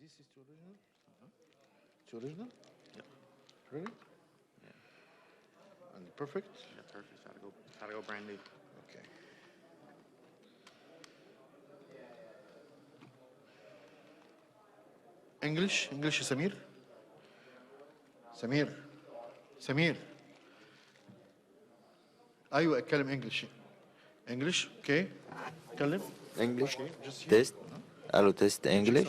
this is the original? It's original? Yeah. Really? Yeah. And perfect? Yeah, perfect. Gotta go brand new. Okay. English يا سمير؟ سمير ايوه اتكلم انجلش اوكي اتكلم English just here. test. Hello, test English.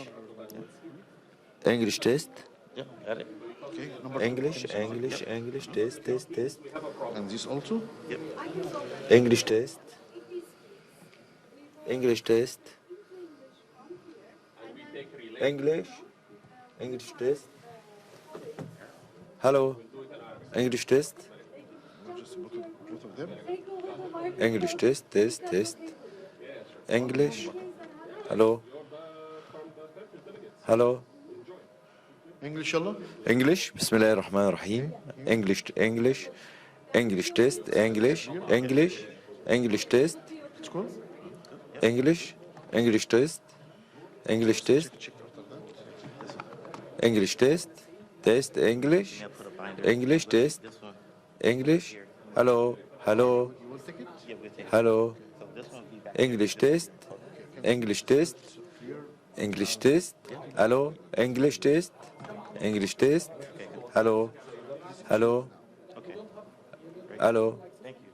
English test. Yeah, got it. Okay, number English, two. English test, test. And this also? Yep. English test. English test. English test. Hello. English test. Just both of them. English test. English. Hello. Hello. English يلا. English. بسم الله الرحمن الرحيم. English test. English test. It's cool. English test. Check after that. English test. English. Yeah, put a binder. English test. This one. English. Hello. You will take it? Yeah, we take. Hello. So this one be back. English test. English test. English test. Hello. English test. English test. Hello. Okay. Great. Hello. Thank you.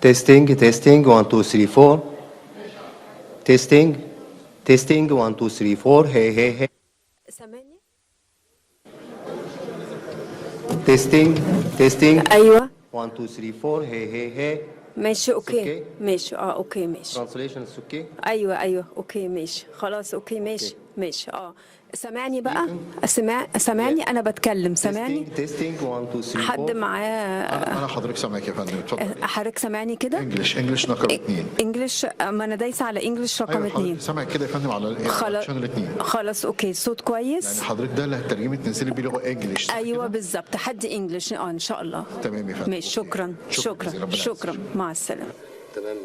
Testing, testing, 1, 2, 3, 4. Testing, testing, 1, 2, 3, 4. Hey, hey, hey. سامعني؟ Testing, testing. ايوه 1, 2, 3, 4. Hey, hey, hey. ماشي اوكي okay. ماشي اوكي ماشي Translation is okay. ايوه اوكي ماشي خلاص اوكي ماشي ماشي سامعني بقى سامعني انا بتكلم سامعني Testing, testing, 1, 2, 3, 4. حد معاه انا حضرتك سامعك يا فندم، اتفضل. حضرتك سامعني كده انجلش رقم 2. انجلش ما انا دايسه على انجلش رقم ايوه 2 حضرتك سامعك كده يا فندم على شانل 2. خلاص اوكي صوت كويس يعني حضرتك ده اللي هترجمي تنزلي بيه لغه انجلش، صح ايوه كده؟ بالظبط حد انجلش ان شاء الله. تمام يا فندم. ماشي شكرا شكراً جزيلاً، ربنا شكرا يعزك. مع السلامه. تمام.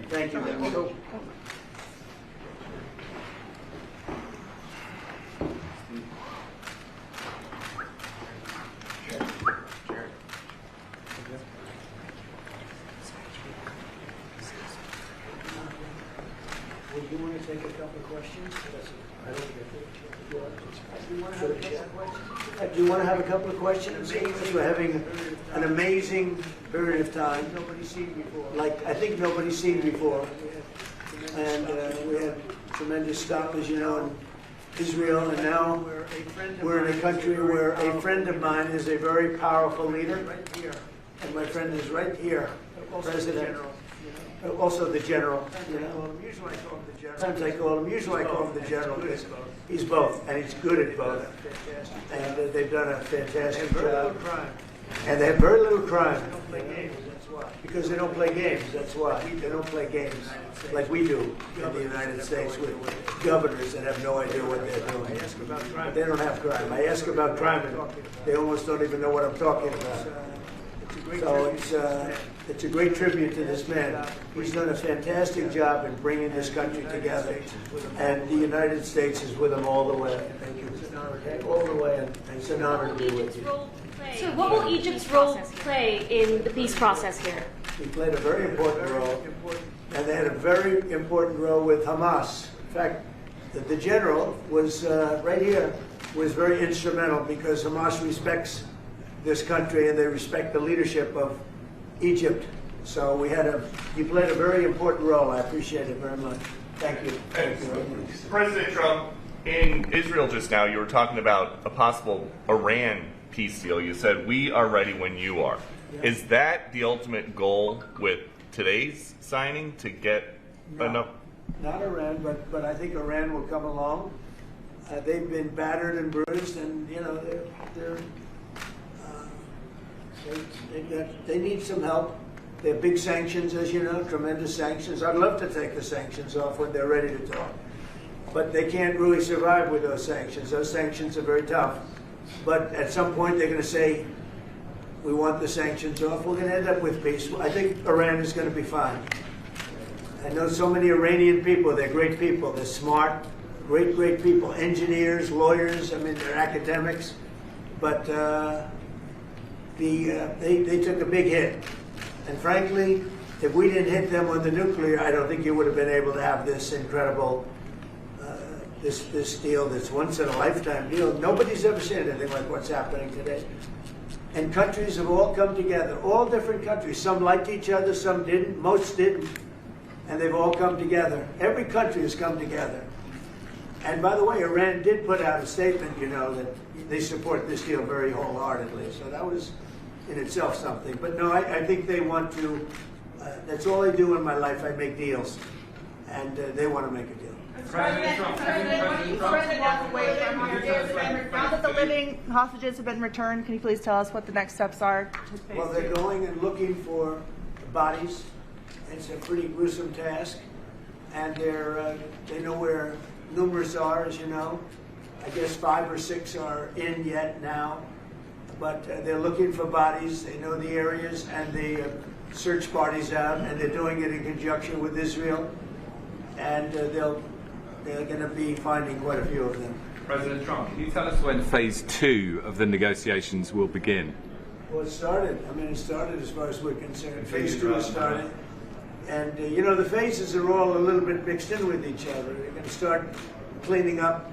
Thank you. Would you want to take a couple of questions? I don't get it. Do you want to have a couple of questions? We're having an amazing period of time. Nobody's seen before. Like, I think nobody's seen before. And we had tremendous stuff, as you know, in Israel, and now we're in a country where a friend of mine is a very powerful leader. And my friend is right here, President. Also the general. Usually I call him the general. Sometimes I call him, usually I call him the general because he's both, and he's good at both. And they've done a fantastic job. And they have very little crime. They don't play games, that's why. Because they don't play games, that's why. They don't play games like we do in the United States with governors that have no idea what they're doing. But they don't have crime. I ask about crime and they almost don't even know what I'm talking about. So it's a great tribute to this man. He's done a fantastic job in bringing this country together, and the United States is with him all the way. Thank you. All the way, and it's an honor to be with you. So what will Egypt's role play in the peace process here? He played a very important role, and they had a very important role with Hamas. In fact, the general was right here, was very instrumental because Hamas respects this country and they respect the leadership of Egypt. So you played a very important role. I appreciate it very much. Thank you. Thank you. President Trump, in Israel just now, you were talking about a possible Iran peace deal. You said, we are ready when you are. Yeah. Is that the ultimate goal with today's signing to get enough? Not Iran, but I think Iran will come along. They've been battered and bruised, and you know they need some help. They have big sanctions, as you know, tremendous sanctions. I'd love to take the sanctions off when they're ready to talk. But they can't really survive with those sanctions. Those sanctions are very tough. But at some point they're going to say, we want the sanctions off. We're going to end up with peace. I think Iran is going to be fine. I know so many Iranian people. They're great people. They're smart, great people. Engineers, lawyers, I mean, they're academics. But they took a big hit. And frankly, if we didn't hit them with the nuclear, I don't think you would have been able to have this incredible, this deal, this once-in-a-lifetime deal. Nobody's ever seen anything like what's happening today. And countries have all come together, all different countries. Some liked each other, some didn't, most didn't. And they've all come together. Every country has come together. And by the way, Iran did put out a statement, you know, that they support this deal very wholeheartedly. So that was in itself something. But no, I think they want to, that's all I do in my life. I make deals. And they want to make a deal. President Trump, now that the living hostages have been returned, can you please tell us what the next steps are? Well, they're going and looking for bodies. It's a pretty gruesome task. And they know where numerous are, as you know. I guess 5 or 6 are in yet now. But they're looking for bodies. They know the areas, and they search parties out, and they're doing it in conjunction with Israel. And they're going to be finding quite a few of them. President Trump, can you tell us when phase 2 of the negotiations will begin? Well, it started. I mean, it started as far as we're concerned. Phase 2 has started. And, you know, the phases are all a little bit mixed in with each other. They're going to start cleaning up.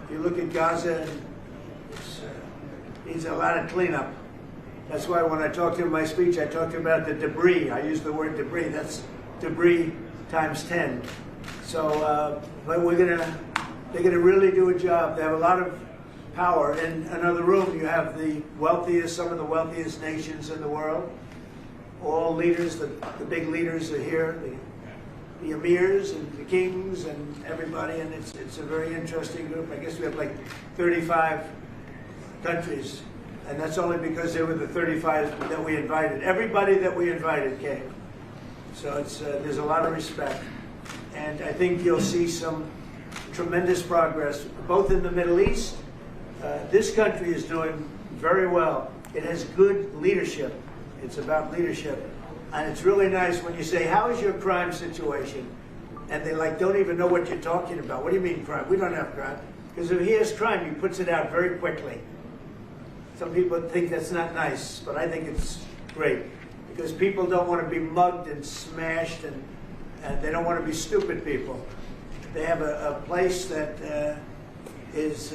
If you look at Gaza, it needs a lot of cleanup. That's why when I talked in my speech, I talked about the debris. I used the word debris. That's debris times 10. So, but they're gonna really do a job. They have a lot of power. In another room, you have the wealthiest, some of the wealthiest nations in the world. All leaders, the big leaders are here, the emirs and the kings and everybody, and it's a very interesting group. I guess we have like 35 countries, and that's only because they were the 35 that we invited. Everybody that we invited came. So there's a lot of respect. And I think you'll see some tremendous progress, both in the Middle East. This country is doing very well. It has good leadership. It's about leadership. And it's really nice when you say, how is your crime situation? And they don't even know what you're talking about. What do you mean crime? We don't have crime. Because if he has crime, he puts it out very quickly. Some people think that's not nice, but I think it's great. Because people don't want to be mugged and smashed, and they don't want to be stupid people. They have a place that is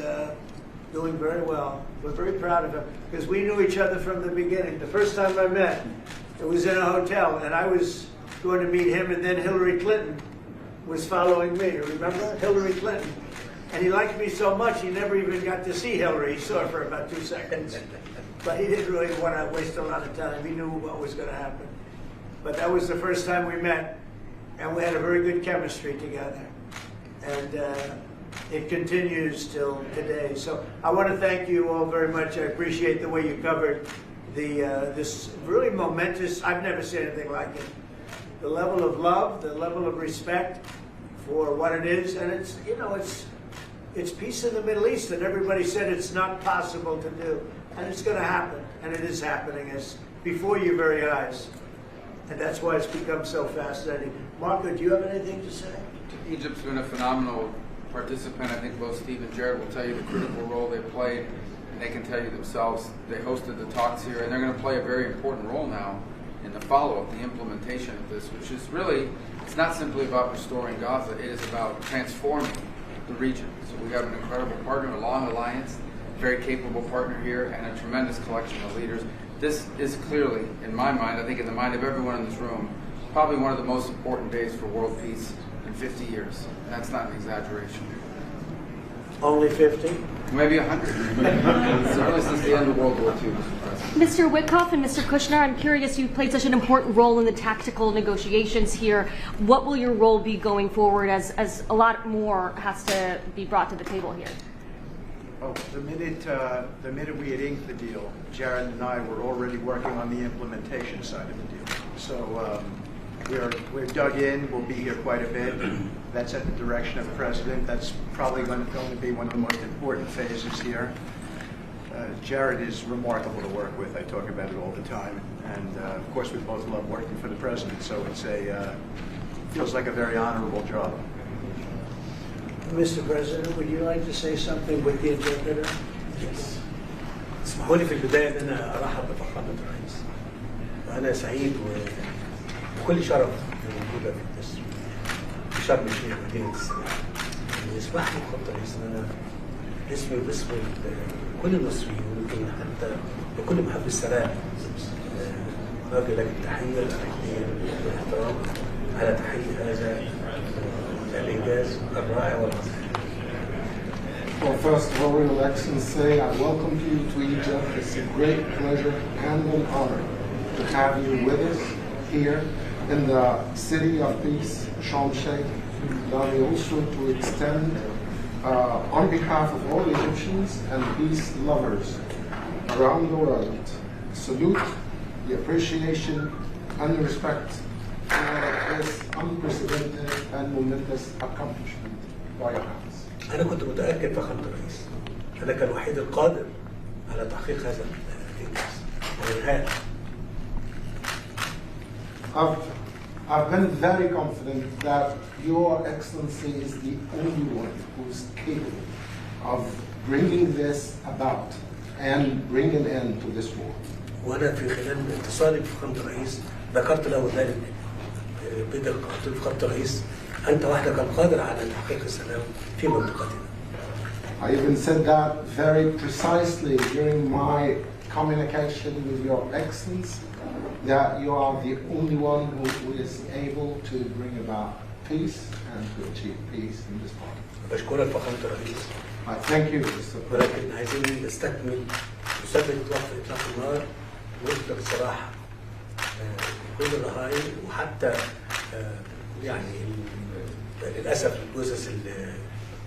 doing very well. We're very proud of him. Because we knew each other from the beginning. The first time I met, it was in a hotel, and I was going to meet him, and then Hillary Clinton was following me. Remember? Hillary Clinton. And he liked me so much, he never even got to see Hillary. He saw her for about 2 seconds. But he didn't really want to waste a lot of time. He knew what was going to happen. But that was the first time we met, and we had a very good chemistry together. And it continues till today. So I want to thank you all very much. I appreciate the way you covered this really momentous, I've never seen anything like it. The level of love, the level of respect for what it is, and it's, you know, it's peace in the Middle East, and everybody said it's not possible to do, and it's going to happen, and it is happening. It's before your very eyes, and that's why it's become so fascinating. Marco, do you have anything to say? Egypt's been a phenomenal participant. I think both Steve and Jared will tell you the critical role they played, and they can tell you themselves. They hosted the talks here, and they're going to play a very important role now in the follow-up, the implementation of this, which is really, it's not simply about restoring Gaza, it is about transforming the region. So we have an incredible partner, a long alliance, very capable partner here, and a tremendous collection of leaders. This is clearly, in my mind, I think in the mind of everyone in this room, probably one of the most important days for world peace in 50 years. And that's not an exaggeration. Only 50? Maybe 100. Certainly since the end of World War II, Mr. President. Mr. Witkoff and Mr. Kushner, I'm curious, you played such an important role in the tactical negotiations here. What will your role be going forward as a lot more has to be brought to the table here? Oh, the minute we had inked the deal, Jared and I were already working on the implementation side of the deal. So we're dug in. We'll be here quite a bit. That's at the direction of the President. That's probably going to be one of the most important phases here. Jared is remarkable to work with. I talk about it all the time. And of course, we both love working for the President. So it's feels like a very honorable job. Mr. President, would you like to say something with the agenda? Yes. اسمحوا لي في البداية أن أنا أرحب بفخامة الرئيس. وأنا سعيد وبكل شرف موجودة في شرم الشيخ مدينة السلام. يسمح لي فخامة الرئيس أن أنا اسمي وباسم كل المصريين ويمكن حتى لكل محب السلام أوجه لك التحية الأخيرة والاحترام على تحقيق هذا الإنجاز الرائع والعظيم. Well, first of all, Your Excellency, I welcome you to Egypt. It's a great pleasure and an honor to have you with us here in the city of peace, Sharm El-Sheikh. Allow me also to extend, on behalf of all Egyptians and peace lovers around the world, salute, the appreciation, and the respect for this unprecedented and momentous accomplishment by your hands. أنا كنت متأكد فخامة الرئيس أنك الوحيد القادر على تحقيق هذا الإنجاز وإنهائه. I've been very confident that Your Excellency is the only one who is capable of bringing this about and bringing an end to this war. وأنا في خلال اتصالي بفخامة الرئيس ذكرت له ذلك بدقة. قلت لفخامة الرئيس أنت وحدك القادر على تحقيق السلام في منطقتنا. I even said that very precisely during my communication with Your Excellency, that you are the only one who is able to bring about peace and to achieve peace in this part. بشكرك فخامة الرئيس. I thank you, Mr. President. ولكن عايزين نستكمل مثبت وقف إطلاق النار ونطلق السراح كل الرهائن وحتى يعني للأسف الجثث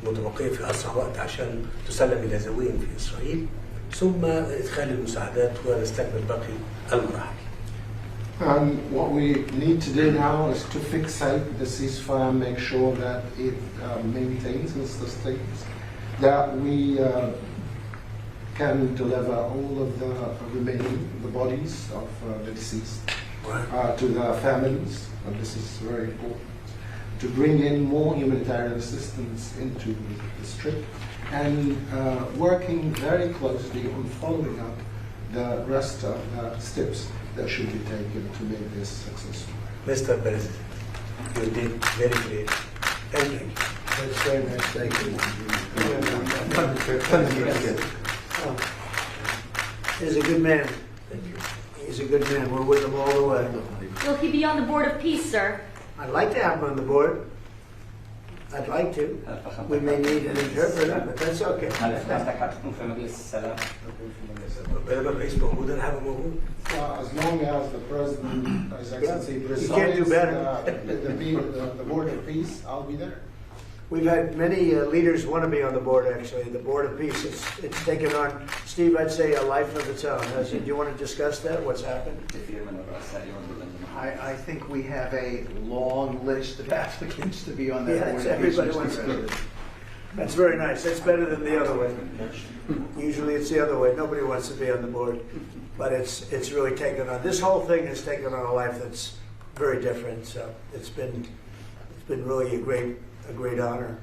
المتبقية في أسرع وقت عشان تسلم إلى ذويهم في إسرائيل ثم إدخال المساعدات ونستكمل باقي المراحل. And what we need to do now is to fixate the ceasefire and make sure that it maintains and sustains, that we can deliver all of the remaining, the bodies of the deceased to the families, and this is very important, to bring in more humanitarian assistance into the Strip, and working very closely on following up the rest of the steps that should be taken to make this successful. Mr. President, you did very great. Thank you. That's very nice. Thank you. He's a good man. He's a good man. We're with him all the way. Will he be on the Board of Peace, sir? I'd like to have him on the board. I'd like to. We may need an interpreter, but that's okay. As long as the President, His Excellency, You can't do better. the Board of Peace, I'll be there. We've had many leaders want to be on the board, actually. The Board of Peace, it's taken on, Steve, I'd say a life of its own. Do you want to discuss that, what's happened? I think we have a long list of applicants to be on that Yeah, board. everybody wants to. That's very nice. That's better than the other way. Usually it's the other way. Nobody wants to be on the board. But it's really taken on, this whole thing has taken on a life that's very different. So it's been really a great honor.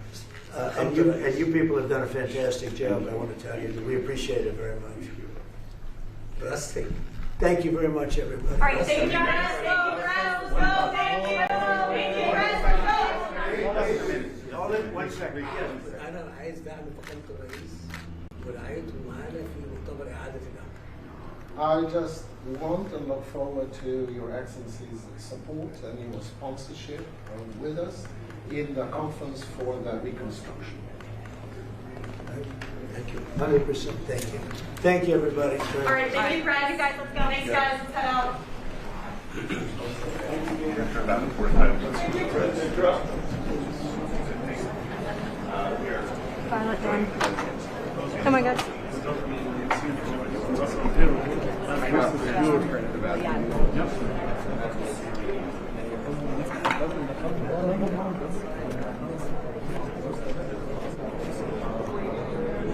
And you people have done a fantastic job. I want to tell you that we appreciate it very much. Thank you very much, everybody. All right, thank you, guys. Let's go, thank you. Thank you. Hold it 1 second. أنا عايز دعم فخامة الرئيس ورعايته معانا في مؤتمر إعادة الأمن. I just want and look forward to Your Excellency's support and your sponsorship with us in the conference for the reconstruction. Thank you. 100%. Thank you. Thank you, everybody. All right, thank you, Brad. You guys, let's go. Thanks, guys. Let's head out. Violet done. Come on, guys.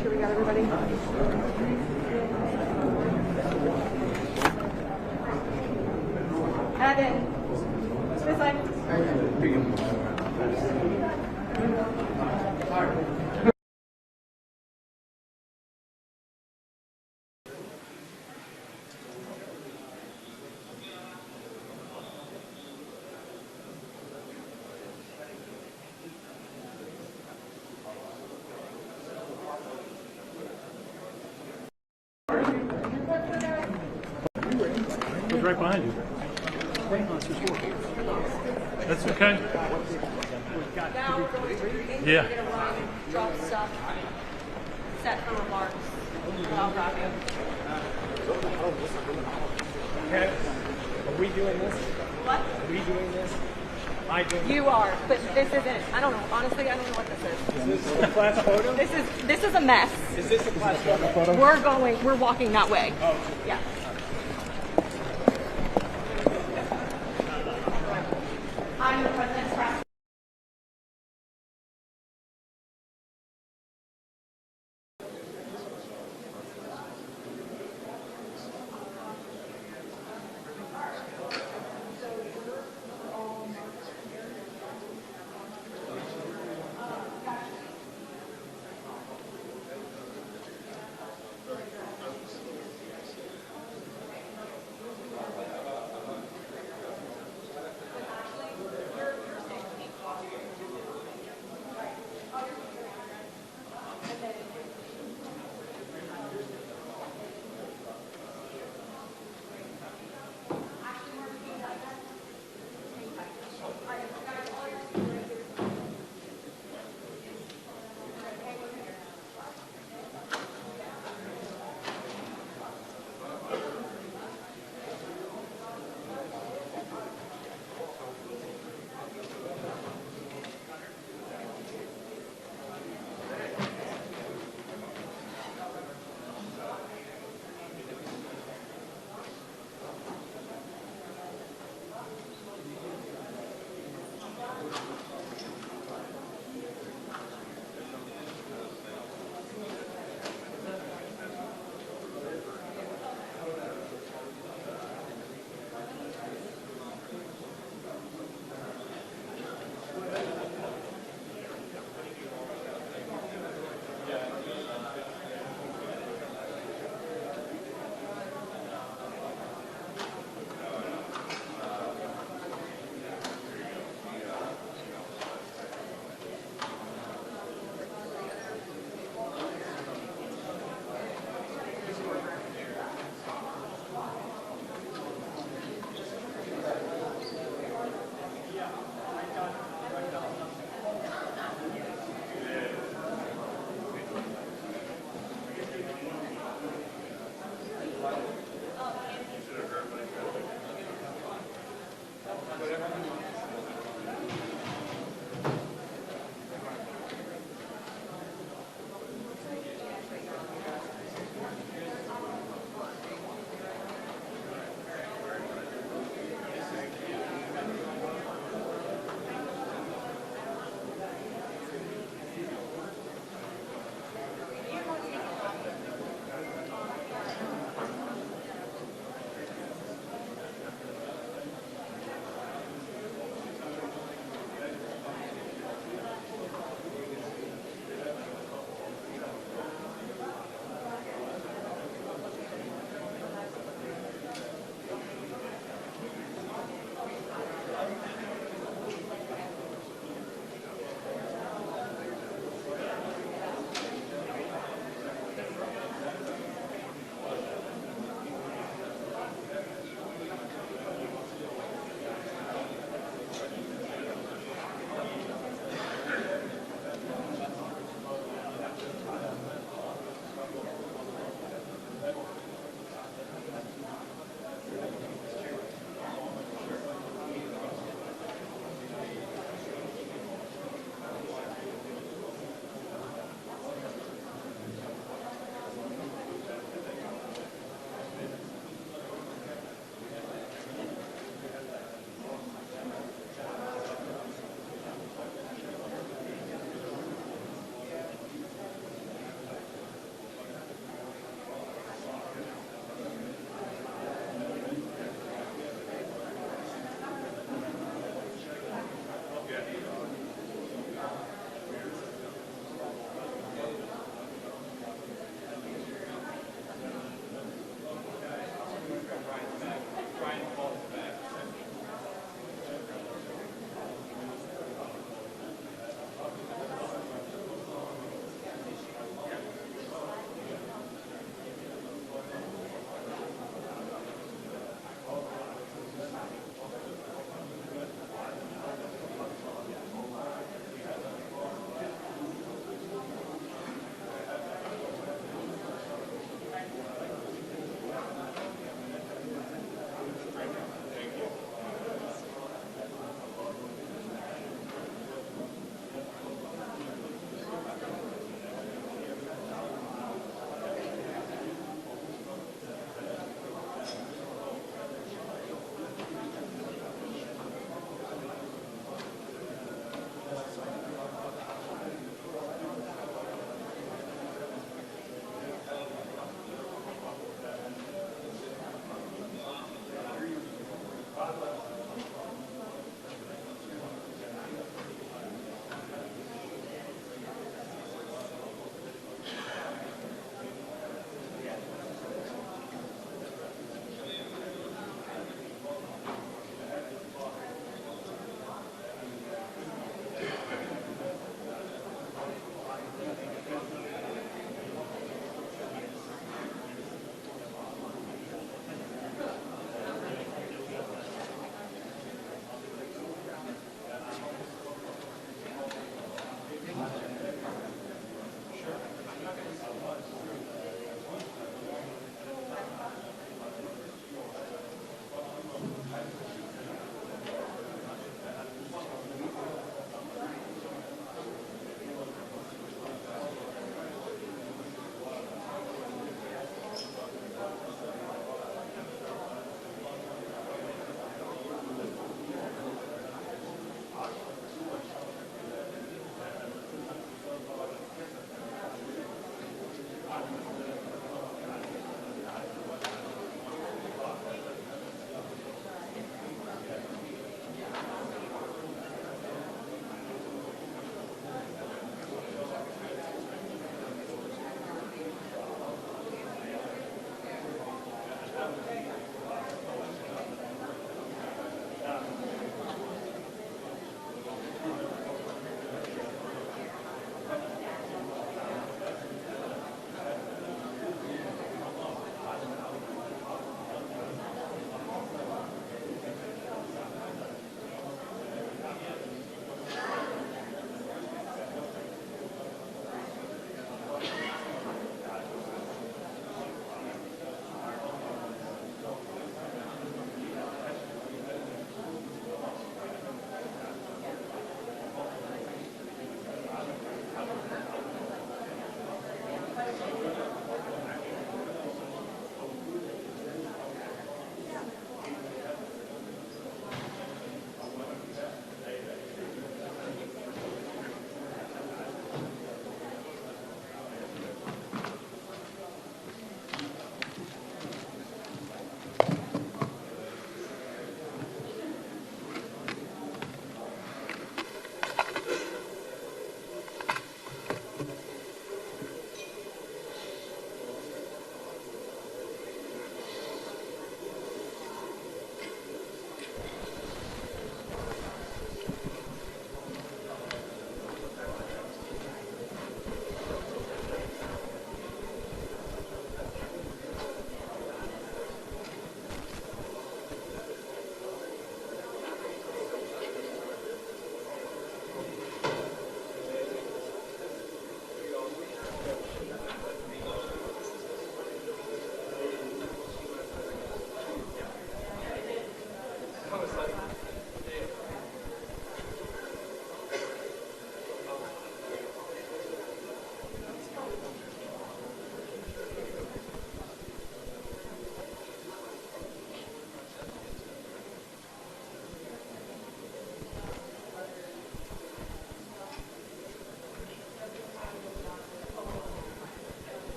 Sure we got everybody? Evan. This side. Goes right behind you. That's okay. Now we're going to Yeah. drop stuff. Set for remarks. I'll wrap you. Okay. Are we doing this? What? Are we doing this? Am I doing You are, but this isn't. I don't know. Honestly, I don't know what this is. Is this a class photo? This is a mess. Is this a class photo? We're walking that way. Oh. Yeah. I'm the president's press.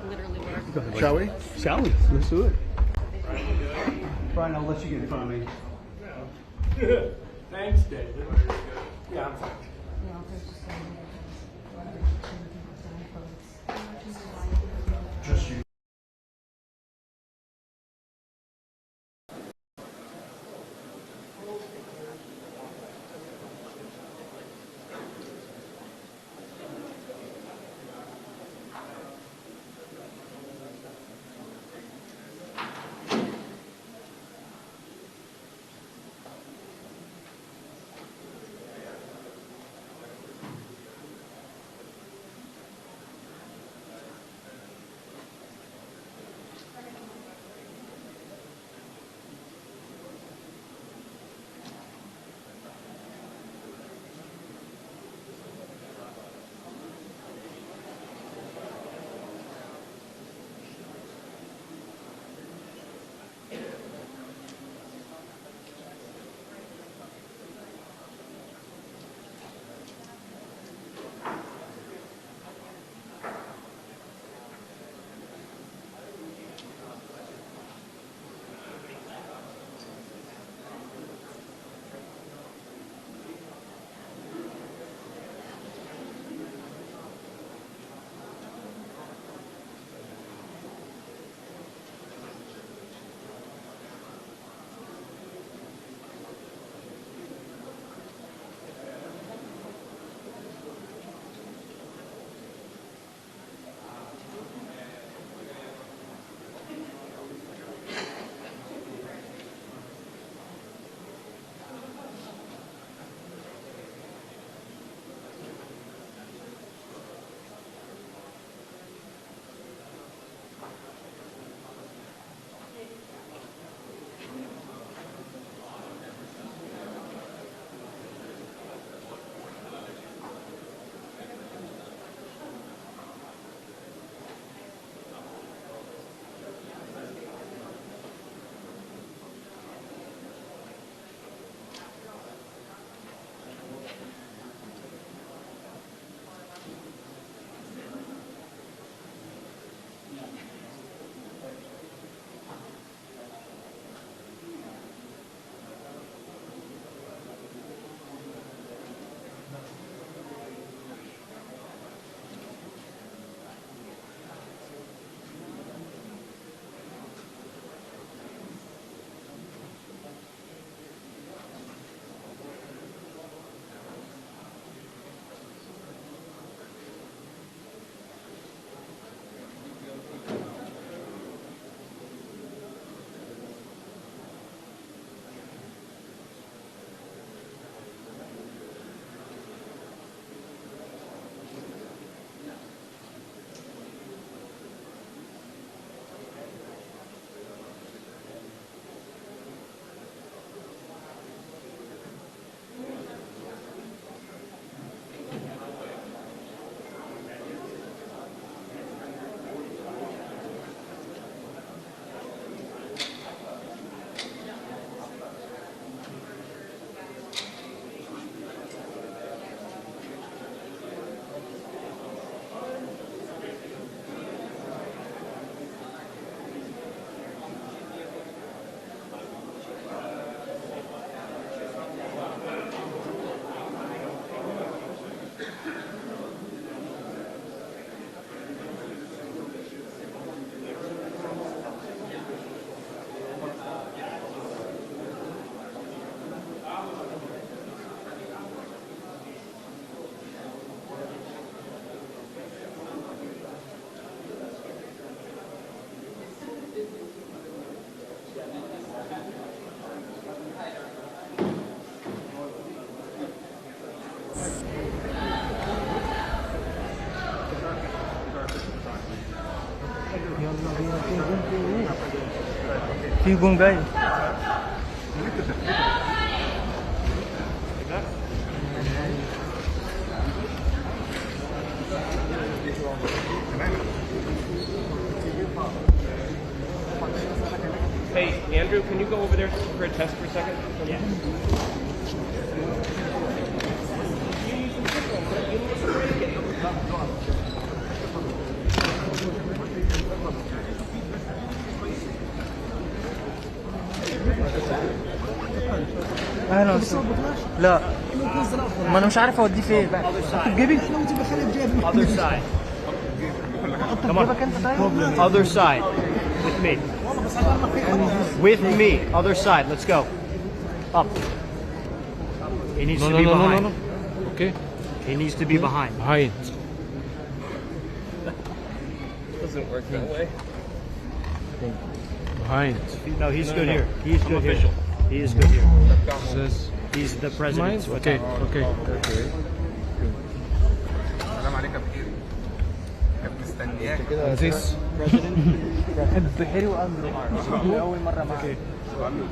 literally what our Shall we? Shall we? Let's do it. Brian, I'll let you get in front of me. Thanks, David. Yeah, I'm fine. Just you. في جون جاي. Hey, Andrew, can you go over there for a test for a second? Yeah. اهلا وسهلا. لا ما انا مش عارف اوديه فين. حط جيبي. Other side. Come on. Other side. With me. With me. Other side. Let's go. Up. He needs to be behind. Okay. He needs to be behind. Behind. Doesn't work that way. Behind. No, he's good here. He's I'm good official. here. He is good here. Says He's the president. okay. Okay. السلام عليك يا بخير. كنت مستنياك. This. President. بحيري واندرو اول مره معاك. اندرو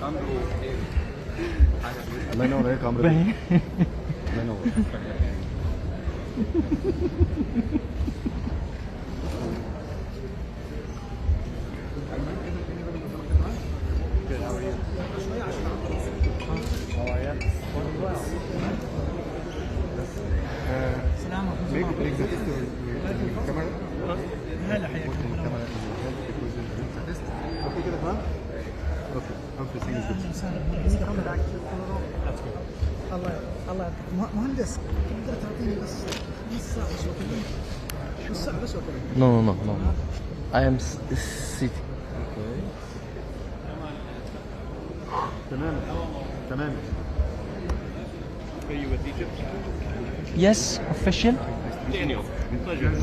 بخير. الله ينور عليك يا عمرو. الله ينور. الله يعطيك مهندس تقدر تعطيني بس نص ساعه بس وكلمني نص ساعه بس وكلمني. No. I am city. تمام. Are you with Egypt? Yes, official. Daniel. Pleasure.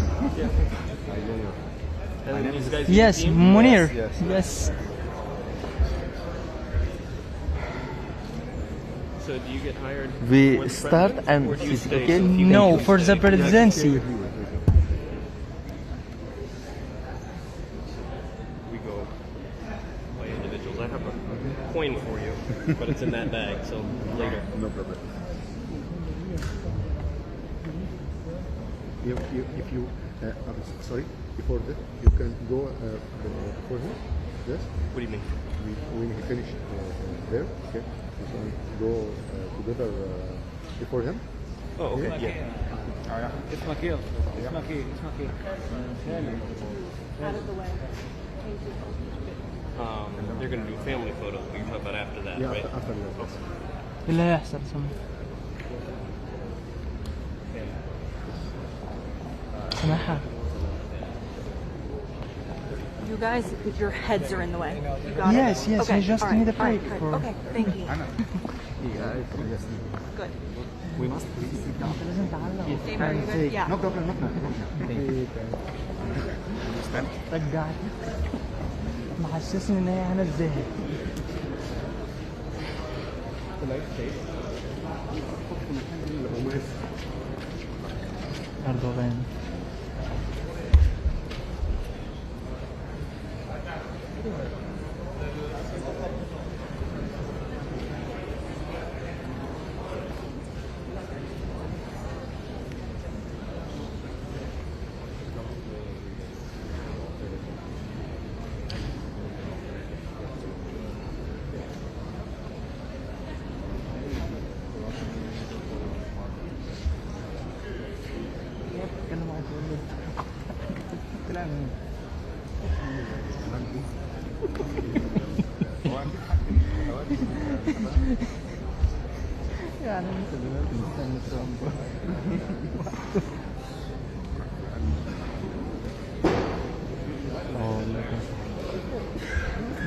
And these guys Yes, team? Munir. Yes. So do you get hired? We for the start president, and or do you city, stay okay? so people No, can for the stay? presidency. We go by individuals. I have a coin for you, but it's in that bag, so later. No problem. If you I'm sorry, before that, you can go before him. Yes? What do you mean? When he finished there, okay, you can go together before him. Oh, okay, yeah. اسمك ايه؟ اسمك ايه؟ اسمك ايه؟ Out of the way. They're going to do family photos, but you're talking about after that, Yeah, right? after that. ايه اللي هيحصل سماحة. You guys, your heads are in the way. You got Yes, it? yes, Okay, I just all right, need a all right, break all for- right. Okay, thank you. Good. We must. Dave, are you good? Yeah. No problem. No problem. رجعني محسسني ان هي هنا الذهب. اردوغان. يعني انت دلوقتي مستني ترامب.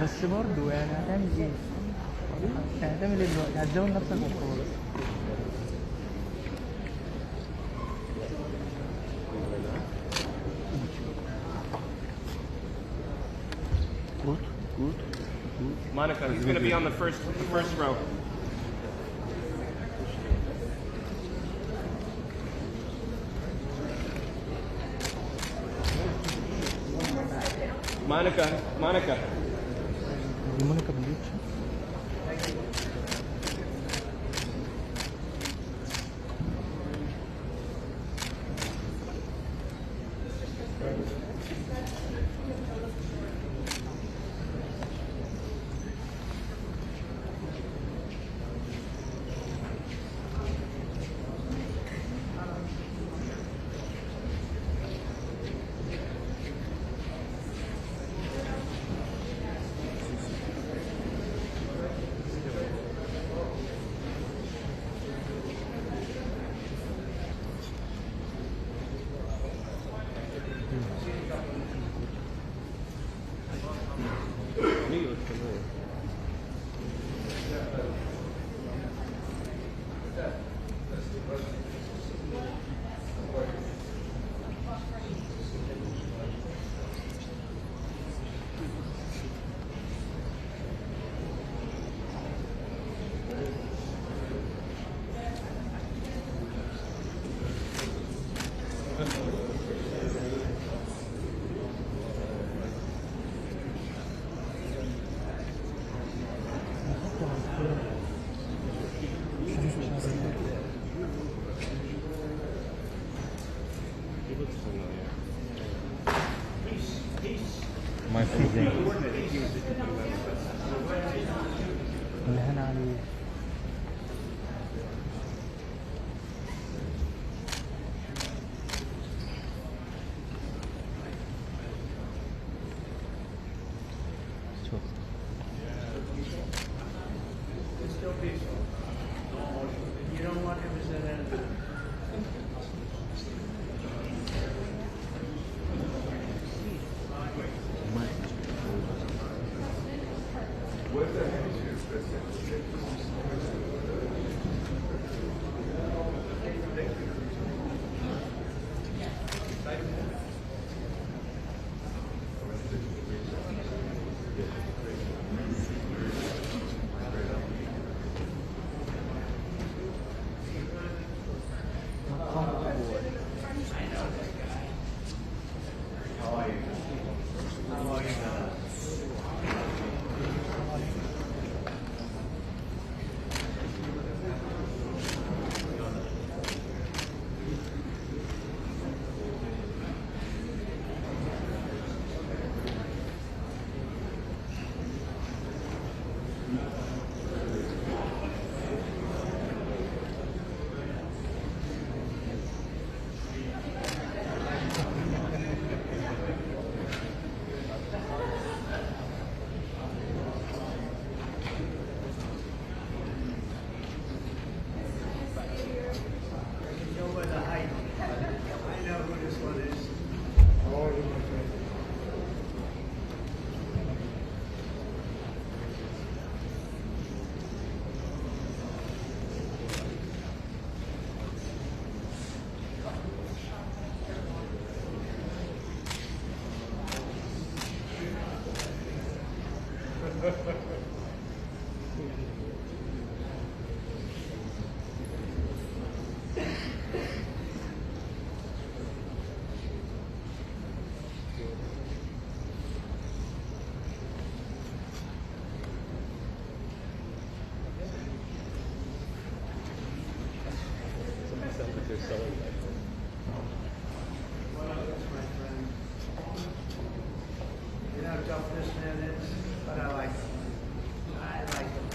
بس برضه يعني هتعمل ايه؟ هتعمل ايه دلوقتي؟ هتزود نفسك وخلاص. Monica, he's going to be on the first row. Monica. دي مونيكا بليتش. You know how tough this man is, but I like him. I like him.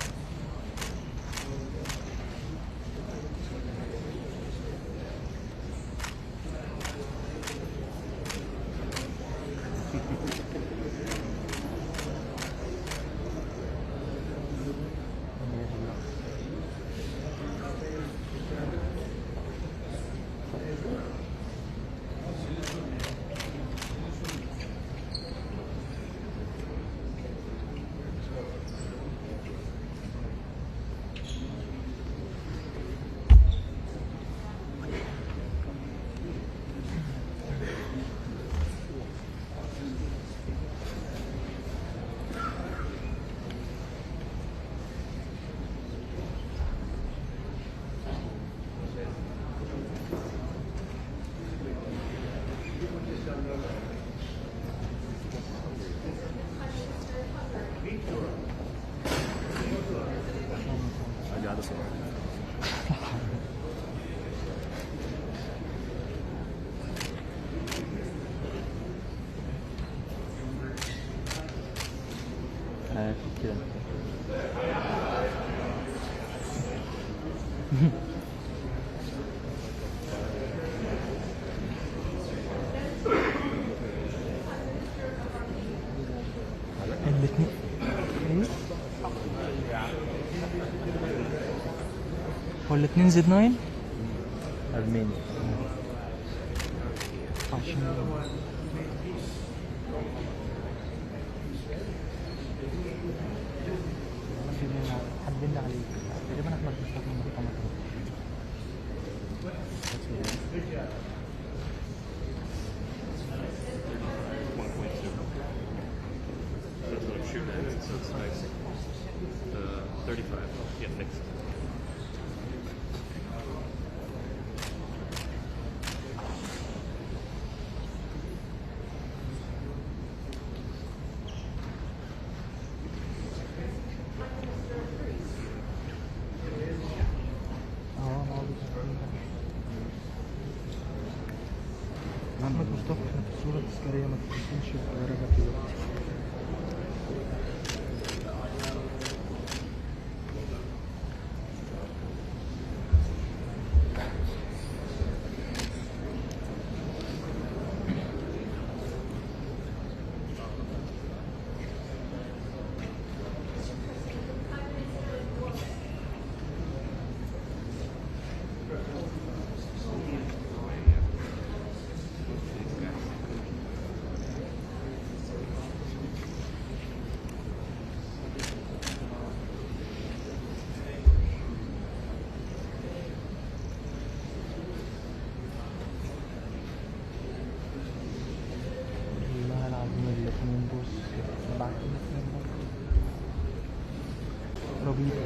هو الاثنين زد 9 أرمينيا حددنا عليه تقريبا احنا بنستخدم رقم محمد مصطفى احنا في الصورة التذكارية ما تنسونش الغرابة دلوقتي. Probito.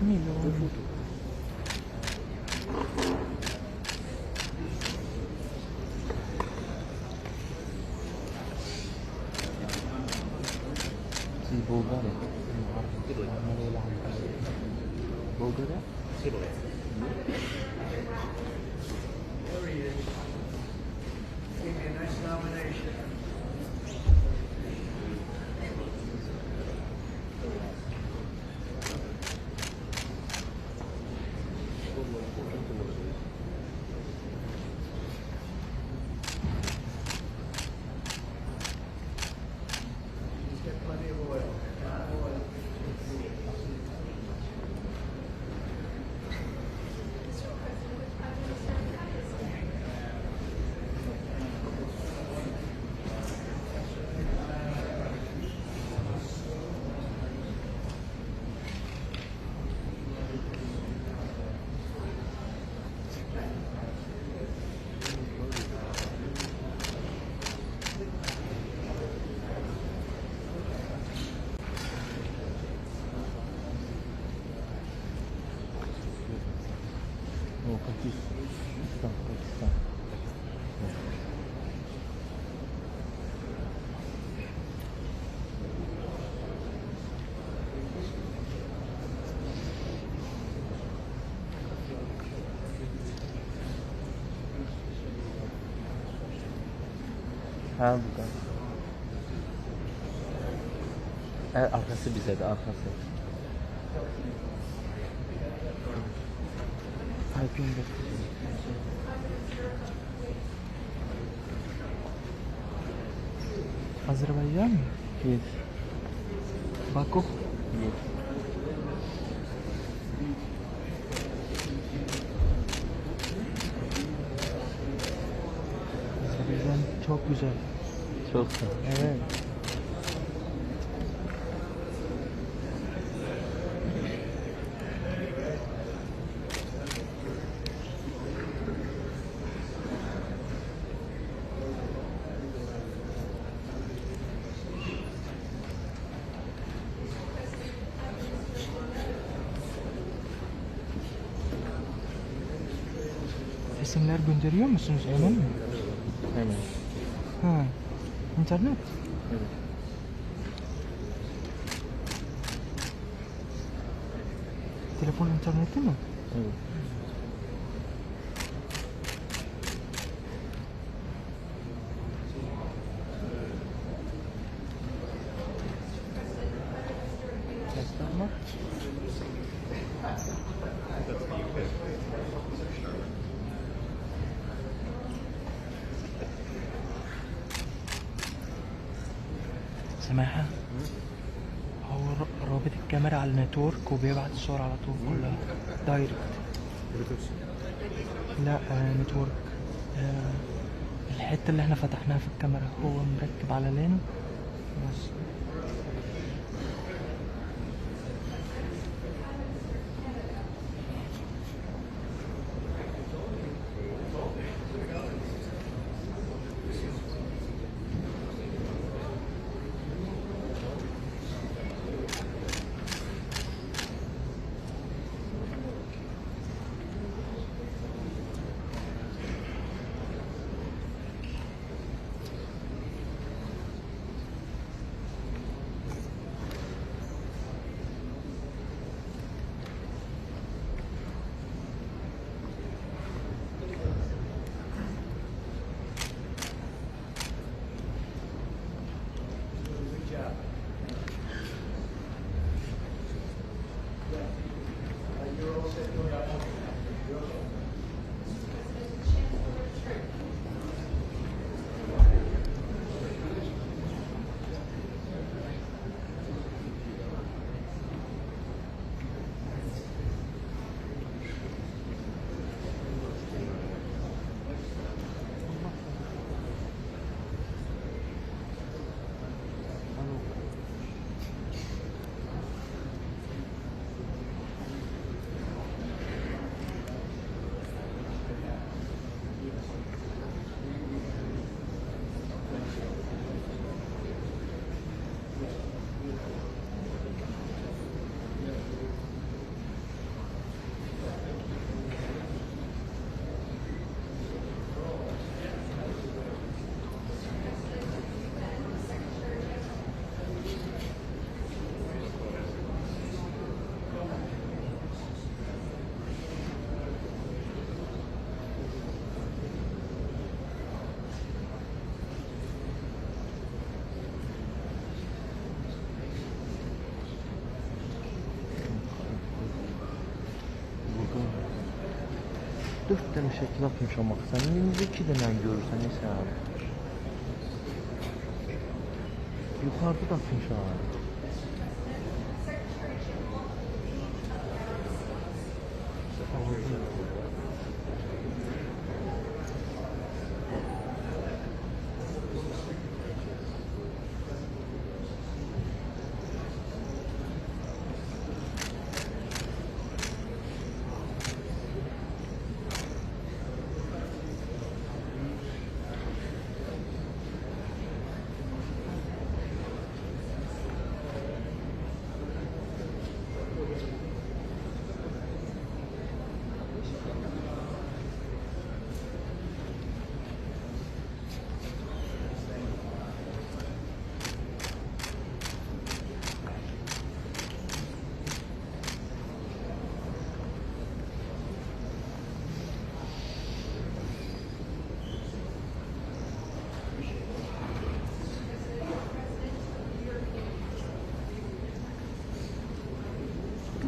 Milone. Sì, Bulgaria. Bulgaria? There he is. Give me a nice nomination. He's got plenty of oil. Pakistan. Ha bukan. Arkası bize de arkası. Alpinde. Azerbaycan mı? Yes. Baku. Yes. Azerbaycan çok güzel. Çok sağ ol. Evet. Resimler gönderiyor musunuz? Hemen mi? Hemen. Ha. İnternet? Evet. Telefon interneti mi? Evet. Gösterme. سماحة هو رابط الكاميرا على النتورك وبيبعت الصور على طول كلها دايركت. لا نتورك. الحتة اللي احنا فتحناها في الكاميرا هو مركب على لين بس. 4 dənə şəkil atmışam axı. Sən necə 2 dənə görürsən, nəsə abi? Yuxarıda da atmışam.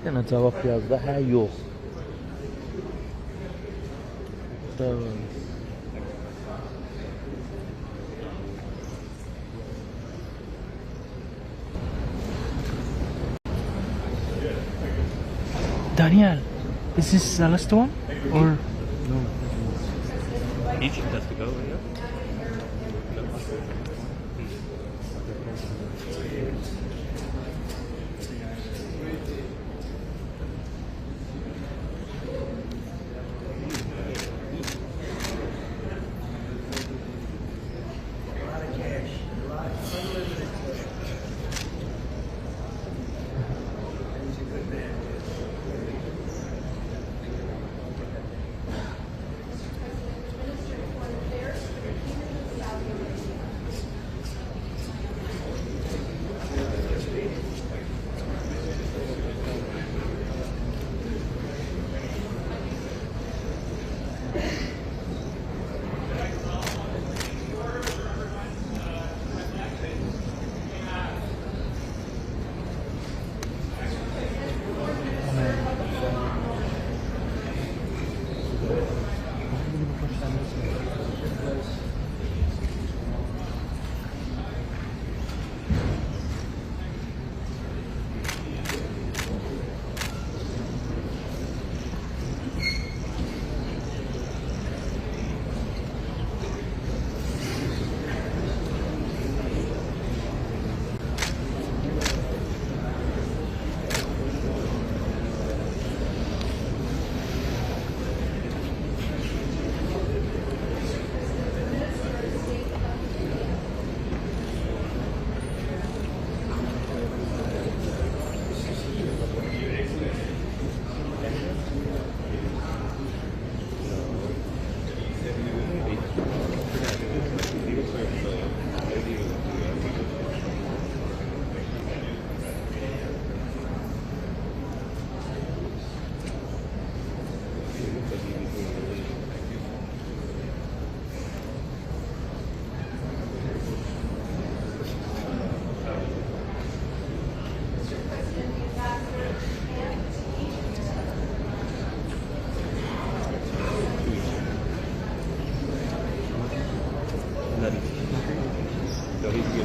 Bir dənə cavab yaz da, hə, yox. Tamam. Daniel, is this the last one? Or no? Egypt has to go, yeah?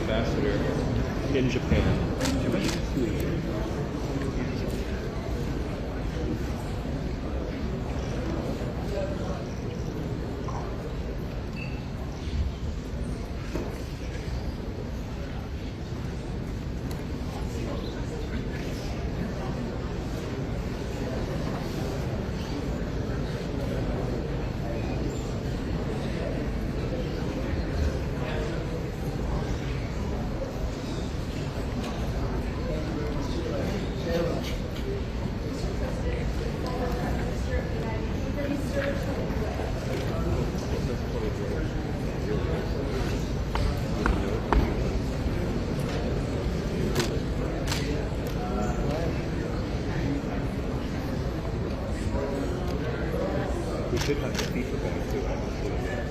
ambassador in Japan. We should have the FIFA bag too. I haven't seen it yet.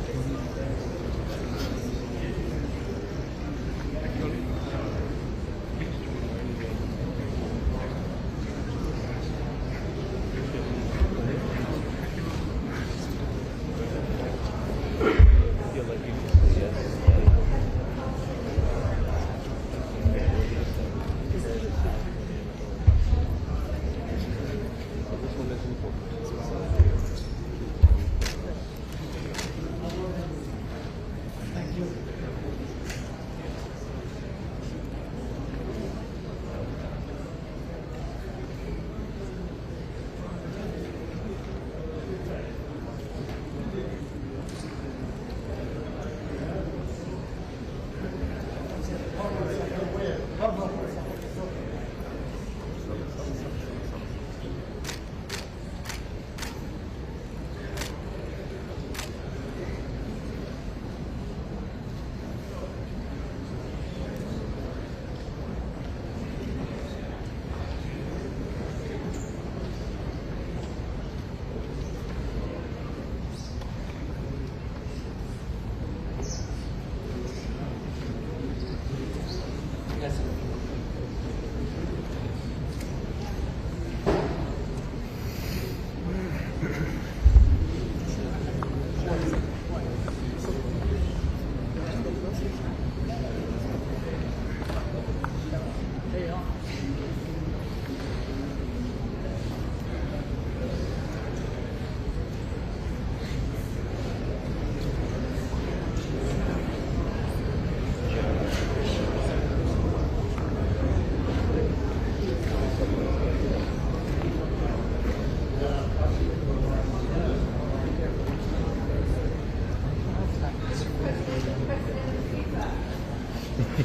كده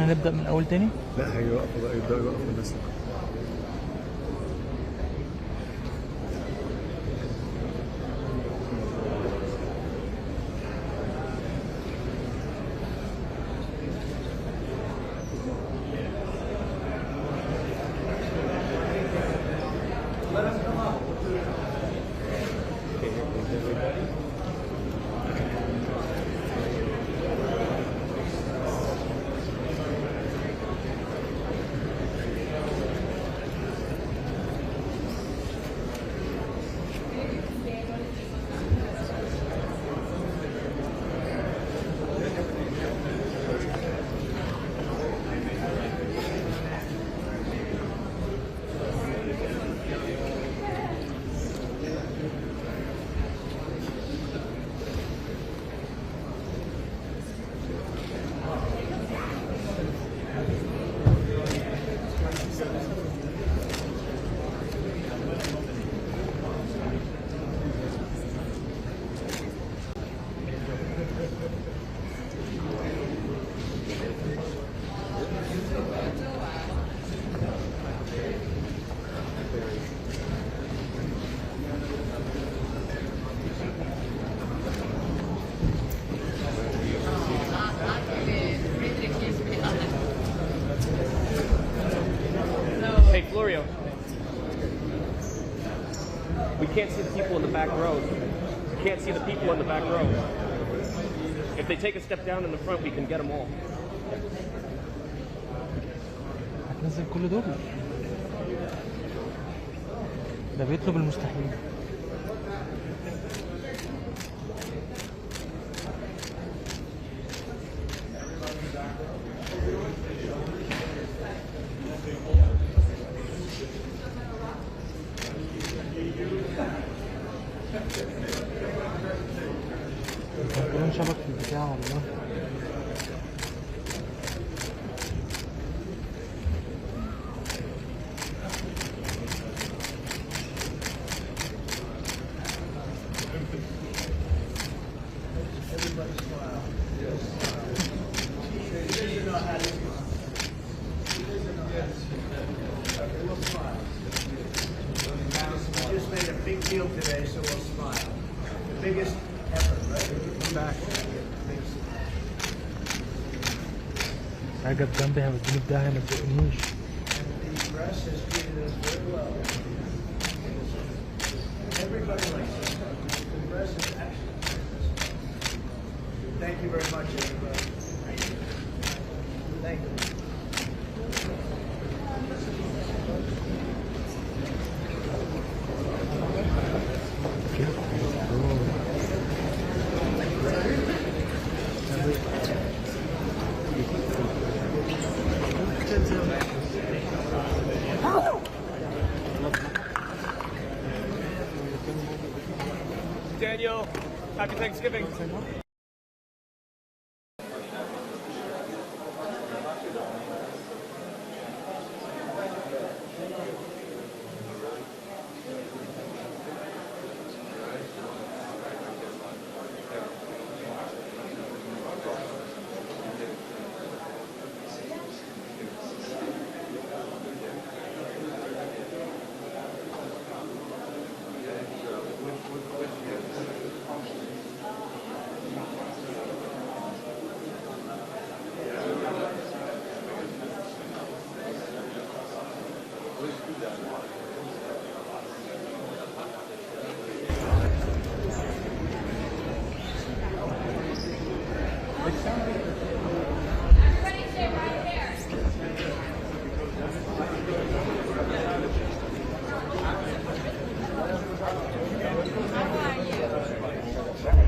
هنبدأ من أول تاني؟ لا هيوقفوا بقى يبدأوا يوقفوا الناس. We can't see the people in the back row. We can't see the people in the back row. If they take a step down in the front, we can get them all. هتنزل كل دول؟ ده بيطلب المستحيل. البنطلون شبك في البتاع والله. Just made a big deal today, so we'll smile. The biggest effort, right? Come back. حاجة بجنبي هوديني في داهية ما تزقنيش. The press has treated us very well. Everybody likes us. The press is actually. Thank you very much, everybody. Thank you. Daniel, happy Thanksgiving.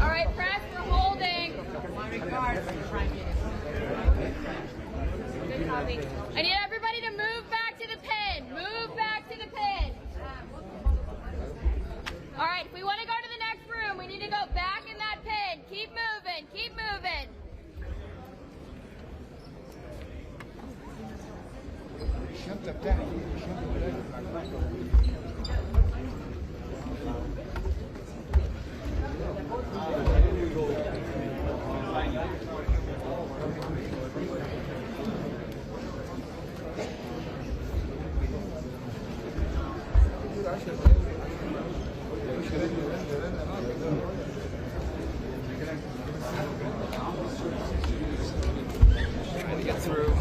All right, press, we're holding. Good copy. I need everybody to move back to the pin. Move Trying to get through.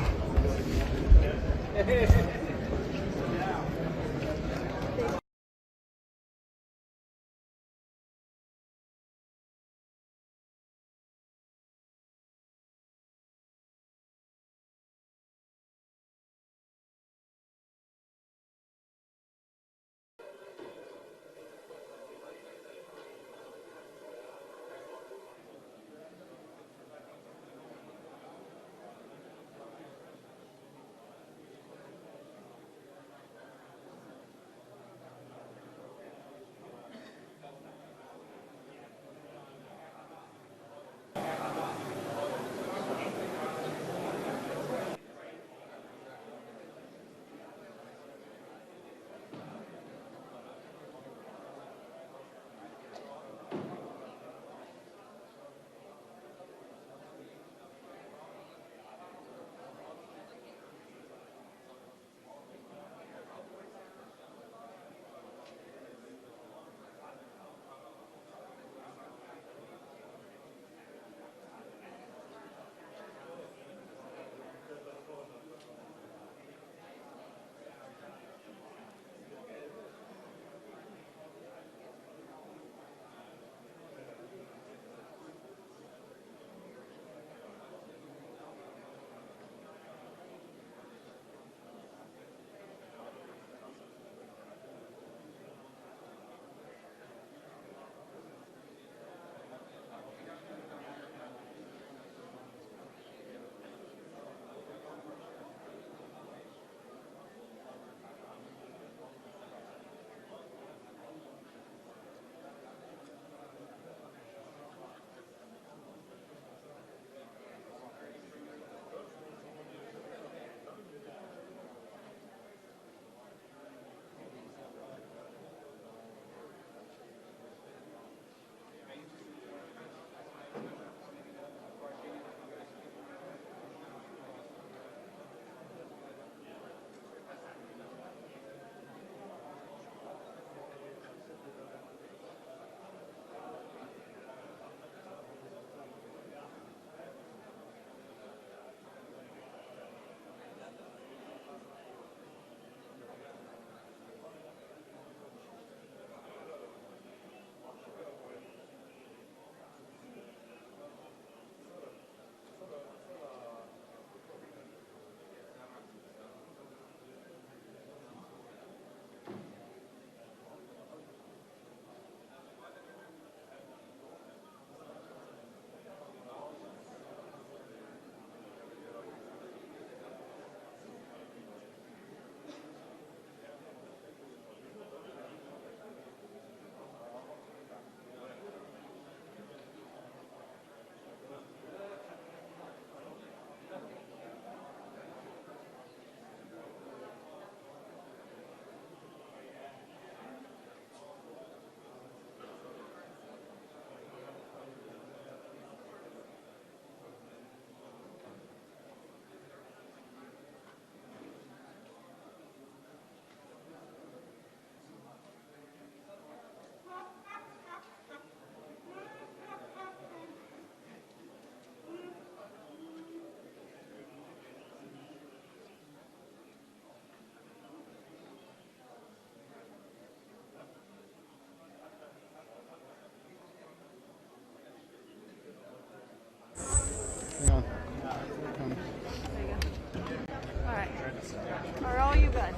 Are all you good?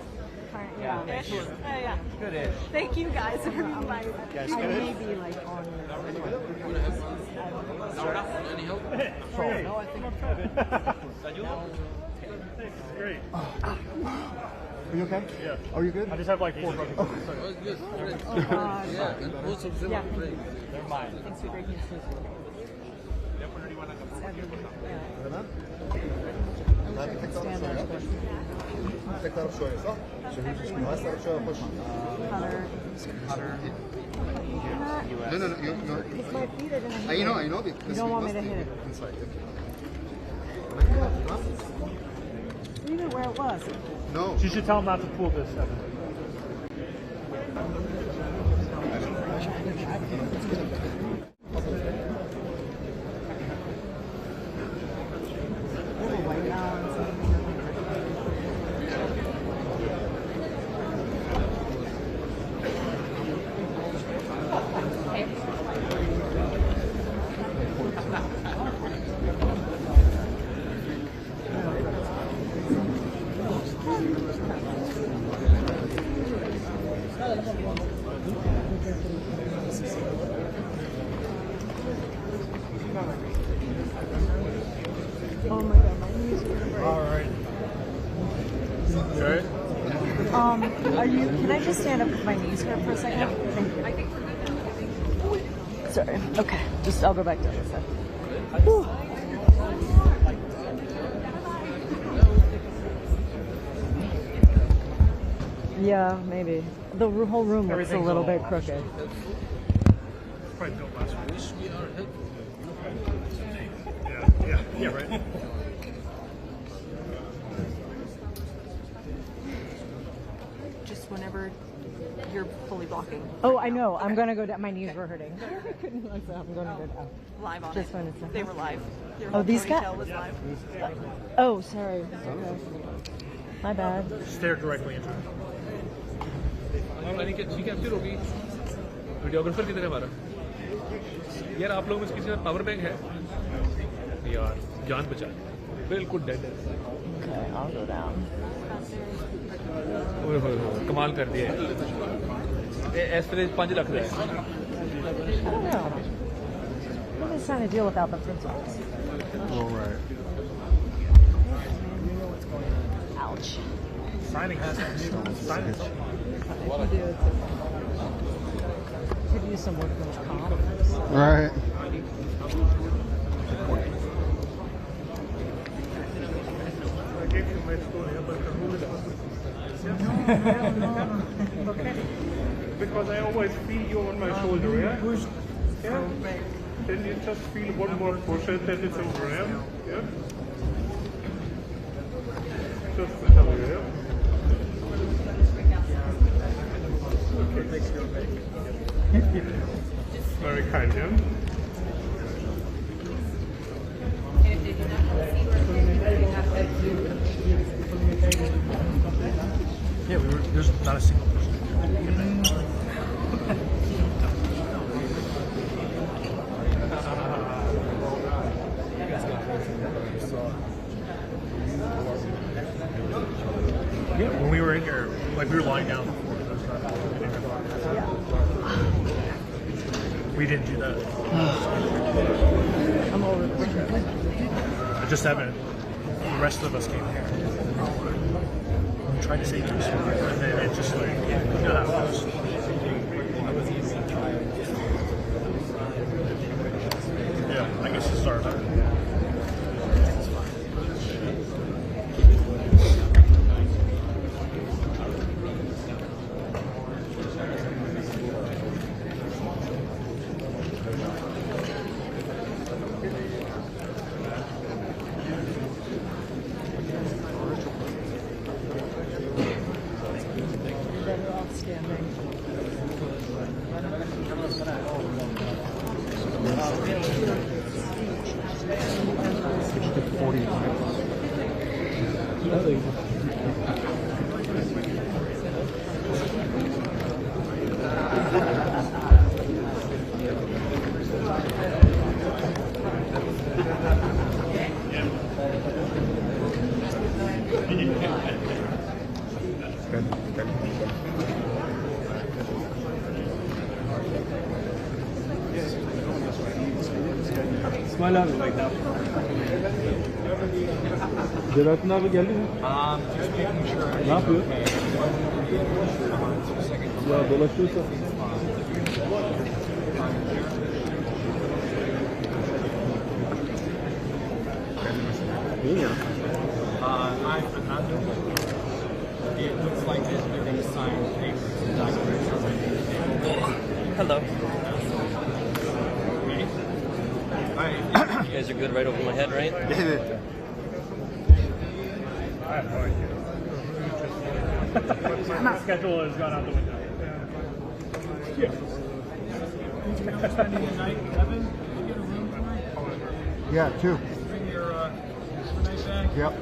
Yeah. Yeah. Good-ish. Thank you guys for being invited. You guys I good? may be like on. Any help? No, I think I'm good. Great. Are you okay? Yeah. Are you good? I just have like 4 broken bones. Yeah. Never mind. Thanks for breaking it. ¿Verdad? I wish I could stand on محتاج تعرف شويه صح؟ عشان لو عايز تعرف شويه خش. No, you I know because You don't want me to hit it. Inside. You knew where it was. No. You should tell him not to pull this. Oh my God, my knees are gonna break. All right. You all right? Can I just stand up with my knees hurt for a second? Yeah. Thank you. Sorry. Okay. I'll go back to this side. Whew. Yeah, maybe. The whole room looks a little bit crooked. Probably built last week. Yeah, right. Just whenever you're fully blocking. Oh, I know. I'm gonna go down. My knees were hurting. I'm gonna go down. Live on Just it. when it's They were live. Oh, these guys. Was live. Oh, sorry. Okay. My bad. Stare directly into it. ठीक है फिर होगी videographer किधर है हमारा यार आप लोगों में किसी का पावर बैंक है यार जान बचा बिल्कुल डेड है ओए होए कमाल कर दिया इस तरह 5 लाख है I'm just trying to deal without the principals. All right. Ouch. Signing has to be signing. Could use some workman's comp. Right. Because I always feel you on my shoulder, yeah? Yeah? Then you just feel one more push and then it's over, yeah? Yeah? Just to tell you, yeah? Very kind, yeah? Yeah, there's not a single person. Yeah, when we were in here, like we were lying down before. We didn't do that. I'm over this. I just haven't. The rest of us came here. I'm trying to save you, and then it just like, you know how it goes. Yeah, I guess it's our turn. Smile out like that. Celalettin abi geldi mi? Just making sure. Ne yapıyor? Ya dolaşıyorsa. İyi ya. I'm not doing it. it looks like they're going to sign papers and documents. Hello. Hi. You guys are good right over my head, right? My schedule has gone out the window. Yeah. Spending the night, Kevin? Did you get a room tonight? Yeah, 2. Bring your night bag? Yep.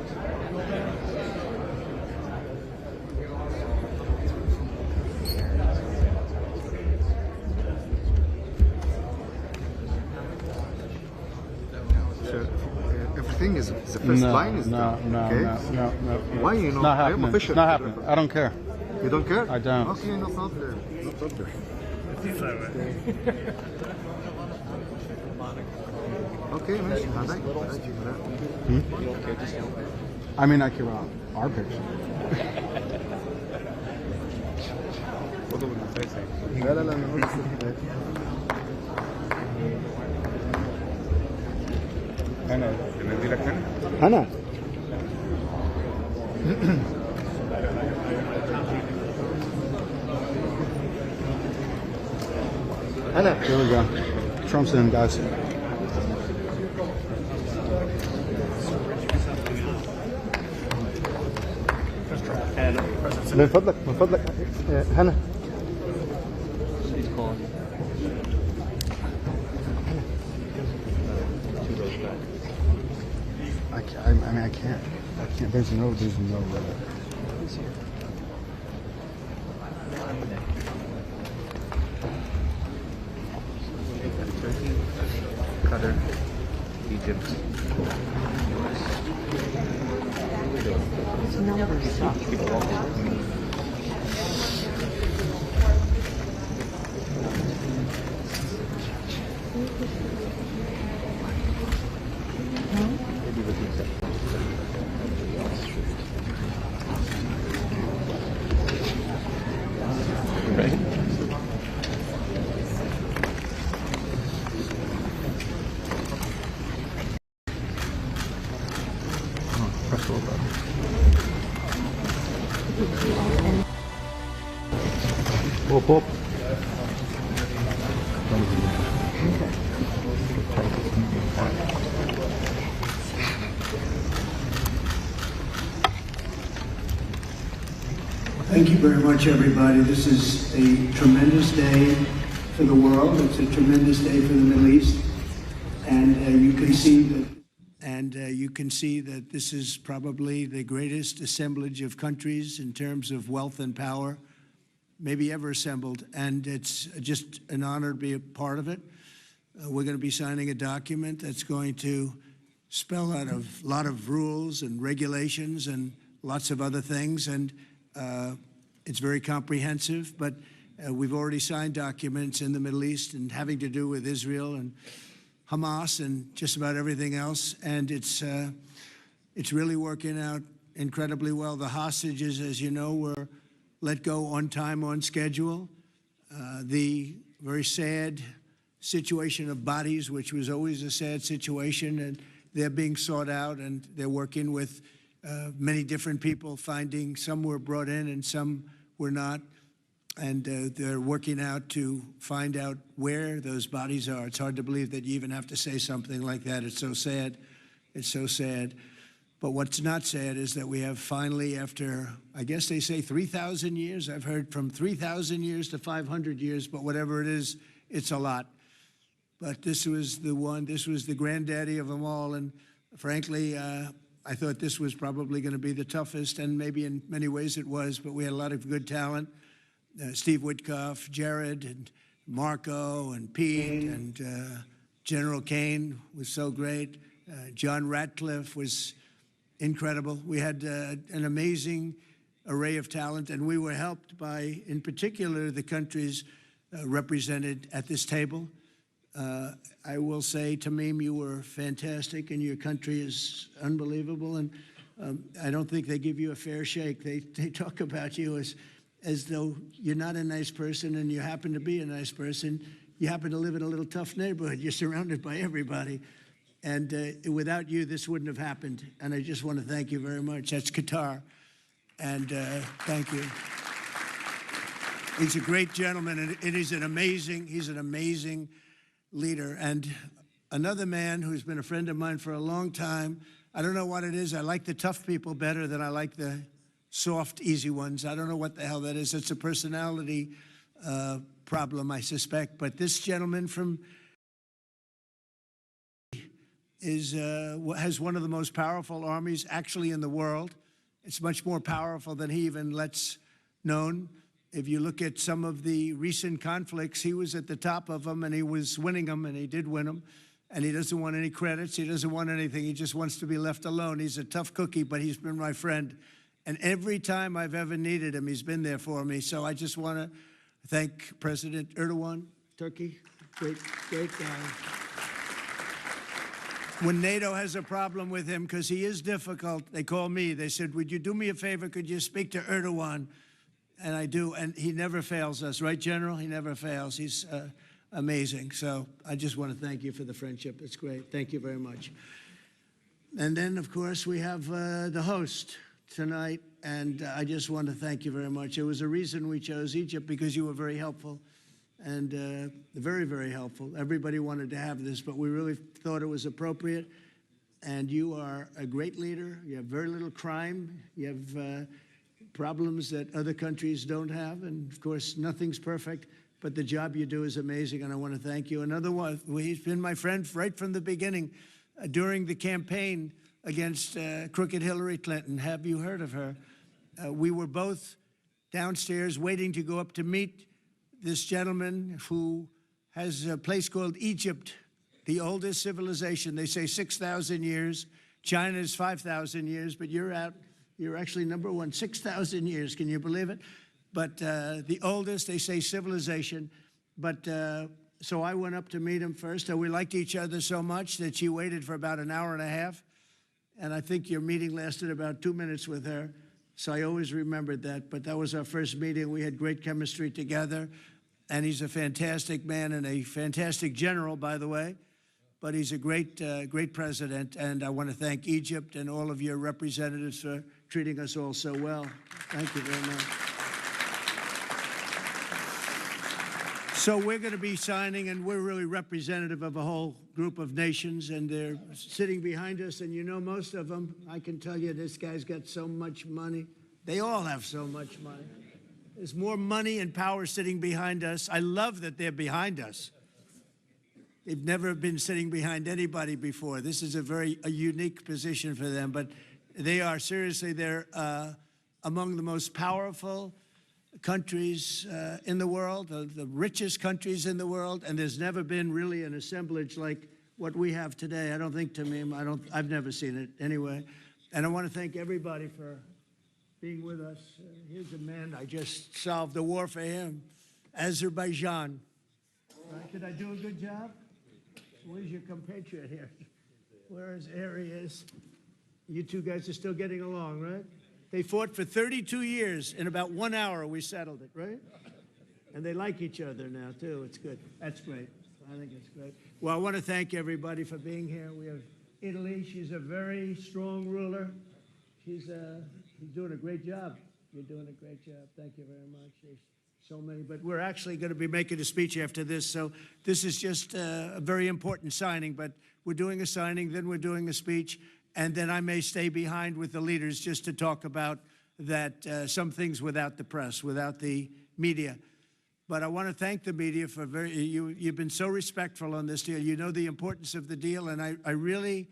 So everything is the first line is done. Okay? No. Why you know? Not I am happening. official. Not happening. I don't care. You don't care? I don't. Okay, no problem. No problem. Okay, ماشي هذاك. I mean, I care about our picture. لا لا لا أنا أدي لك أنا There we go. Trump's in, guys. من فضلك هنا I mean, I can't. There's no. Turkey, Qatar, Egypt, US. These numbers suck. Hop. Thank you very much, everybody. This is a tremendous day for the world. It's a tremendous day for the Middle East, and you can see that this is probably the greatest assemblage of countries in terms of wealth and power, maybe ever assembled, and it's just an honor to be a part of it. We're going to be signing a document that's going to spell out a lot of rules and regulations and lots of other things, and it's very comprehensive, but we've already signed documents in the Middle East and having to do with Israel and Hamas and just about everything else, and it's really working out incredibly well. The hostages, as you know, were let go on time, on schedule. The very sad situation of bodies, which was always a sad situation, and they're being sought out, and they're working with many different people, finding some were brought in and some were not, and they're working out to find out where those bodies are. It's hard to believe that you even have to say something like that. It's so sad. It's so sad. But what's not sad is that we have finally, after, I guess they say 3,000 years, I've heard from 3,000 years to 500 years, but whatever it is, it's a lot. But this was the one, this was the granddaddy of them all, and frankly, I thought this was probably going to be the toughest, and maybe in many ways it was, but we had a lot of good talent. Steve Witkoff, Jared, and Marco, and Pete, and General Kane was so great. John Ratcliffe was incredible. We had an amazing array of talent, and we were helped by, in particular, the countries represented at this table. I will say, Tamim, you were fantastic, and your country is unbelievable, and I don't think they give you a fair shake. They talk about you as though you're not a nice person, and you happen to be a nice person. You happen to live in a little tough neighborhood. You're surrounded by everybody. And without you, this wouldn't have happened. And I just want to thank you very much. That's Qatar. And thank you. He's a great gentleman, and he's an amazing leader. And another man who's been a friend of mine for a long time. I don't know what it is. I like the tough people better than I like the soft, easy ones. I don't know what the hell that is. It's a personality problem, I suspect. But this gentleman from has one of the most powerful armies actually in the world. It's much more powerful than he even lets known. If you look at some of the recent conflicts, he was at the top of them, and he was winning them, and he did win them. And he doesn't want any credits. He doesn't want anything. He just wants to be left alone. He's a tough cookie, but he's been my friend. And every time I've ever needed him, he's been there for me. So I just want to thank President Erdogan, Turkey, great guy. When NATO has a problem with him, because he is difficult, they call me. They said, would you do me a favor? Could you speak to Erdogan? And I do, and he never fails us, right, General? He never fails. He's amazing. So I just want to thank you for the friendship. It's great. Thank you very much. And then, of course, we have the host tonight, and I just want to thank you very much. There was a reason we chose Egypt, because you were very helpful, and very, very helpful. Everybody wanted to have this, but we really thought it was appropriate. And you are a great leader. You have very little crime. You have problems that other countries don't have. And, of course, nothing's perfect, but the job you do is amazing, and I want to thank you. Another one, he's been my friend right from the beginning during the campaign against crooked Hillary Clinton. Have you heard of her? We were both downstairs waiting to go up to meet this gentleman who has a place called Egypt, the oldest civilization. They say 6,000 years. China's 5,000 years, but you're actually number one, 6,000 years. Can you believe it? But the oldest, they say, civilization. But so I went up to meet him first. And we liked each other so much that she waited for about an hour and a half. And I think your meeting lasted about 2 minutes with her. So I always remembered that. But that was our first meeting. We had great chemistry together. And he's a fantastic man and a fantastic general, by the way. But he's a great president. And I want to thank Egypt and all of your representatives for treating us all so well. Thank you very much. So we're going to be signing, and we're really representative of a whole group of nations, and they're sitting behind us, and you know most of them. I can tell you this guy's got so much money. They all have so much money. There's more money and power sitting behind us. I love that they're behind us. They've never been sitting behind anybody before. This is a unique position for them, but they are seriously, they're among the most powerful countries in the world, the richest countries in the world, and there's never been really an assemblage like what we have today. I don't think, Tamim, I've never seen it anyway. And I want to thank everybody for being with us. Here's a man, I just solved the war for him, Azerbaijan. Right, did I do a good job? Where's your compatriot here? Where's Arias? You two guys are still getting along, right? They fought for 32 years. In about 1 hour, we settled it, right? And they like each other now, too. It's good. That's great. I think it's great. Well, I want to thank everybody for being here. We have Italy. She's a very strong ruler. She's doing a great job. You're doing a great job. Thank you very much. There's so many. But we're actually going to be making a speech after this. So this is just a very important signing. But we're doing a signing, then we're doing a speech. And then I may stay behind with the leaders just to talk about that, some things without the press, without the media. But I want to thank the media for you've been so respectful on this deal. You know the importance of the deal, and I really,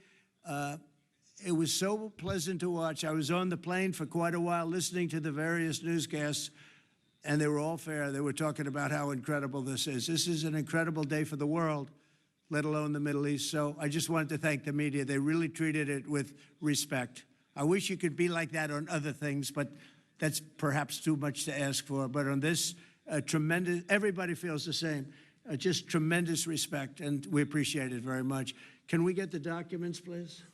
it was so pleasant to watch. I was on the plane for quite a while listening to the various newscasts, and they were all fair. They were talking about how incredible this is. This is an incredible day for the world, let alone the Middle East. So I just wanted to thank the media. They really treated it with respect. I wish you could be like that on other things, but that's perhaps too much to ask for. But on this, tremendous, everybody feels the same. Just tremendous respect, and we appreciate it very much. Can we get the documents, please?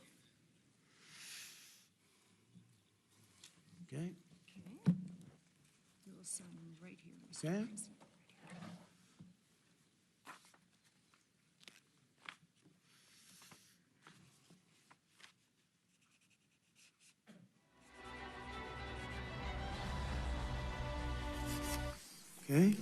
Okay. You'll sign right here. Okay. Okay.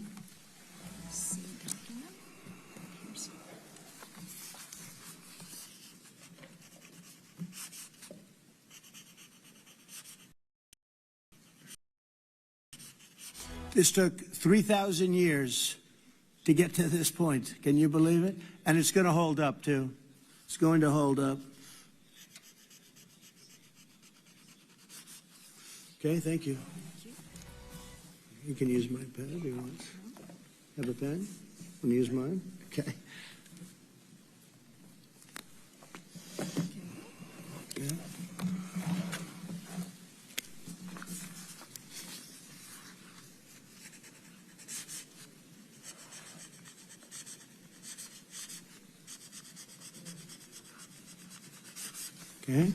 This took 3,000 years to get to this point. Can you believe it? And it's going to hold up, too. It's going to hold up. Okay, thank you. You can use my pen if you want. Have a pen? Want to use mine? Okay. Yeah. Okay.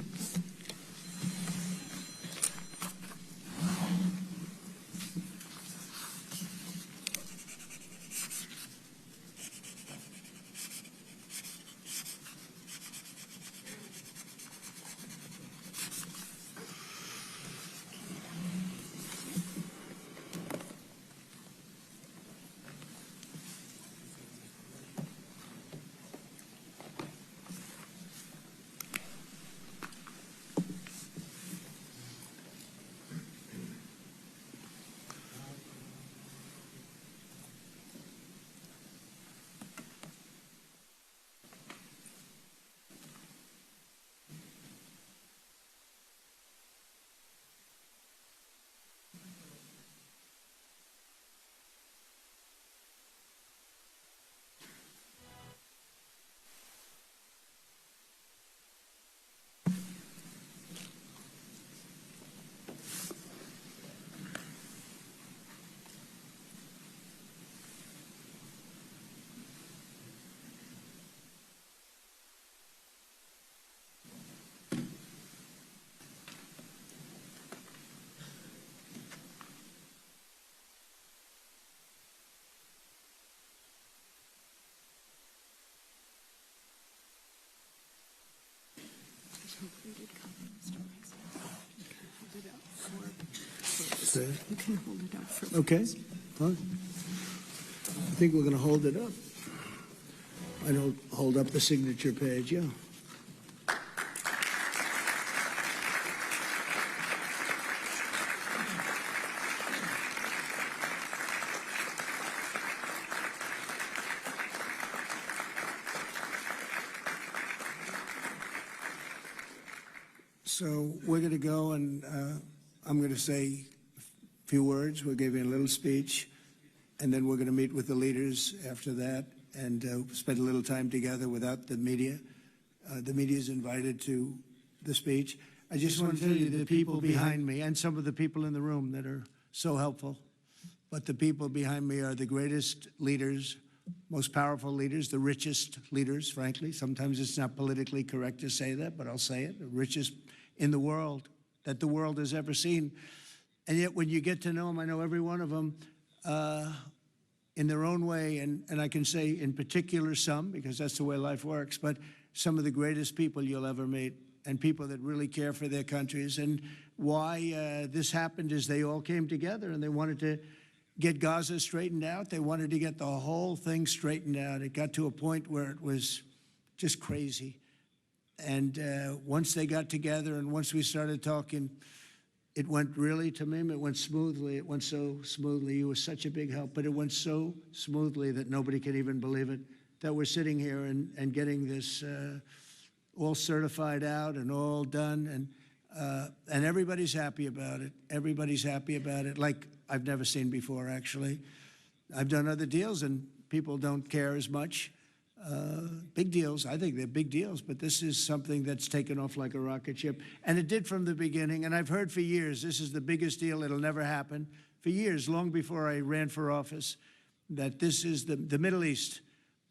You can hold it up for Okay, fine. I think we're going to hold it up. I don't hold up the signature page, yeah. So we're going to go and I'm going to say a few words. We'll give you a little speech, and then we're going to meet with the leaders after that and spend a little time together without the media. The media is invited to the speech. I just want to tell you the people behind me and some of the people in the room that are so helpful, but the people behind me are the greatest leaders, most powerful leaders, the richest leaders, frankly. Sometimes it's not politically correct to say that, but I'll say it, the richest in the world that the world has ever seen. And yet when you get to know them, I know every one of them in their own way, and I can say in particular some, because that's the way life works, but some of the greatest people you'll ever meet, and people that really care for their countries. And why this happened is they all came together and they wanted to get Gaza straightened out. They wanted to get the whole thing straightened out. It got to a point where it was just crazy. And once they got together and once we started talking, it went really, Tamim, it went smoothly. It went so smoothly. You were such a big help, but it went so smoothly that nobody can even believe it, that we're sitting here and getting this all certified out and all done. And everybody's happy about it. Everybody's happy about it, like I've never seen before, actually. I've done other deals and people don't care as much. Big deals, I think they're big deals, but this is something that's taken off like a rocket ship. And it did from the beginning, and I've heard for years, this is the biggest deal, it'll never happen. For years, long before I ran for office, that this is the Middle East.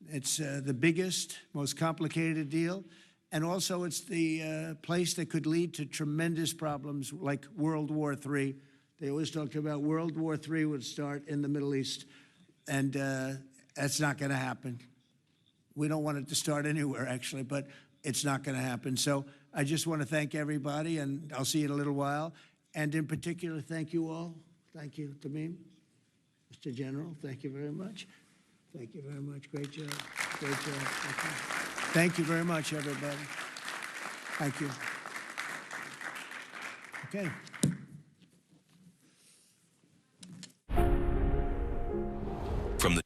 It's the biggest, most complicated deal, and also it's the place that could lead to tremendous problems like World War III. They always talked about World War III would start in the Middle East, and that's not going to happen. We don't want it to start anywhere, actually, but it's not going to happen. So I just want to thank everybody, and I'll see you in a little while. And in particular, thank you all. Thank you, Tamim. Mr. General, thank you very much. Thank you very much. Great job. Great job. Thank you very much, everybody. Thank you. Okay. From the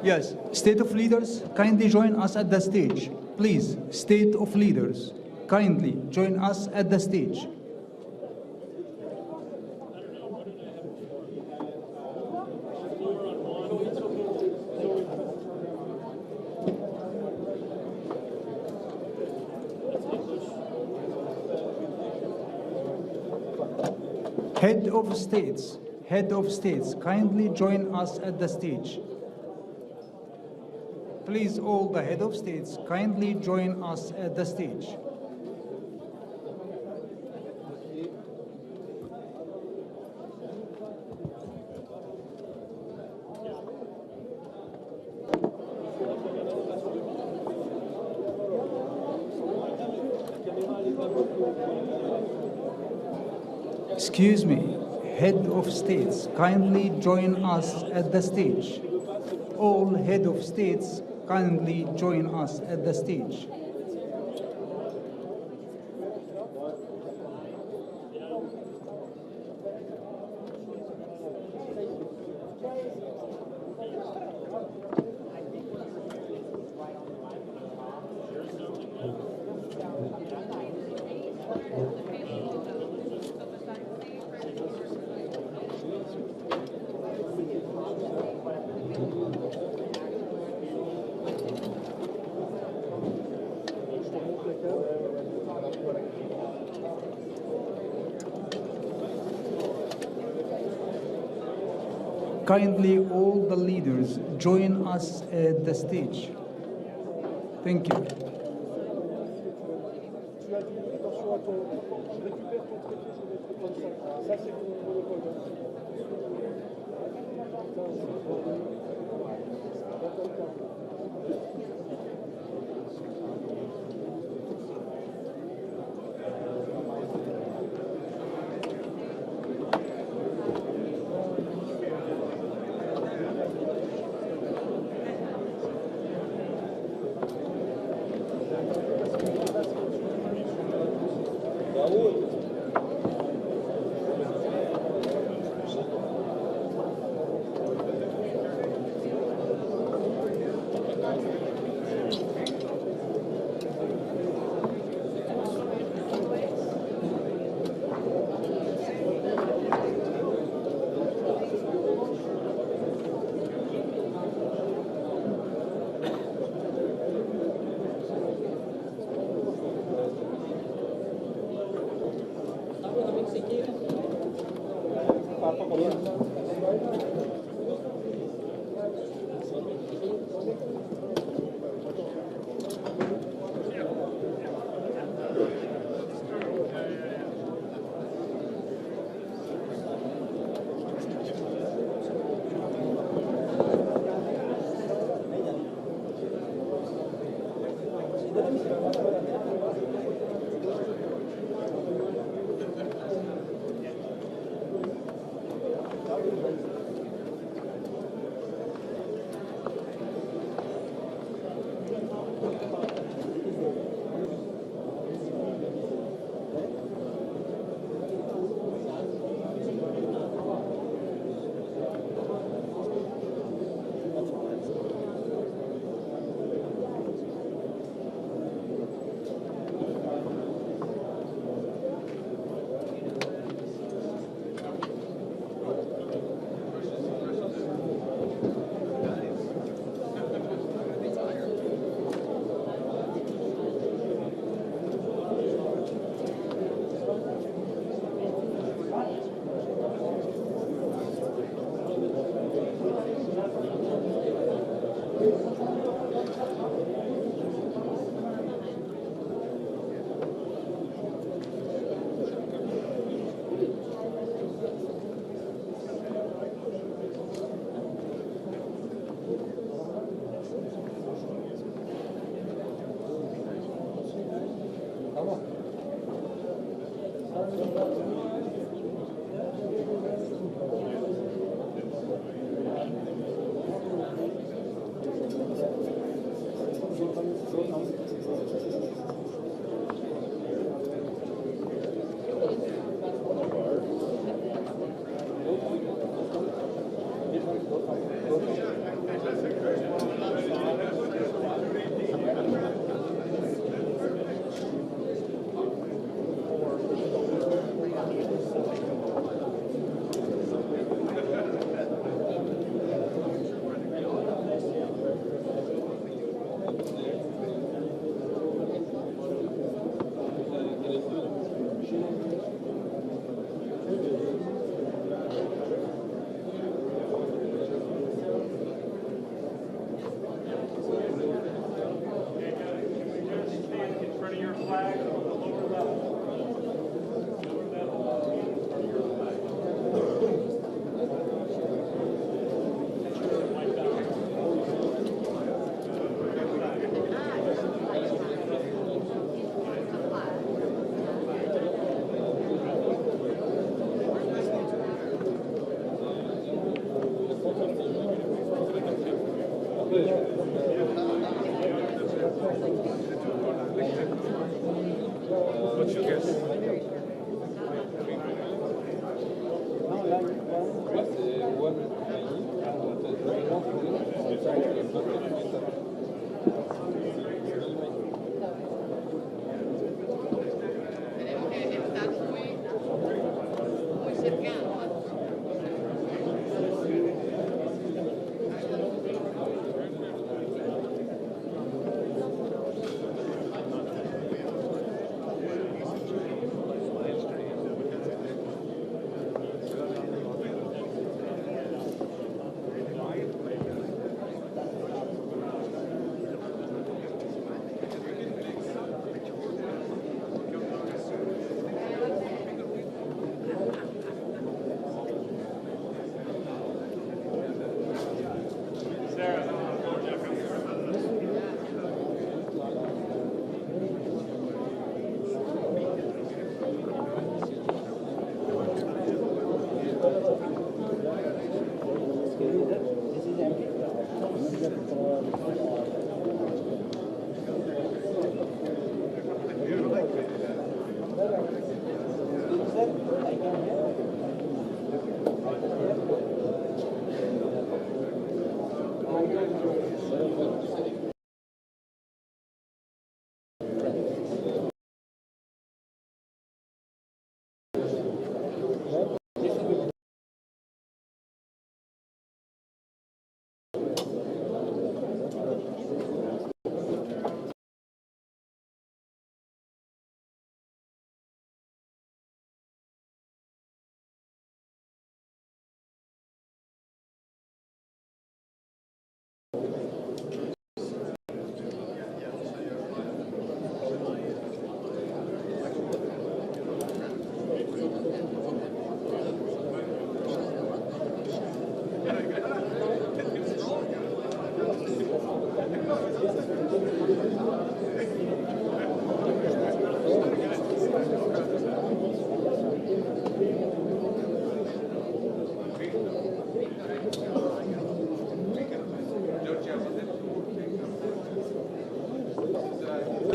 Yes, State of Leaders, kindly join us at the stage. Please, State of Leaders, kindly join us at the stage. Head of States, kindly join us at the stage. Please, all the head of states, kindly join us at the stage. Excuse me, head of states, kindly join us at the stage. All head of states, kindly join us at the stage. kindly all the leaders join us at the stage. Thank you.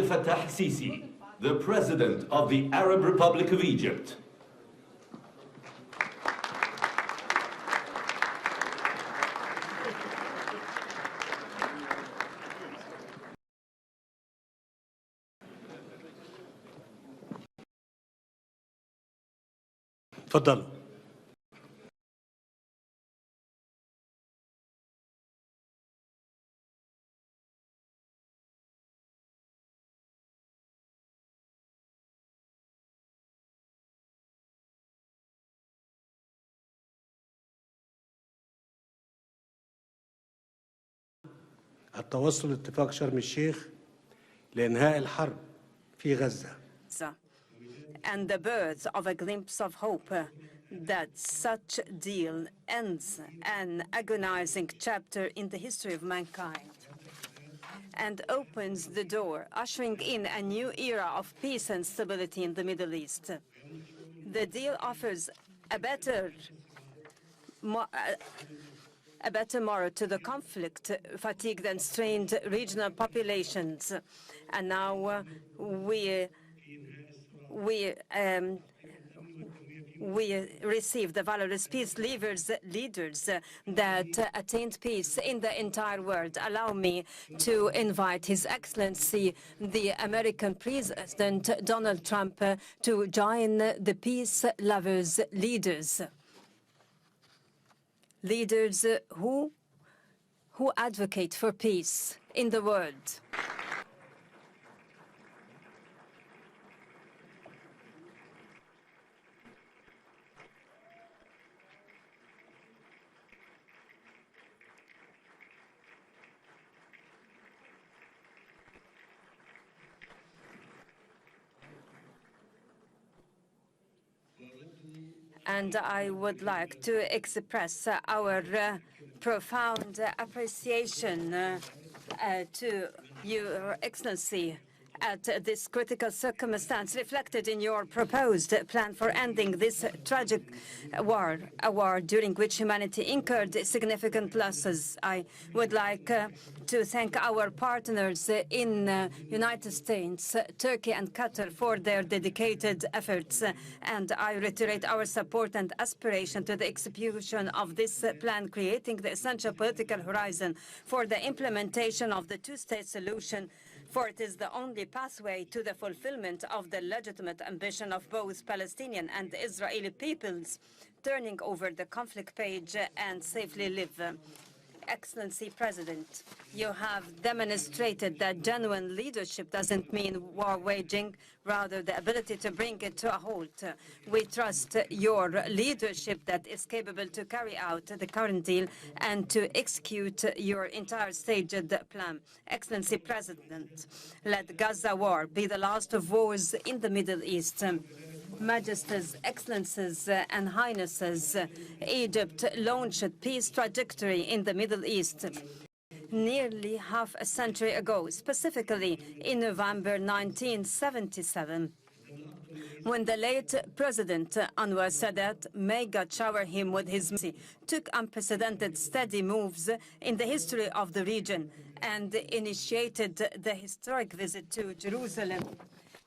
Fattah Sisi, the President of the Arab Republic of Egypt. تفضل. التوصل لاتفاق شرم الشيخ لإنهاء الحرب في غزة. And the birth of a glimpse of hope that such deal ends an agonizing chapter in the history of mankind and opens the door, ushering in a new era of peace and stability in the Middle East. The deal offers a better morrow to the conflict-fatigued and strained regional populations. And now we receive the valorous peace leaders that attained peace in the entire world. Allow me to invite His Excellency, the American President Donald Trump, to join the peace lovers leaders who advocate for peace in the world. And I would like to express our profound appreciation to Your Excellency at this critical circumstance reflected in your proposed plan for ending this tragic war, a war during which humanity incurred significant losses. I would like to thank our partners in United States, Turkey and Qatar for their dedicated efforts, and I reiterate our support and aspiration to the execution of this plan, creating the essential political horizon for the implementation of the two-state solution, for it is the only pathway to the fulfillment of the legitimate ambition of both Palestinian and Israeli peoples, turning over the conflict page and safely live. Excellency President, you have demonstrated that genuine leadership doesn't mean war waging, rather the ability to bring it to a halt. We trust your leadership that is capable to carry out the current deal and to execute your entire staged plan. Excellency President, let Gaza war be the last of wars in the Middle East. Majesties, Excellencies, and Highnesses, Egypt launched a peace trajectory in the Middle East nearly half a century ago, specifically in November 1977. When the late President Anwar Sadat, may God shower him with his mercy, took unprecedented steady moves in the history of the region and initiated the historic visit to Jerusalem.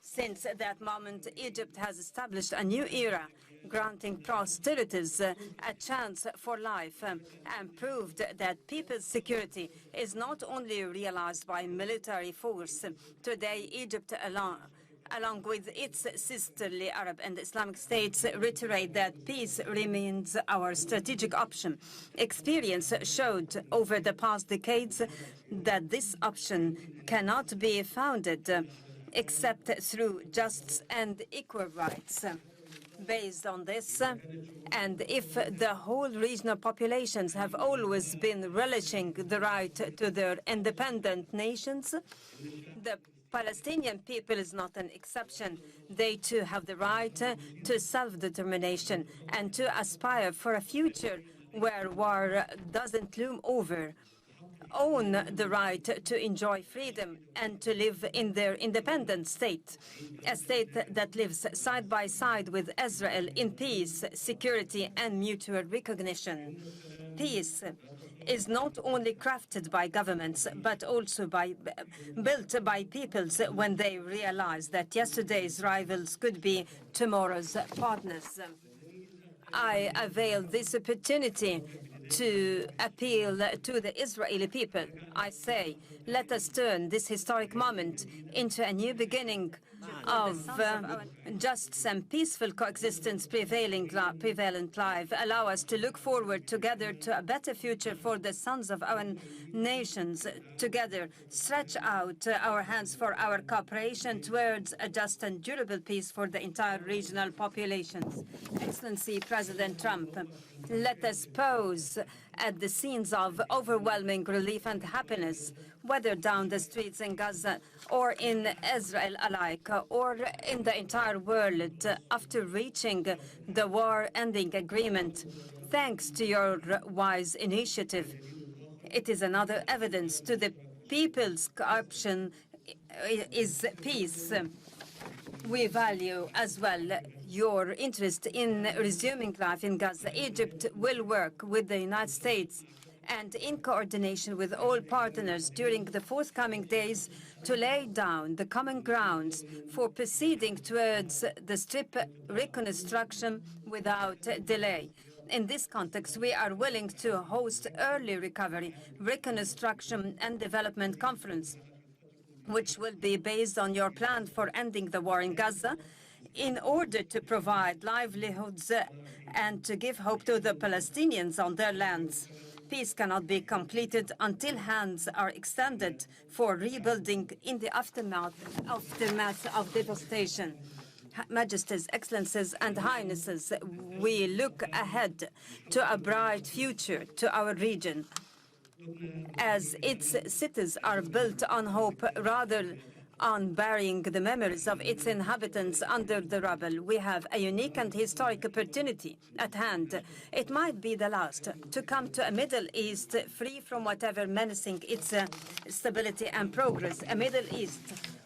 Since that moment, Egypt has established a new era, granting pro-hostilities a chance for life, and proved that people's security is not only realized by military force. Today, Egypt, along with its sisterly Arab and Islamic states, reiterate that peace remains our strategic option. Experience showed over the past decades that this option cannot be founded except through just and equal rights. Based on this, and if the whole regional populations have always been relishing the right to their independent nations, the Palestinian people is not an exception. They too have the right to self-determination and to aspire for a future where war doesn't loom over, own the right to enjoy freedom and to live in their independent state, a state that lives side by side with Israel in peace, security, and mutual recognition. Peace is not only crafted by governments, but also built by peoples when they realize that yesterday's rivals could be tomorrow's partners. I avail this opportunity to appeal to the Israeli people. I say, let us turn this historic moment into a new beginning of just and peaceful coexistence prevalent life. Allow us to look forward together to a better future for the sons of our nations. Together, stretch out our hands for our cooperation towards a just and durable peace for the entire regional populations. Excellency President Trump, let us pause at the scenes of overwhelming relief and happiness, whether down the streets in Gaza or in Israel alike, or in the entire world, after reaching the war-ending agreement. Thanks to your wise initiative, it is another evidence to the people's option is peace. We value as well your interest in resuming life in Gaza. Egypt will work with the United States and in coordination with all partners during the forthcoming days to lay down the common grounds for proceeding towards the strip reconstruction without delay. In this context, we are willing to host early recovery, reconstruction and development conference, which will be based on your plan for ending the war in Gaza, in order to provide livelihoods and to give hope to the Palestinians on their lands. Peace cannot be completed until hands are extended for rebuilding in the aftermath of devastation. Majesties, Excellencies, and Highnesses, we look ahead to a bright future to our region, as its cities are built on hope rather on burying the memories of its inhabitants under the rubble. We have a unique and historic opportunity at hand. It might be the last to come to a Middle East free from whatever menacing its stability and progress, a Middle East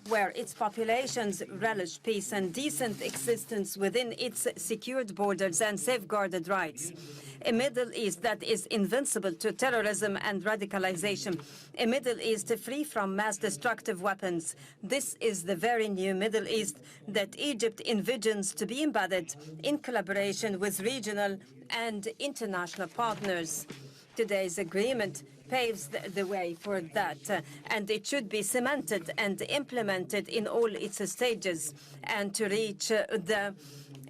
where its populations relish peace and decent existence within its secured borders and safeguarded rights. A Middle East that is invincible to terrorism and radicalization. A Middle East free from mass destructive weapons. This is the very new Middle East that Egypt envisions to be embedded in collaboration with regional and international partners. Today's agreement paves the way for that, and it should be cemented and implemented in all its stages, and to reach the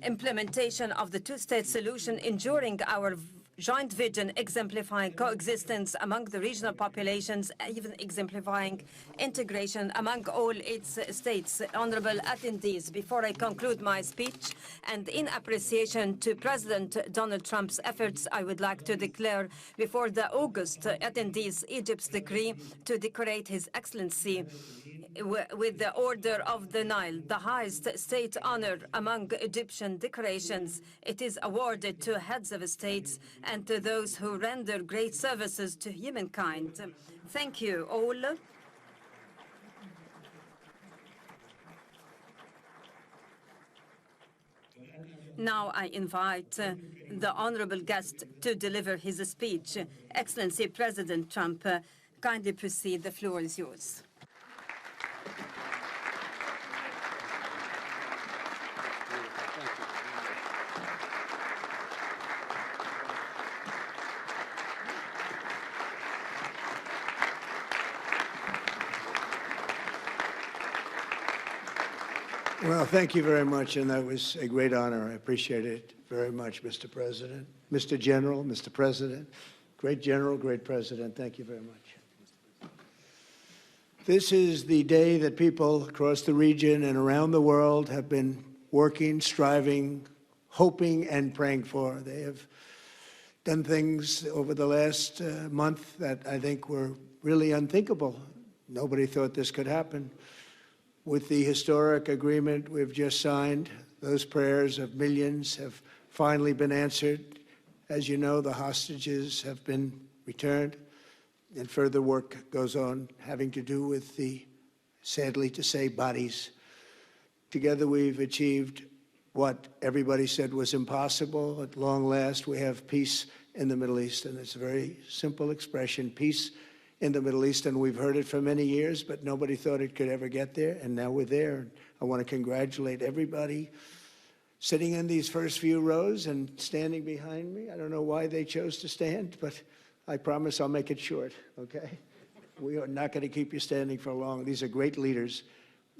implementation of the two-state solution, ensuring our joint vision, exemplifying coexistence among the regional populations, even exemplifying integration among all its states. Honorable attendees, before I conclude my speech, and in appreciation to President Donald Trump's efforts, I would like to declare before the August attendees Egypt's decree to decorate His Excellency with the Order of the Nile, the highest state honor among Egyptian decorations. It is awarded to heads of states and to those who render great services to humankind. Thank you all. Now I invite the honorable guest to deliver his speech. Excellency President Trump, kindly proceed. The floor is yours. Well, thank you very much, and that was a great honor. I appreciate it very much, Mr. President. Mr. General, Mr. President, great General, great President, thank you very much. This is the day that people across the region and around the world have been working, striving, hoping, and praying for. They have done things over the last month that I think were really unthinkable. Nobody thought this could happen. With the historic agreement we've just signed, those prayers of millions have finally been answered. As you know, the hostages have been returned, and further work goes on having to do with the, sadly to say, bodies. Together we've achieved what everybody said was impossible. At long last, we have peace in the Middle East, and it's a very simple expression, peace in the Middle East, and we've heard it for many years, but nobody thought it could ever get there, and now we're there. I want to congratulate everybody sitting in these first few rows and standing behind me. I don't know why they chose to stand, but I promise I'll make it short, okay? We are not going to keep you standing for long. These are great leaders.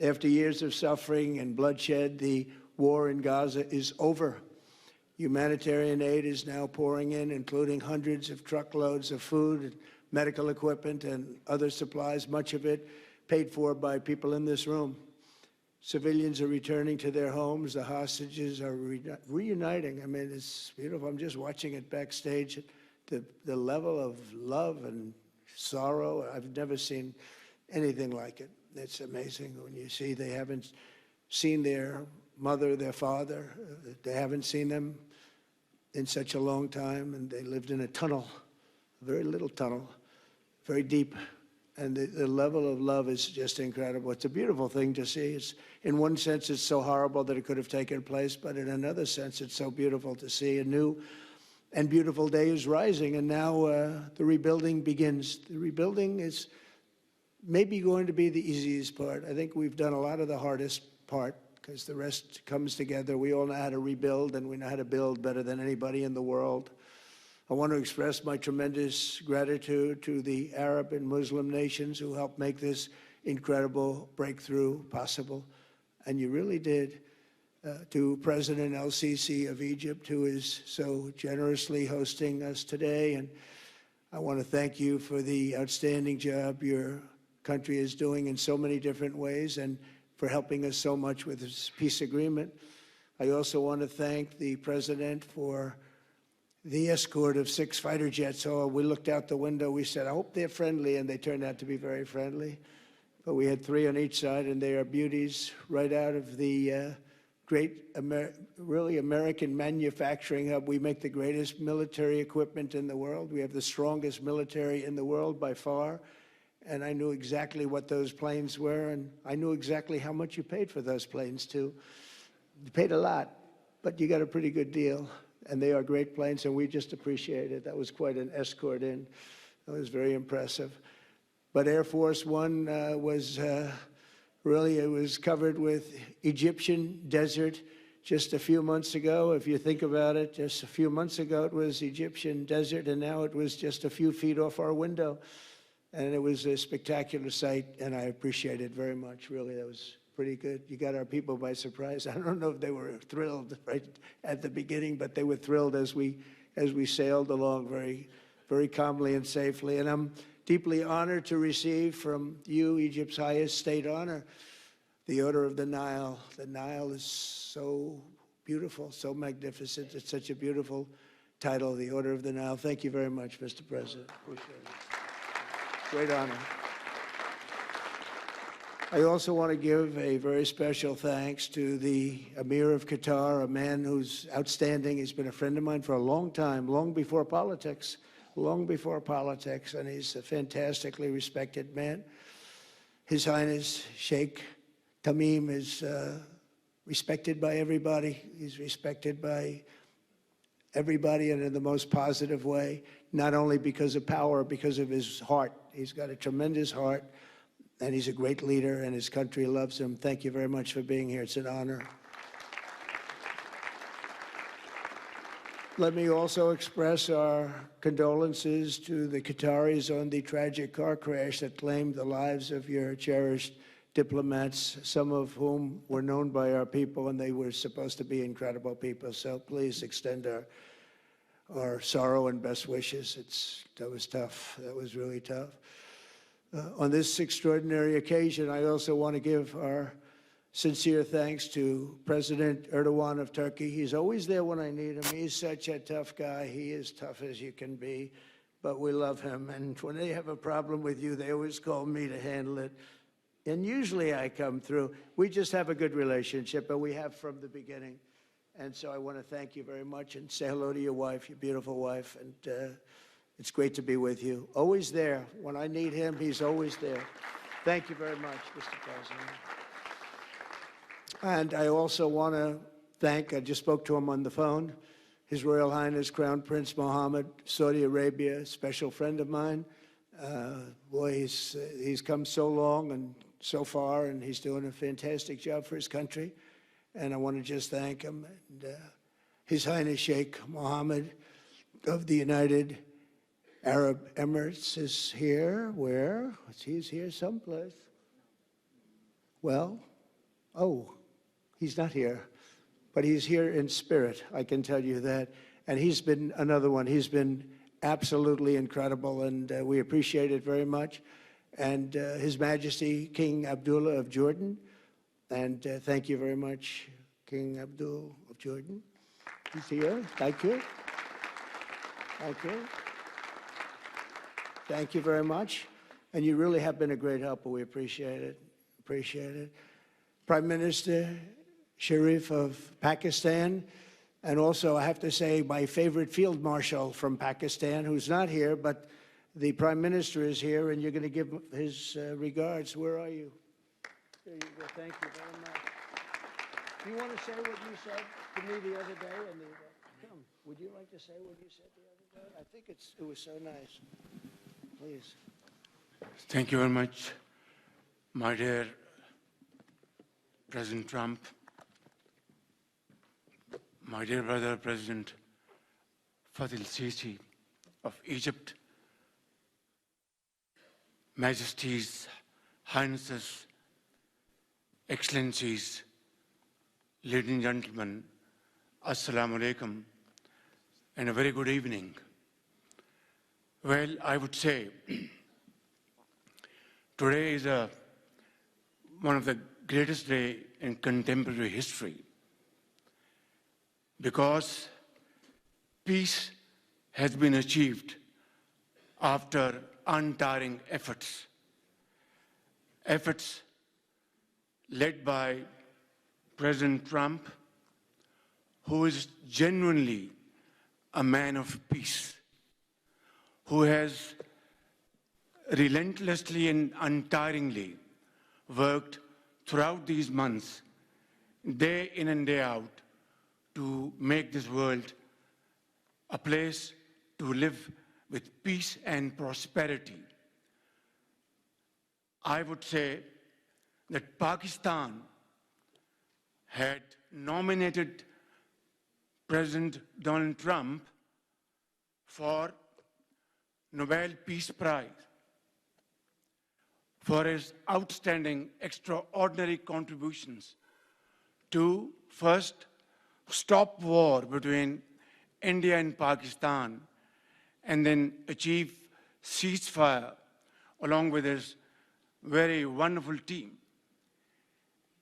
After years of suffering and bloodshed, the war in Gaza is over. Humanitarian aid is now pouring in, including hundreds of truckloads of food, medical equipment, and other supplies, much of it paid for by people in this room. Civilians are returning to their homes. The hostages are reuniting. I mean, it's beautiful. I'm just watching it backstage. The level of love and sorrow, I've never seen anything like it. It's amazing when you see they haven't seen their mother, their father. They haven't seen them in such a long time, and they lived in a tunnel, a very little tunnel, very deep, and the level of love is just incredible. It's a beautiful thing to see. It's, in one sense, it's so horrible that it could have taken place, but in another sense, it's so beautiful to see. A new and beautiful day is rising, and now the rebuilding begins. The rebuilding is maybe going to be the easiest part. I think we've done a lot of the hardest part, because the rest comes together. We all know how to rebuild, and we know how to build better than anybody in the world. I want to express my tremendous gratitude to the Arab and Muslim nations who helped make this incredible breakthrough possible. And you really did. To President El-Sisi of Egypt, who is so generously hosting us today. And I want to thank you for the outstanding job your country is doing in so many different ways, and for helping us so much with this peace agreement. I also want to thank the President for the escort of 6 fighter jets. Oh, we looked out the window, we said, I hope they're friendly, and they turned out to be very friendly. But we had 3 on each side, and they are beauties right out of the great, really American manufacturing hub. We make the greatest military equipment in the world. We have the strongest military in the world by far. And I knew exactly what those planes were, and I knew exactly how much you paid for those planes, too. You paid a lot, but you got a pretty good deal. And they are great planes, and we just appreciate it. That was quite an escort in. That was very impressive. But Air Force One was really, it was covered with Egyptian desert just a few months ago. If you think about it, just a few months ago it was Egyptian desert, and now it was just a few feet off our window. And it was a spectacular sight, and I appreciate it very much. Really, that was pretty good. You got our people by surprise. I don't know if they were thrilled right at the beginning, but they were thrilled as we sailed along very, very calmly and safely. And I'm deeply honored to receive from you, Egypt's highest state honor, the Order of the Nile. The Nile is so beautiful, so magnificent. It's such a beautiful title, the Order of the Nile. Thank you very much, Mr. President. Appreciate it. Great honor. I also want to give a very special thanks to the Emir of Qatar, a man who's outstanding. He's been a friend of mine for a long time, long before politics, and he's a fantastically respected man. His Highness Sheikh Tamim is respected by everybody. He's respected by everybody, and in the most positive way, not only because of power, because of his heart. He's got a tremendous heart, and he's a great leader, and his country loves him. Thank you very much for being here. It's an honor. Let me also express our condolences to the Qataris on the tragic car crash that claimed the lives of your cherished diplomats, some of whom were known by our people, and they were supposed to be incredible people. So please extend our sorrow and best wishes. That was tough. That was really tough. On this extraordinary occasion, I also want to give our sincere thanks to President Erdogan of Turkey. He's always there when I need him. He's such a tough guy. He is tough as you can be, but we love him. And when they have a problem with you, they always call me to handle it. And usually I come through. We just have a good relationship, and we have from the beginning. And so I want to thank you very much and say hello to your wife, your beautiful wife. And it's great to be with you. Always there. When I need him, he's always there. Thank you very much, Mr. President. And I also want to thank, I just spoke to him on the phone, His Royal Highness Crown Prince Mohammed, Saudi Arabia, a special friend of mine. Boy, he's come so long and so far, and he's doing a fantastic job for his country. And I want to just thank him. And, His Highness Sheikh Mohammed of the United Arab Emirates is here. Where? He's here someplace. Well, oh, he's not here, but he's here in spirit, I can tell you that. And he's been another one. He's been absolutely incredible, and we appreciate it very much. And His Majesty King Abdullah of Jordan, and thank you very much, King Abdullah of Jordan. He's here. Thank you. Thank you. Thank you very much. And you really have been a great helper. We appreciate it. Appreciate it. Prime Minister Sharif of Pakistan, and also I have to say my favorite field marshal from Pakistan, who's not here, but the Prime Minister is here, and you're going to give his regards. Where are you? There you go. Thank you very much. Do you want to say what you said to me the other day? Come, would you like to say what you said the other day? I think it was so nice. Please. Thank you very much, my dear President Trump, my dear brother President Fathi al-Sisi of Egypt, Majesties, Highnesses, Excellencies, ladies and gentlemen, Assalamu alaikum, and a very good evening. Well, I would say today is one of the greatest days in contemporary history, because peace has been achieved after untiring efforts led by President Trump, who is genuinely a man of peace, who has relentlessly and untiringly worked throughout these months, day in and day out, to make this world a place to live with peace and prosperity. I would say that Pakistan had nominated President Donald Trump for Nobel Peace Prize for his outstanding, extraordinary contributions to first stop war between India and Pakistan, and then achieve ceasefire along with his very wonderful team.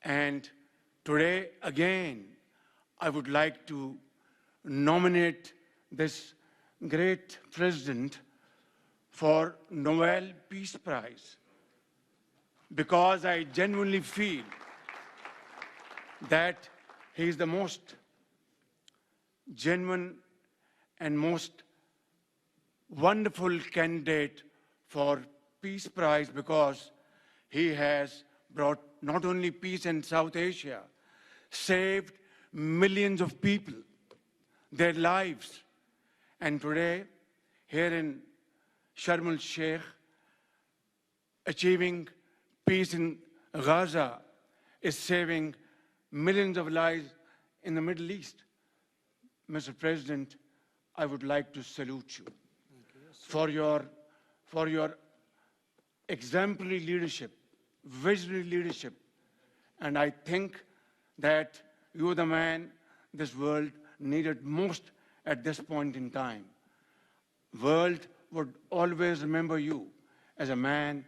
And today, again, I would like to nominate this great president for Nobel Peace Prize, because I genuinely feel that he is the most genuine and most wonderful candidate for Peace Prize, because he has brought not only peace in South Asia, saved millions of people, their lives. And today, here in Sharm El-Sheikh, achieving peace in Gaza is saving millions of lives in the Middle East. Mr. President, I would like to salute you for your exemplary leadership, visionary leadership. And I think that you're the man this world needed most at this point in time. World would always remember you as a man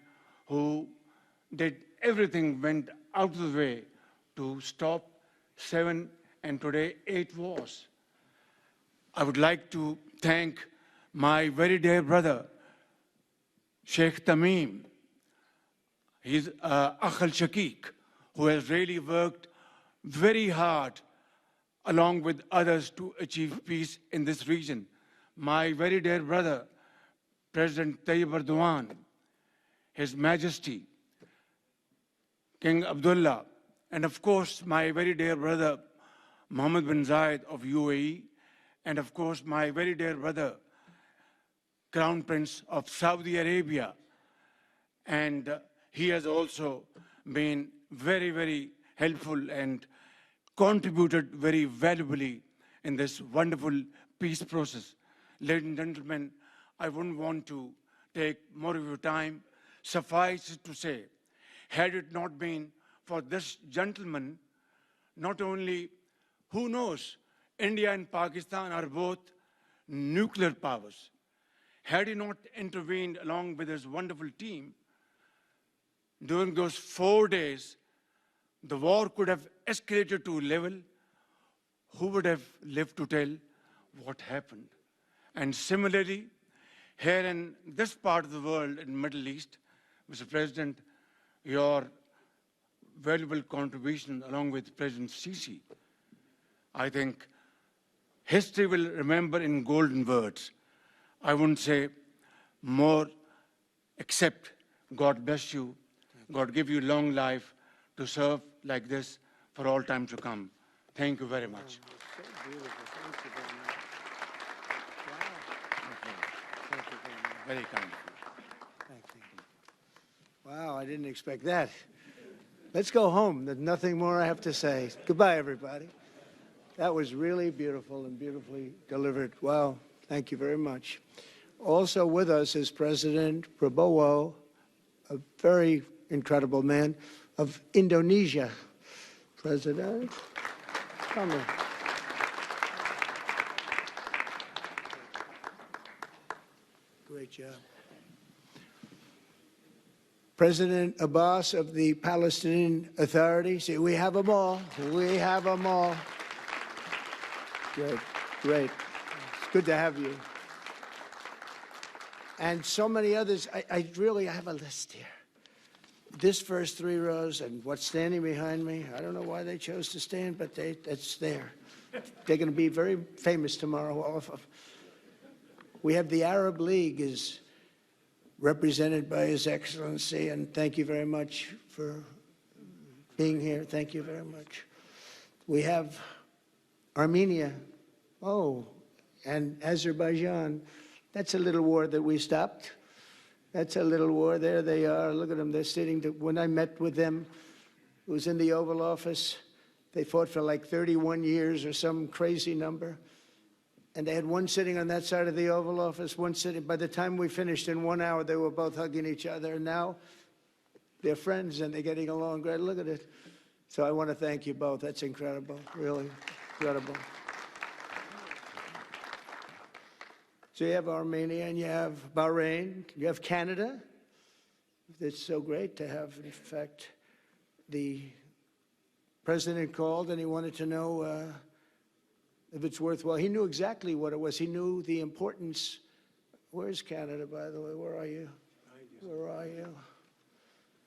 who did everything, went out of the way to stop 7 and today 8 wars. I would like to thank my very dear brother, Sheikh Tamim. He's Akh al-Shaqiq, who has really worked very hard along with others to achieve peace in this region. My very dear brother, President Tayyip Erdogan, His Majesty, King Abdullah, and of course, my very dear brother, Mohammed bin Zayed of UAE, and of course, my very dear brother, Crown Prince of Saudi Arabia. And he has also been very, very helpful and contributed very valuably in this wonderful peace process. Ladies and gentlemen, I wouldn't want to take more of your time. Suffice it to say, had it not been for this gentleman, not only, who knows, India and Pakistan are both nuclear powers. Had he not intervened along with his wonderful team, during those 4 days, the war could have escalated to a level. Who would have lived to tell what happened? And similarly, here in this part of the world, in the Middle East, Mr. President, your valuable contribution along with President Sisi, I think history will remember in golden words. I wouldn't say more, except God bless you, God give you long life to serve like this for all time to come. Thank you very much. Very kind. Thank you. Wow, I didn't expect that. Let's go home. There's nothing more I have to say. Goodbye, everybody. That was really beautiful and beautifully delivered. Wow, thank you very much. Also with us is President Prabowo, a very incredible man of Indonesia. President, come on. Great job. President Abbas of the Palestinian Authority. See, we have them all. We have them all. Great, great. It's good to have you. And so many others. I really have a list here. This first 3 rows and what's standing behind me, I don't know why they chose to stand, but it's there. They're going to be very famous tomorrow, all of them. We have the Arab League is represented by His Excellency, and thank you very much for being here. Thank you very much. We have Armenia, and Azerbaijan. That's a little war that we stopped. That's a little war. There they are. Look at them. They're sitting. When I met with them, it was in the Oval Office. They fought for like 31 years or some crazy number. And they had one sitting on that side of the Oval Office, one sitting. By the time we finished in 1 hour, they were both hugging each other. And now they're friends and they're getting along great. Look at it. So I want to thank you both. That's incredible. Really incredible. So you have Armenia and you have Bahrain, you have Canada. It's so great to have, in fact, the president called and he wanted to know if it's worthwhile. He knew exactly what it was. He knew the importance. Where's Canada, by the way? Where are you? Where are you?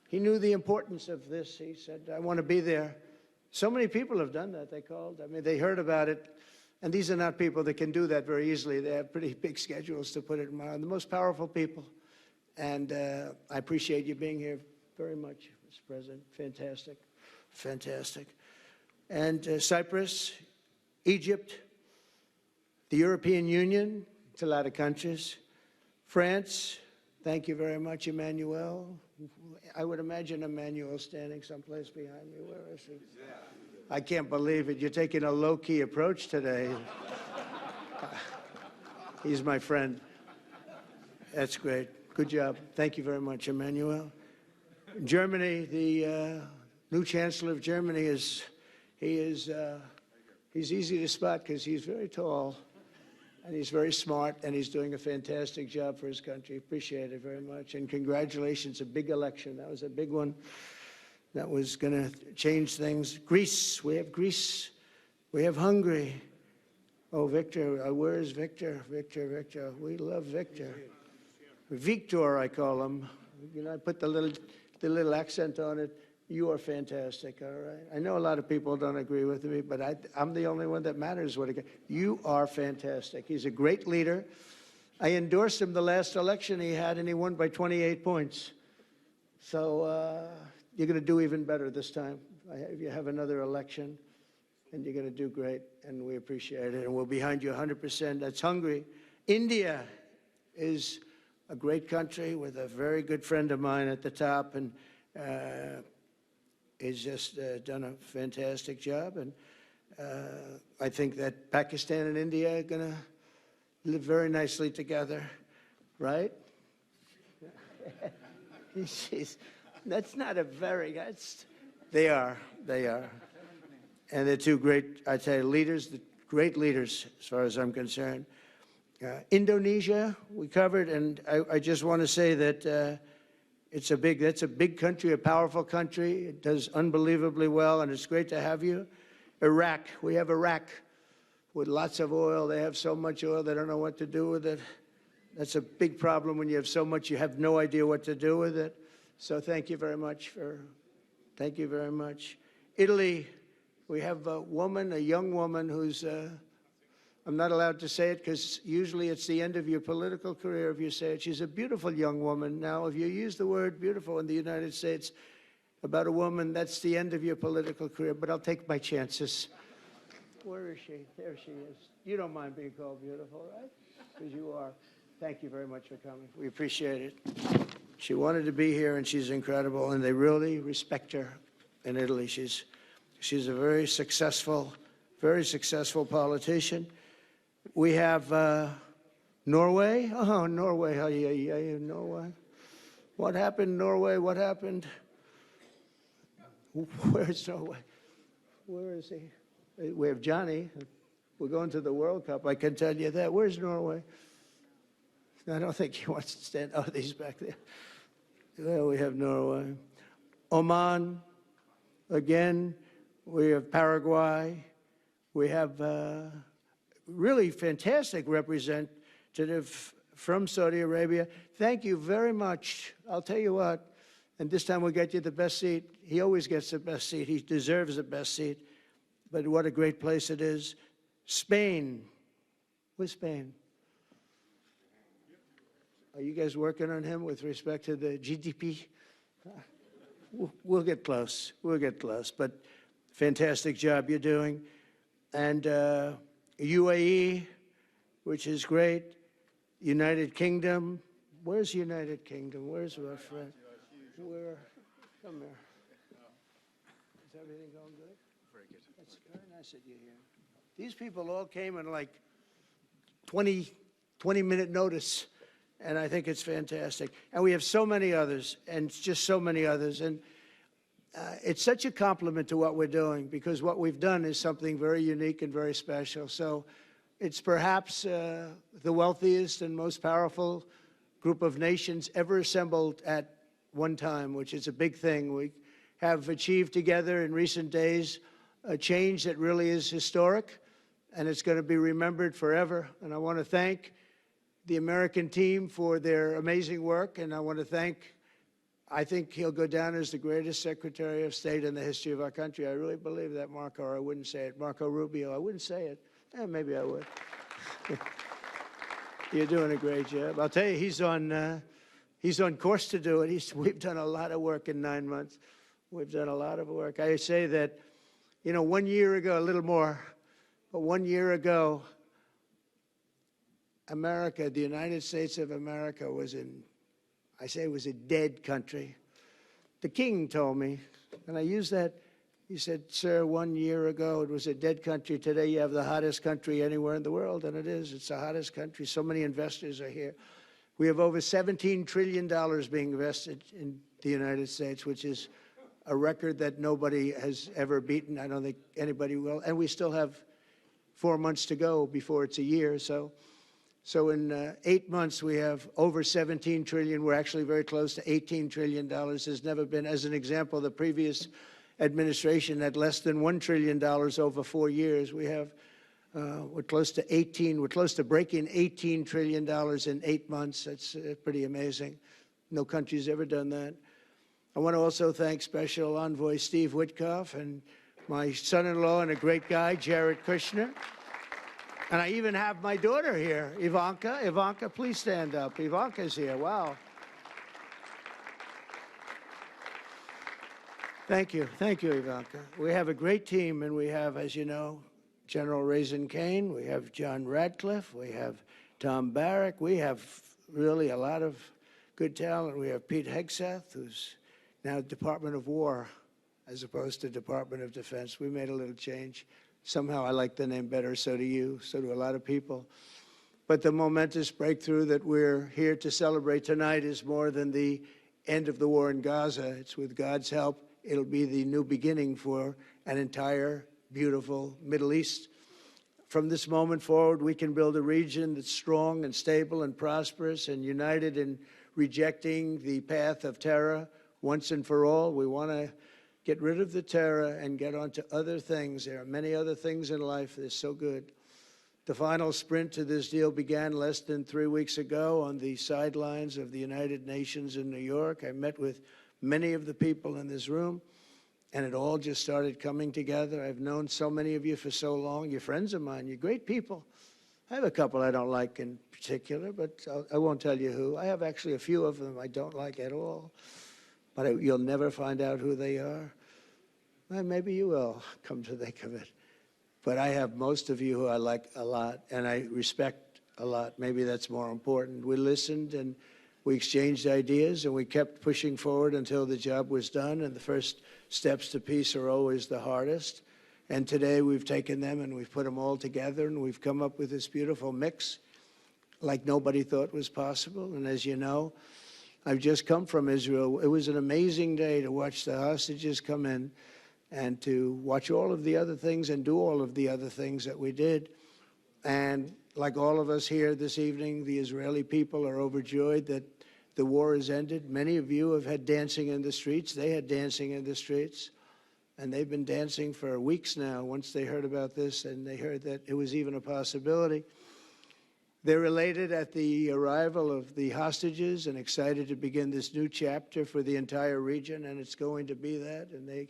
He knew the importance of this. He said, I want to be there. So many people have done that. They called. I mean, they heard about it. And these are not people that can do that very easily. They have pretty big schedules to put it in mind. The most powerful people. And I appreciate you being here very much, Mr. President. Fantastic. Fantastic. and Cyprus, Egypt, the European Union, it's a lot of countries, France, thank you very much, Emmanuel. I would imagine Emmanuel standing someplace behind me. Where is he? I can't believe it. You're taking a low-key approach today. He's my friend. That's great. Good job. Thank you very much, Emmanuel. Germany, the new Chancellor of Germany he's easy to spot because he's very tall and he's very smart and he's doing a fantastic job for his country. Appreciate it very much. And congratulations, a big election. That was a big one. That was going to change things. Greece, we have Greece. We have Hungary. Oh, Victor, where is Victor? Victor. We love Victor. Victor, I call him. You know, I put the little accent on it. You are fantastic, all right? I know a lot of people don't agree with me, but I'm the only one that matters. You are fantastic. He's a great leader. I endorsed him the last election he had, and he won by 28 points. So you're going to do even better this time. You have another election, and you're going to do great, and we appreciate it. And we're behind you 100%. That's Hungary. India is a great country with a very good friend of mine at the top, and he's just done a fantastic job. And I think that Pakistan and India are going to live very nicely together, right? That's not a very, they are. And they're two great, I tell you, leaders, great leaders as far as I'm concerned. Indonesia, we covered, and I just want to say that that's a big country, a powerful country. It does unbelievably well, and it's great to have you. Iraq, we have Iraq with lots of oil. They have so much oil, they don't know what to do with it. That's a big problem when you have so much, you have no idea what to do with it. So thank you very much thank you very much. Italy, we have a young woman who's, I'm not allowed to say it because usually it's the end of your political career if you say it. She's a beautiful young woman. Now, if you use the word beautiful in the United States about a woman, that's the end of your political career, but I'll take my chances. Where is she? There she is. You don't mind being called beautiful, right? Because you are. Thank you very much for coming. We appreciate it. She wanted to be here, and she's incredible, and they really respect her in Italy. She's a very successful politician. We have Norway. Oh, Norway. Norway. What happened, Norway? What happened? Where's Norway? Where is he? We have Johnny. We're going to the World Cup, I can tell you that. Where's Norway? I don't think he wants to stand. Oh, he's back there. Well, we have Norway. Oman, again. We have Paraguay. We have really fantastic representative from Saudi Arabia. Thank you very much. I'll tell you what, and this time we'll get you the best seat. He always gets the best seat. He deserves the best seat. But what a great place it is. Spain. Where's Spain? Are you guys working on him with respect to the GDP? We'll get close. We'll get close. But fantastic job you're doing. And UAE, which is great. United Kingdom. Where's United Kingdom? Where's our friend? Where? Come here. Is everything going good? Very good. That's very nice that you're here. These people all came in like 20-minute notice. And I think it's fantastic. And we have so many others, and just so many others. And it's such a compliment to what we're doing, because what we've done is something very unique and very special. So it's perhaps the wealthiest and most powerful group of nations ever assembled at one time, which is a big thing. We have achieved together in recent days a change that really is historic, and it's going to be remembered forever. And I want to thank the American team for their amazing work, and I want to thank, I think he'll go down as the greatest Secretary of State in the history of our country. I really believe that, Marco, or I wouldn't say it. Marco Rubio, I wouldn't say it. Maybe I would. You're doing a great job. I'll tell you, he's on course to do it. We've done a lot of work in 9 months. We've done a lot of work. I say that You know, 1 year ago, a little more, but 1 year ago, America, the United States of America was was a dead country. The king told me, and I used that, he said, sir, 1 year ago it was a dead country. Today you have the hottest country anywhere in the world, and it is. It's the hottest country. So many investors are here. We have over $17 trillion being invested in the United States, which is a record that nobody has ever beaten. I don't think anybody will. And we still have 4 months to go before it's a year. So in 8 months, we have over $17 trillion. We're actually very close to $18 trillion. There's never been, as an example, the previous administration had less than $1 trillion over 4 years. We have, we're close to breaking $18 trillion in 8 months. That's pretty amazing. No country's ever done that. I want to also thank Special Envoy Steve Witkoff and my son-in-law and a great guy, Jared Kushner. And I even have my daughter here, Ivanka. Ivanka, please stand up. Ivanka's here. Wow. Thank you. Thank you, Ivanka. We have a great team, and we have, as you know, General Raisin Kane. We have John Radcliffe. We have Tom Barrack. We have really a lot of good talent. We have Pete Hegseth, who's now Department of War as opposed to Department of Defense. We made a little change. Somehow I like the name better, so do you, so do a lot of people. But the momentous breakthrough that we're here to celebrate tonight is more than the end of the war in Gaza. It's with God's help, it'll be the new beginning for an entire beautiful Middle East. From this moment forward, we can build a region that's strong and stable and prosperous and united in rejecting the path of terror once and for all. We want to get rid of the terror and get on to other things. There are many other things in life that are so good. The final sprint to this deal began less than 3 weeks ago on the sidelines of the United Nations in New York. I met with many of the people in this room, and it all just started coming together. I've known so many of you for so long. You're friends of mine. You're great people. I have a couple I don't like in particular, but I won't tell you who. I have actually a few of them I don't like at all. But you'll never find out who they are. Well, maybe you will, come to think of it. But I have most of you who I like a lot, and I respect a lot. Maybe that's more important. We listened, and we exchanged ideas, and we kept pushing forward until the job was done, and the first steps to peace are always the hardest. And today we've taken them, and we've put them all together, and we've come up with this beautiful mix like nobody thought was possible. And as you know, I've just come from Israel. It was an amazing day to watch the hostages come in and to watch all of the other things and do all of the other things that we did. And like all of us here this evening, the Israeli people are overjoyed that the war has ended. Many of you have had dancing in the streets. They had dancing in the streets. And they've been dancing for weeks now once they heard about this and they heard that it was even a possibility. They're elated at the arrival of the hostages and excited to begin this new chapter for the entire region, and it's going to be that, and they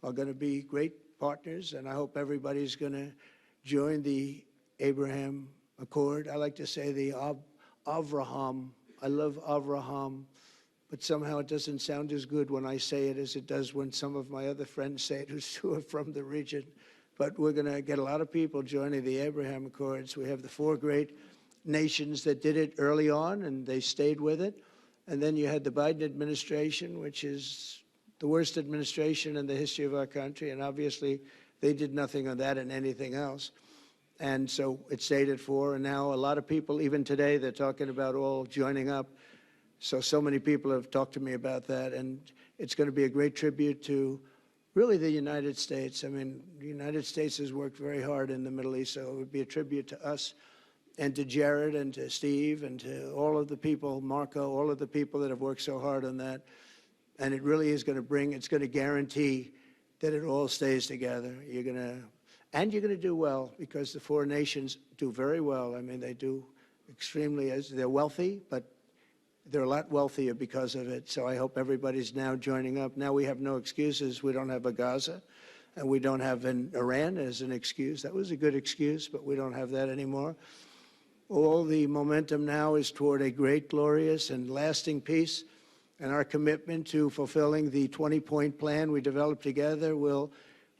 are going to be great partners, and I hope everybody's going to join the Abraham Accord. I like to say the Avraham. I love Avraham, but somehow it doesn't sound as good when I say it as it does when some of my other friends say it who are from the region. But we're going to get a lot of people joining the Abraham Accords. We have the 4 great nations that did it early on, and they stayed with it. And then you had the Biden administration, which is the worst administration in the history of our country. And obviously, they did nothing on that and anything else. And so it stayed at 4. And now a lot of people, even today, they're talking about all joining up. So many people have talked to me about that. And it's going to be a great tribute to really the United States. I mean, the United States has worked very hard in the Middle East, so it would be a tribute to us and to Jared and to Steve and to all of the people, Marco, all of the people that have worked so hard on that. And it really is going to bring, it's going to guarantee that it all stays together. You're going to do well because the 4 nations do very well. I mean, they do extremely, they're wealthy, but they're a lot wealthier because of it. So I hope everybody's now joining up. Now we have no excuses. We don't have a Gaza, and we don't have an Iran as an excuse. That was a good excuse, but we don't have that anymore. All the momentum now is toward a great, glorious, and lasting peace. And our commitment to fulfilling the 20-point plan we developed together will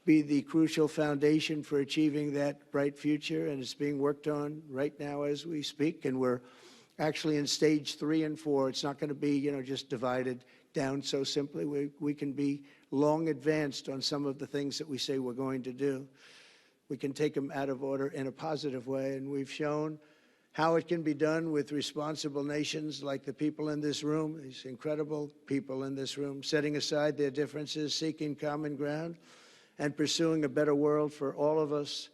be the crucial foundation for achieving that bright future, and it's being worked on right now as we speak, and we're actually in stage 3 and 4. It's not going to be, just divided down so simply. We can be long advanced on some of the things that we say we're going to do. We can take them out of order in a positive way, and we've shown how it can be done with responsible nations like the people in this room, these incredible people in this room, setting aside their differences, seeking common ground, and pursuing a better world for all of us.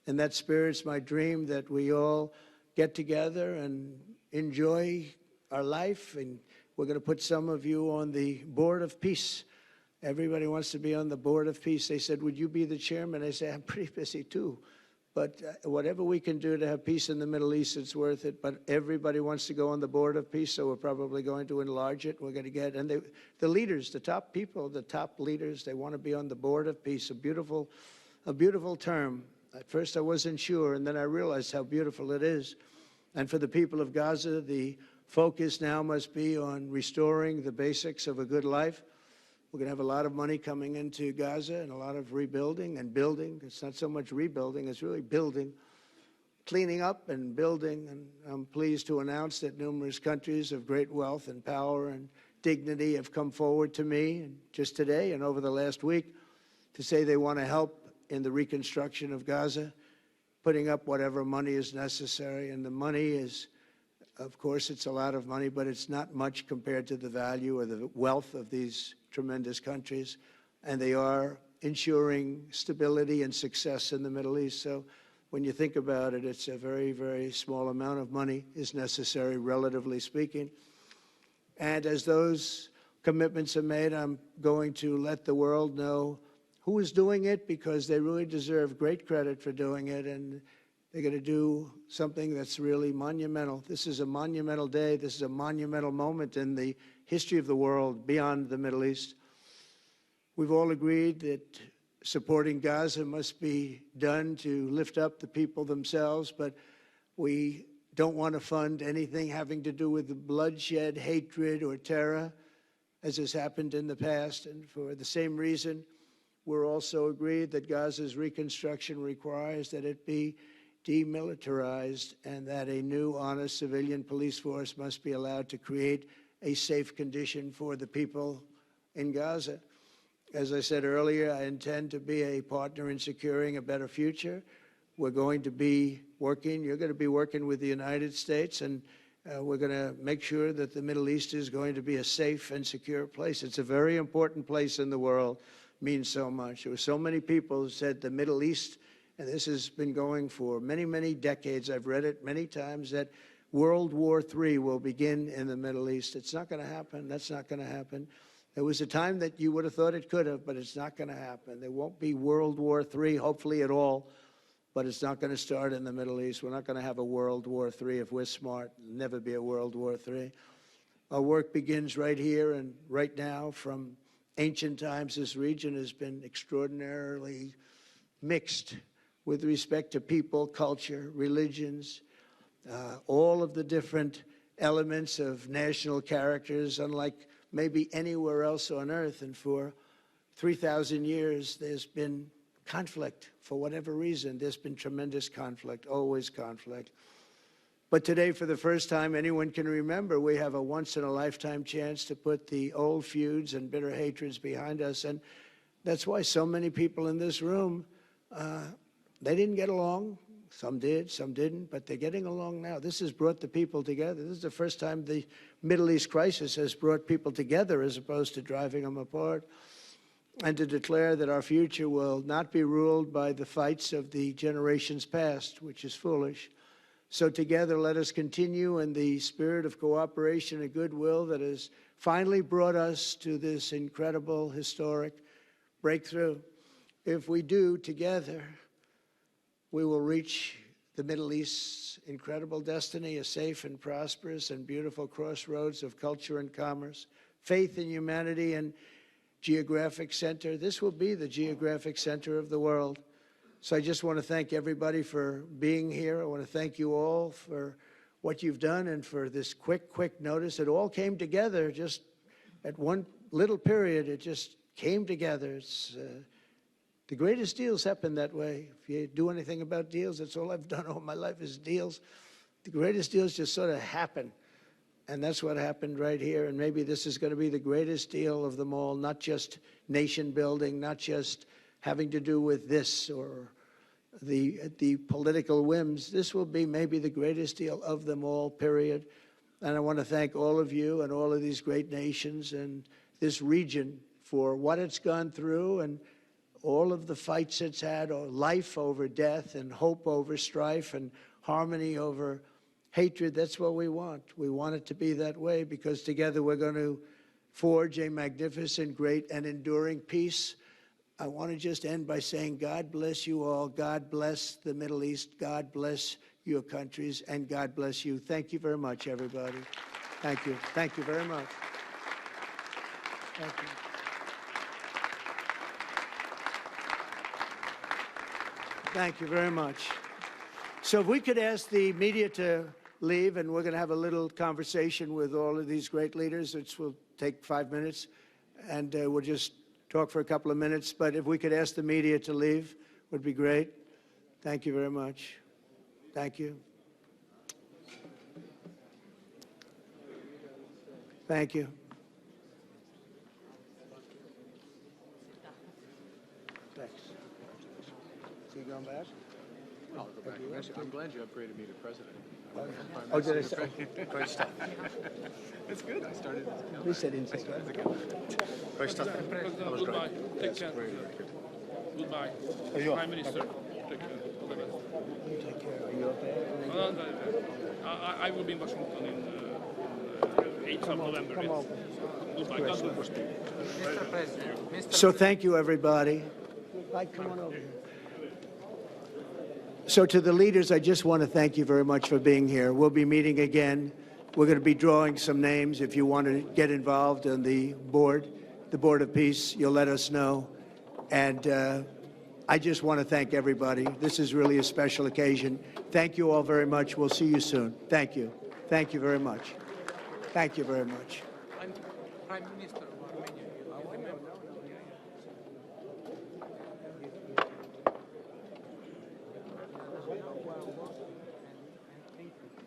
In that spirit, it's my dream that we all get together and enjoy our life. And we're going to put some of you on the Board of Peace. Everybody wants to be on the Board of Peace. They said, would you be the chairman? I say, I'm pretty busy too. But whatever we can do to have peace in the Middle East, it's worth it. But everybody wants to go on the Board of Peace, so we're probably going to enlarge it. We're going to get, and the leaders, the top people, the top leaders, they want to be on the Board of Peace. A beautiful term. At first I wasn't sure, and then I realized how beautiful it is. And for the people of Gaza, the focus now must be on restoring the basics of a good life. We're going to have a lot of money coming into Gaza and a lot of rebuilding and building. It's not so much rebuilding, it's really building, cleaning up and building. And I'm pleased to announce that numerous countries of great wealth and power and dignity have come forward to me and just today and over the last week to say they want to help in the reconstruction of Gaza, putting up whatever money is necessary. And the money is, of course, it's a lot of money, but it's not much compared to the value or the wealth of these tremendous countries, and they are ensuring stability and success in the Middle East. So when you think about it, it's a very, very small amount of money is necessary, relatively speaking. And as those commitments are made, I'm going to let the world know who is doing it, because they really deserve great credit for doing it, and they're going to do something that's really monumental. This is a monumental day. This is a monumental moment in the history of the world beyond the Middle East. We've all agreed that supporting Gaza must be done to lift up the people themselves, but we don't want to fund anything having to do with bloodshed, hatred, or terror, as has happened in the past. And for the same reason, we're also agreed that Gaza's reconstruction requires that it be demilitarized and that a new, honest civilian police force must be allowed to create a safe condition for the people in Gaza. As I said earlier, I intend to be a partner in securing a better future. We're going to be working, you're going to be working with the United States, and we're going to make sure that the Middle East is going to be a safe and secure place. It's a very important place in the world, means so much. There were so many people who said the Middle East, and this has been going for many, many decades, I've read it many times, that World War III will begin in the Middle East. It's not going to happen. That's not going to happen. There was a time that you would have thought it could have, but it's not going to happen. There won't be World War III, hopefully at all, but it's not going to start in the Middle East. We're not going to have a World War III if we're smart. There'll never be a World War III. Our work begins right here and right now. From ancient times, this region has been extraordinarily mixed with respect to people, culture, religions, all of the different elements of national characters, unlike maybe anywhere else on earth. And for 3,000 years, there's been conflict. For whatever reason, there's been tremendous conflict, always conflict. But today, for the first time anyone can remember, we have a once-in-a-lifetime chance to put the old feuds and bitter hatreds behind us. And that's why so many people in this room, they didn't get along. Some did, some didn't, but they're getting along now. This has brought the people together. This is the first time the Middle East crisis has brought people together as opposed to driving them apart. And to declare that our future will not be ruled by the fights of the generations past, which is foolish. So together, let us continue in the spirit of cooperation and goodwill that has finally brought us to this incredible, historic breakthrough. If we do together, we will reach the Middle East's incredible destiny, a safe and prosperous and beautiful crossroads of culture and commerce, faith in humanity and geographic center. This will be the geographic center of the world. So I just want to thank everybody for being here. I want to thank you all for what you've done and for this quick notice. It all came together just at one little period. It just came together. It's The greatest deals happen that way. If you do anything about deals, that's all I've done all my life is deals. The greatest deals just sort of happen. And that's what happened right here. And maybe this is going to be the greatest deal of them all, not just nation building, not just having to do with this or the political whims. This will be maybe the greatest deal of them all, period. And I want to thank all of you and all of these great nations and this region for what it's gone through and all of the fights it's had, or life over death and hope over strife and harmony over hatred. That's what we want. We want it to be that way because together we're going to forge a magnificent, great, and enduring peace. I want to just end by saying God bless you all. God bless the Middle East. God bless your countries, and God bless you. Thank you very much, everybody. Thank you. Thank you very much. Thank you. Thank you very much. So if we could ask the media to leave, and we're going to have a little conversation with all of these great leaders, which will take 5 minutes, and we'll just talk for a couple of minutes. But if we could ask the media to leave, would be great. Thank you very much. Thank you. Thank you. Thanks. Is he going back? No, I'll go back. I'm glad you upgraded me to president. Oh, did I say? Great stuff. It's good. I started. Please say didn't say Great stuff. That was Goodbye. great. Take care. Goodbye. Prime Minister. Take care. All the best. Take care. Are you okay? I will be in Washington in 8th of November. Come on. Goodbye. God bless. Mr. President. So thank you, everybody. Mike, come on over here. So to the leaders, I just want to thank you very much for being here. We'll be meeting again. We're going to be drawing some names. If you want to get involved in the Board of Peace, you'll let us know. And I just want to thank everybody. This is really a special occasion. Thank you all very much. We'll see you soon. Thank you. Thank you very much. Thank you very much. Prime Minister of Armenia, I remember.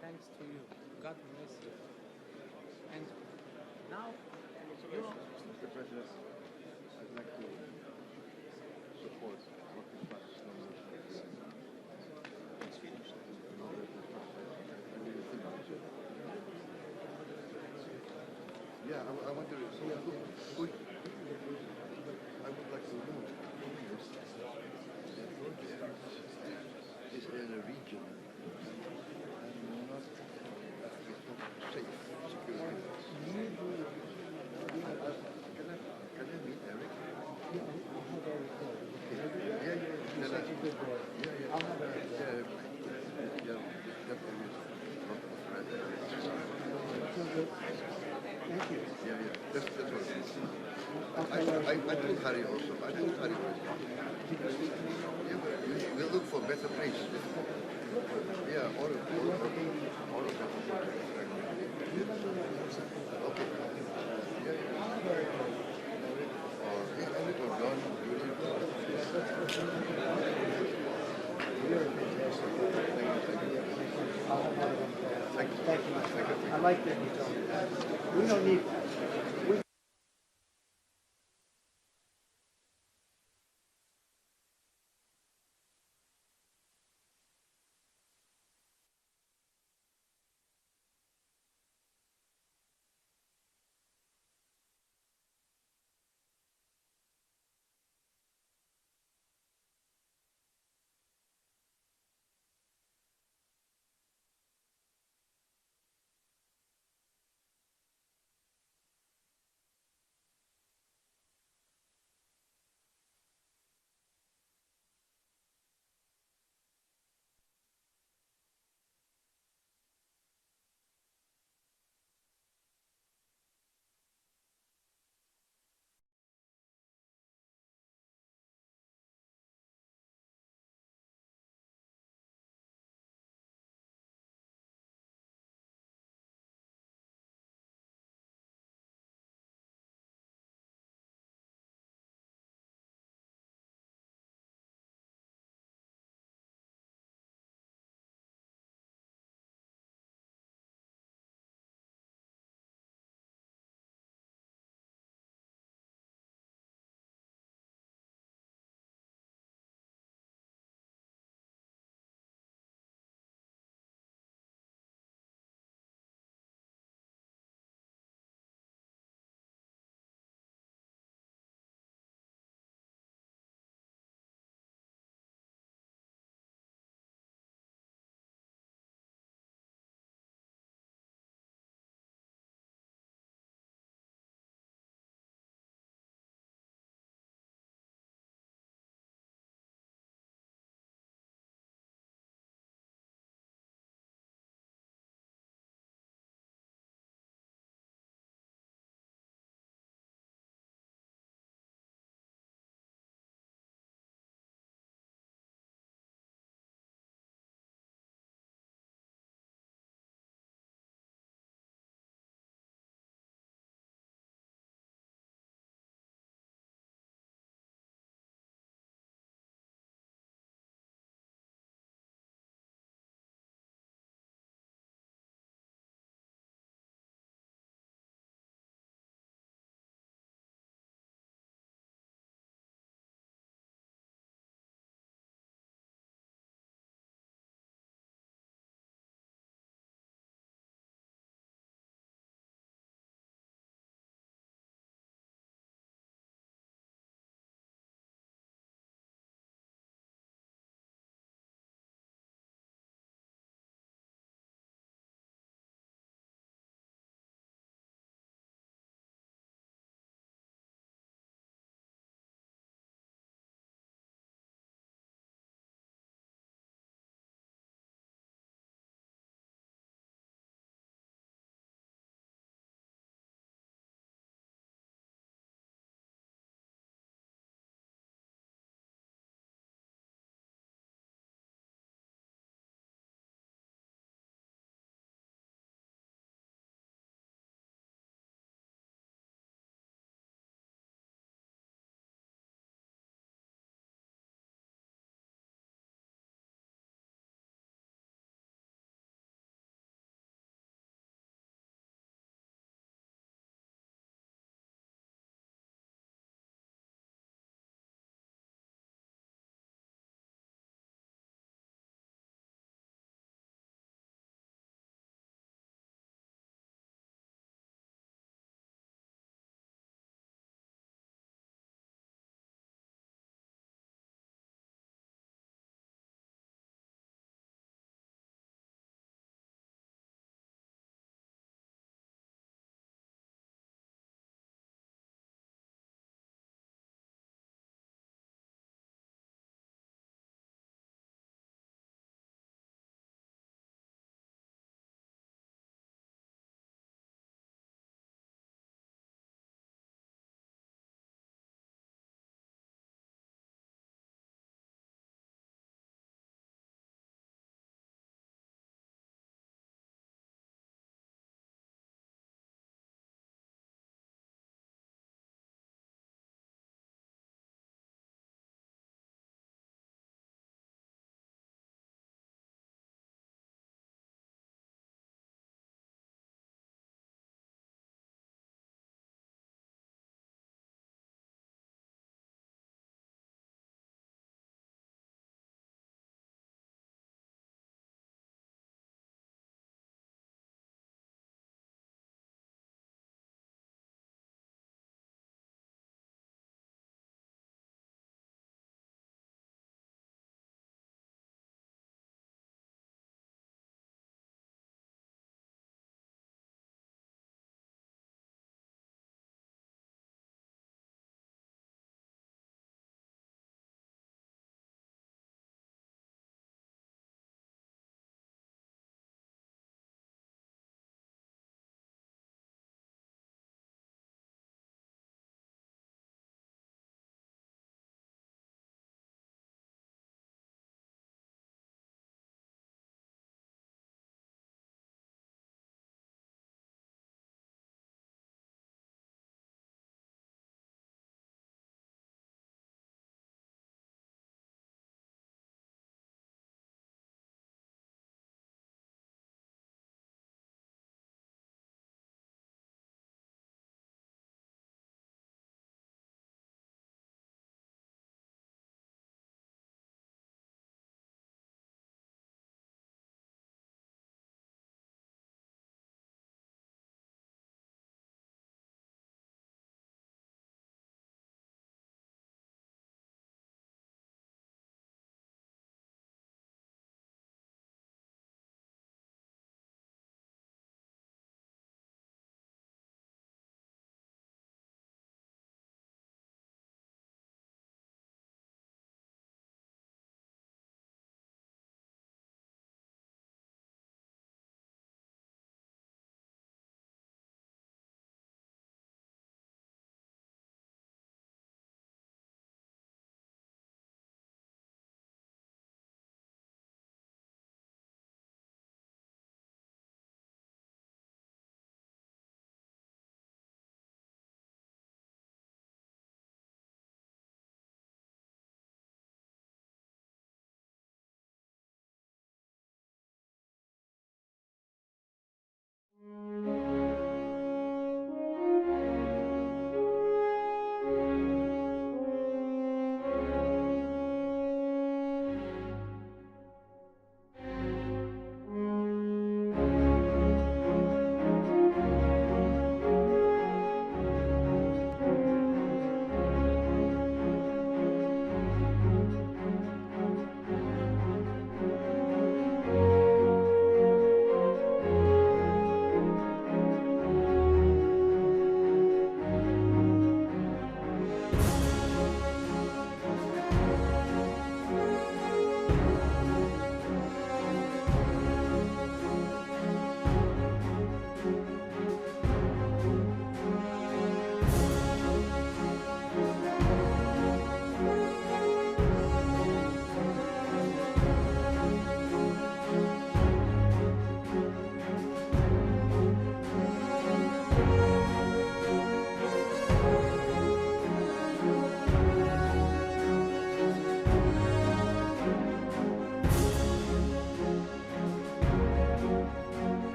Thanks to you. God bless you. And now, Mr. President, I'd like to support what the Spanish nomination Yeah, I wonder, so who, I would like to know is in a region and not safe, security. Can I meet Eric? Thank you. That's what it is. I told Harry also. I told Harry we'll look for better place. Yeah, all of them. Okay. Or it was gone. Thank you. I like that you told me that. We don't need that.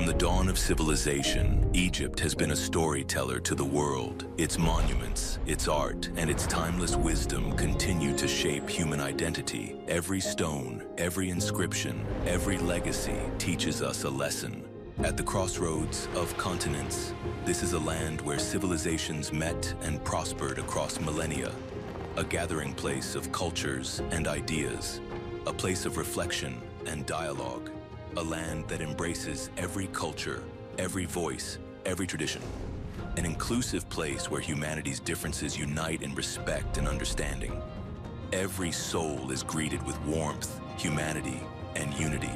From the dawn of civilization, Egypt has been a storyteller to the world. Its monuments, its art, and its timeless wisdom continue to shape human identity. Every stone, every inscription, every legacy teaches us a lesson. At the crossroads of continents, this is a land where civilizations met and prospered across millennia. A gathering place of cultures and ideas. A place of reflection and dialogue. A land that embraces every culture, every voice, every tradition. An inclusive place where humanity's differences unite in respect and understanding. Every soul is greeted with warmth, humanity, and unity.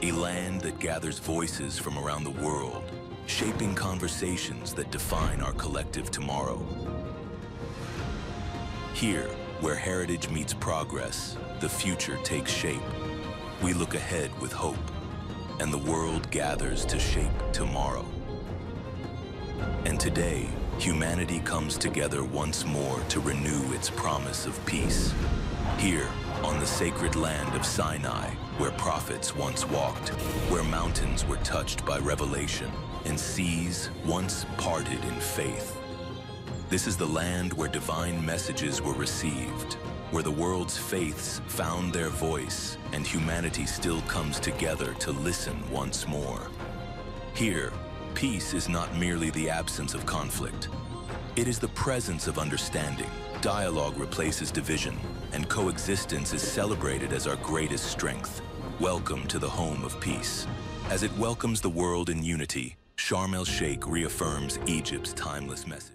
A land that gathers voices from around the world, shaping conversations that define our collective tomorrow. Here, where heritage meets progress, the future takes shape. We look ahead with hope. And the world gathers to shape tomorrow. And today, humanity comes together once more to renew its promise of peace. Here, on the sacred land of Sinai, where prophets once walked, where mountains were touched by revelation, and seas once parted in faith. This is the land where divine messages were received, where the world's faiths found their voice, and humanity still comes together to listen once more. Here, peace is not merely the absence of conflict. It is the presence of understanding. Dialogue replaces division, and coexistence is celebrated as our greatest strength. Welcome to the home of peace. As it welcomes the world in unity, Sharm El-Sheikh reaffirms Egypt's timeless message.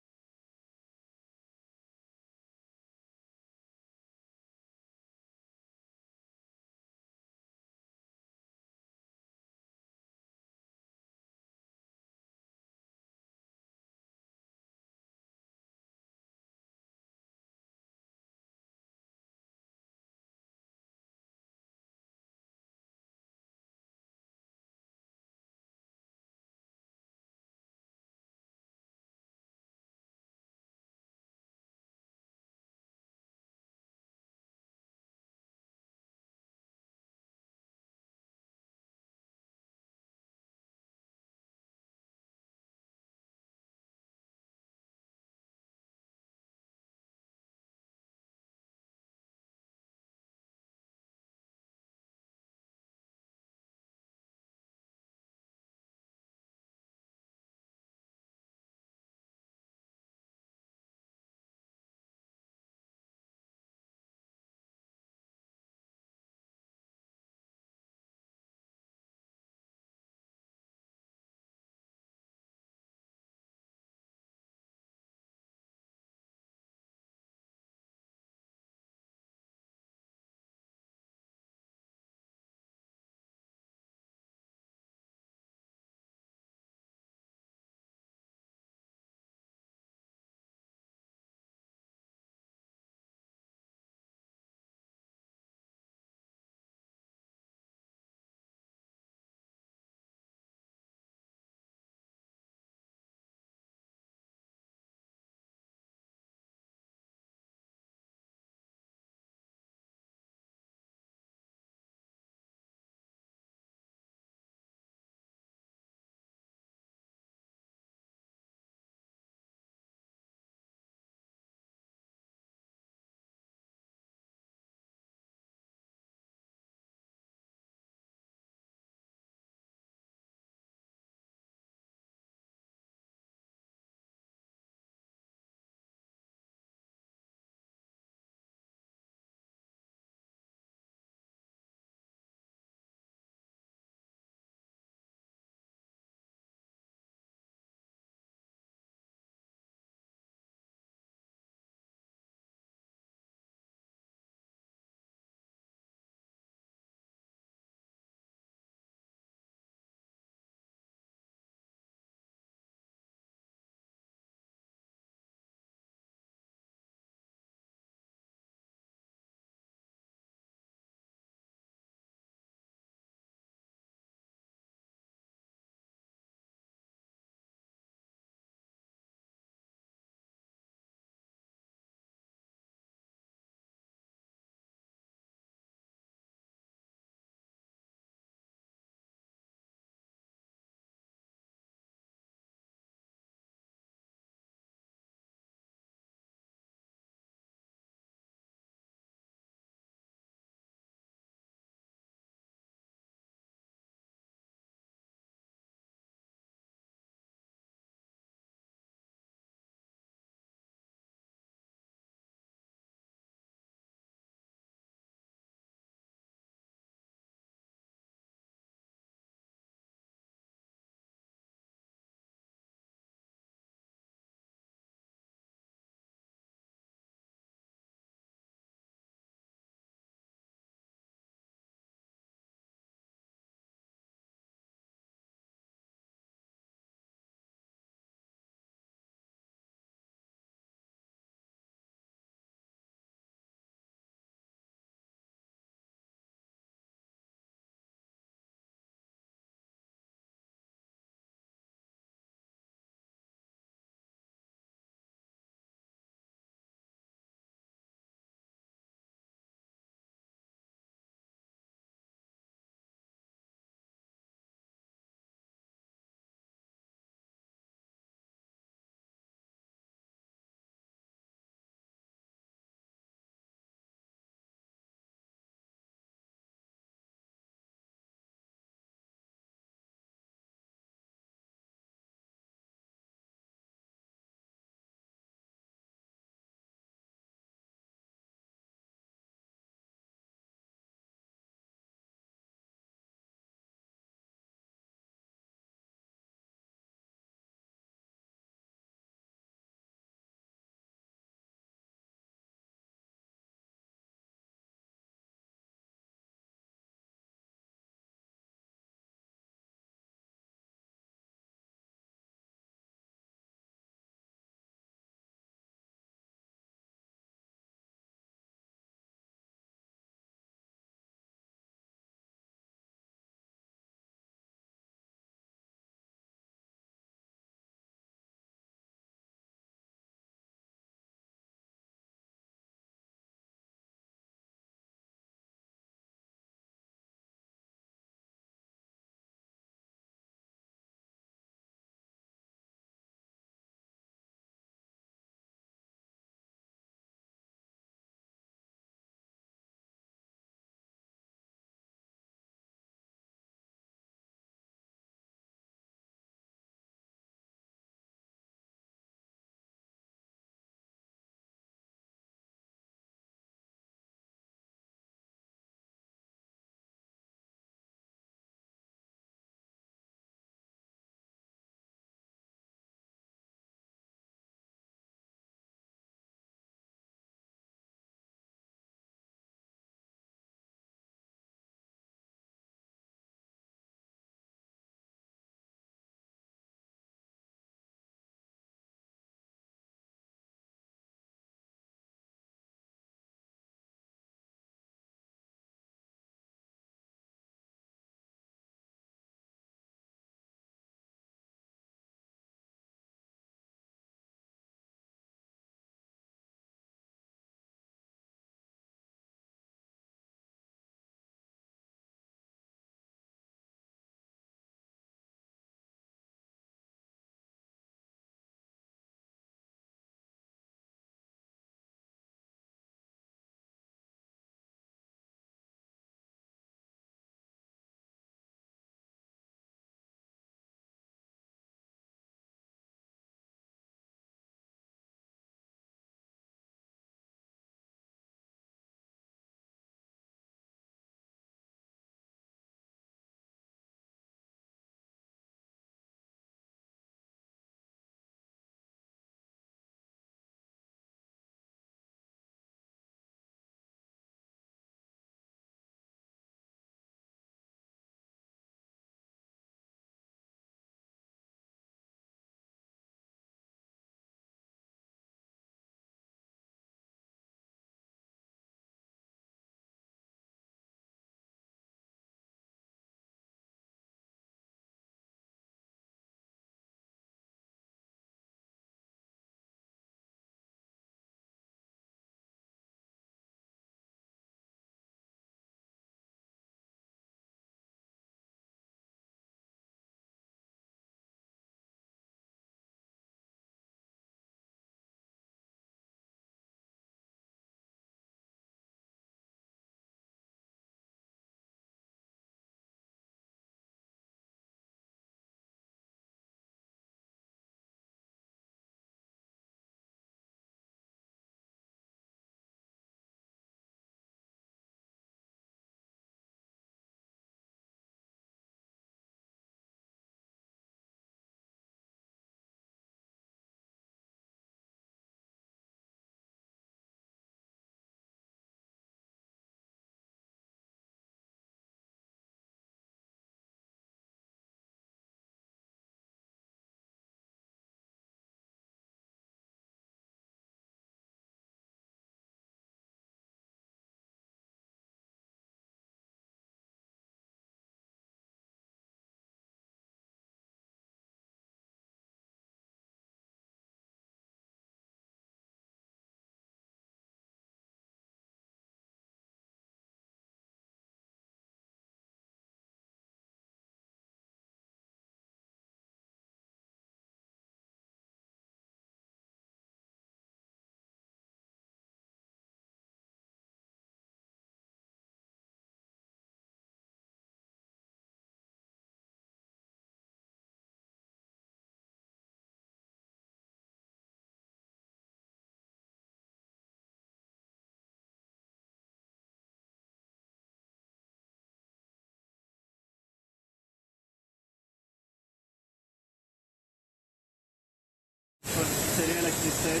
Knesset,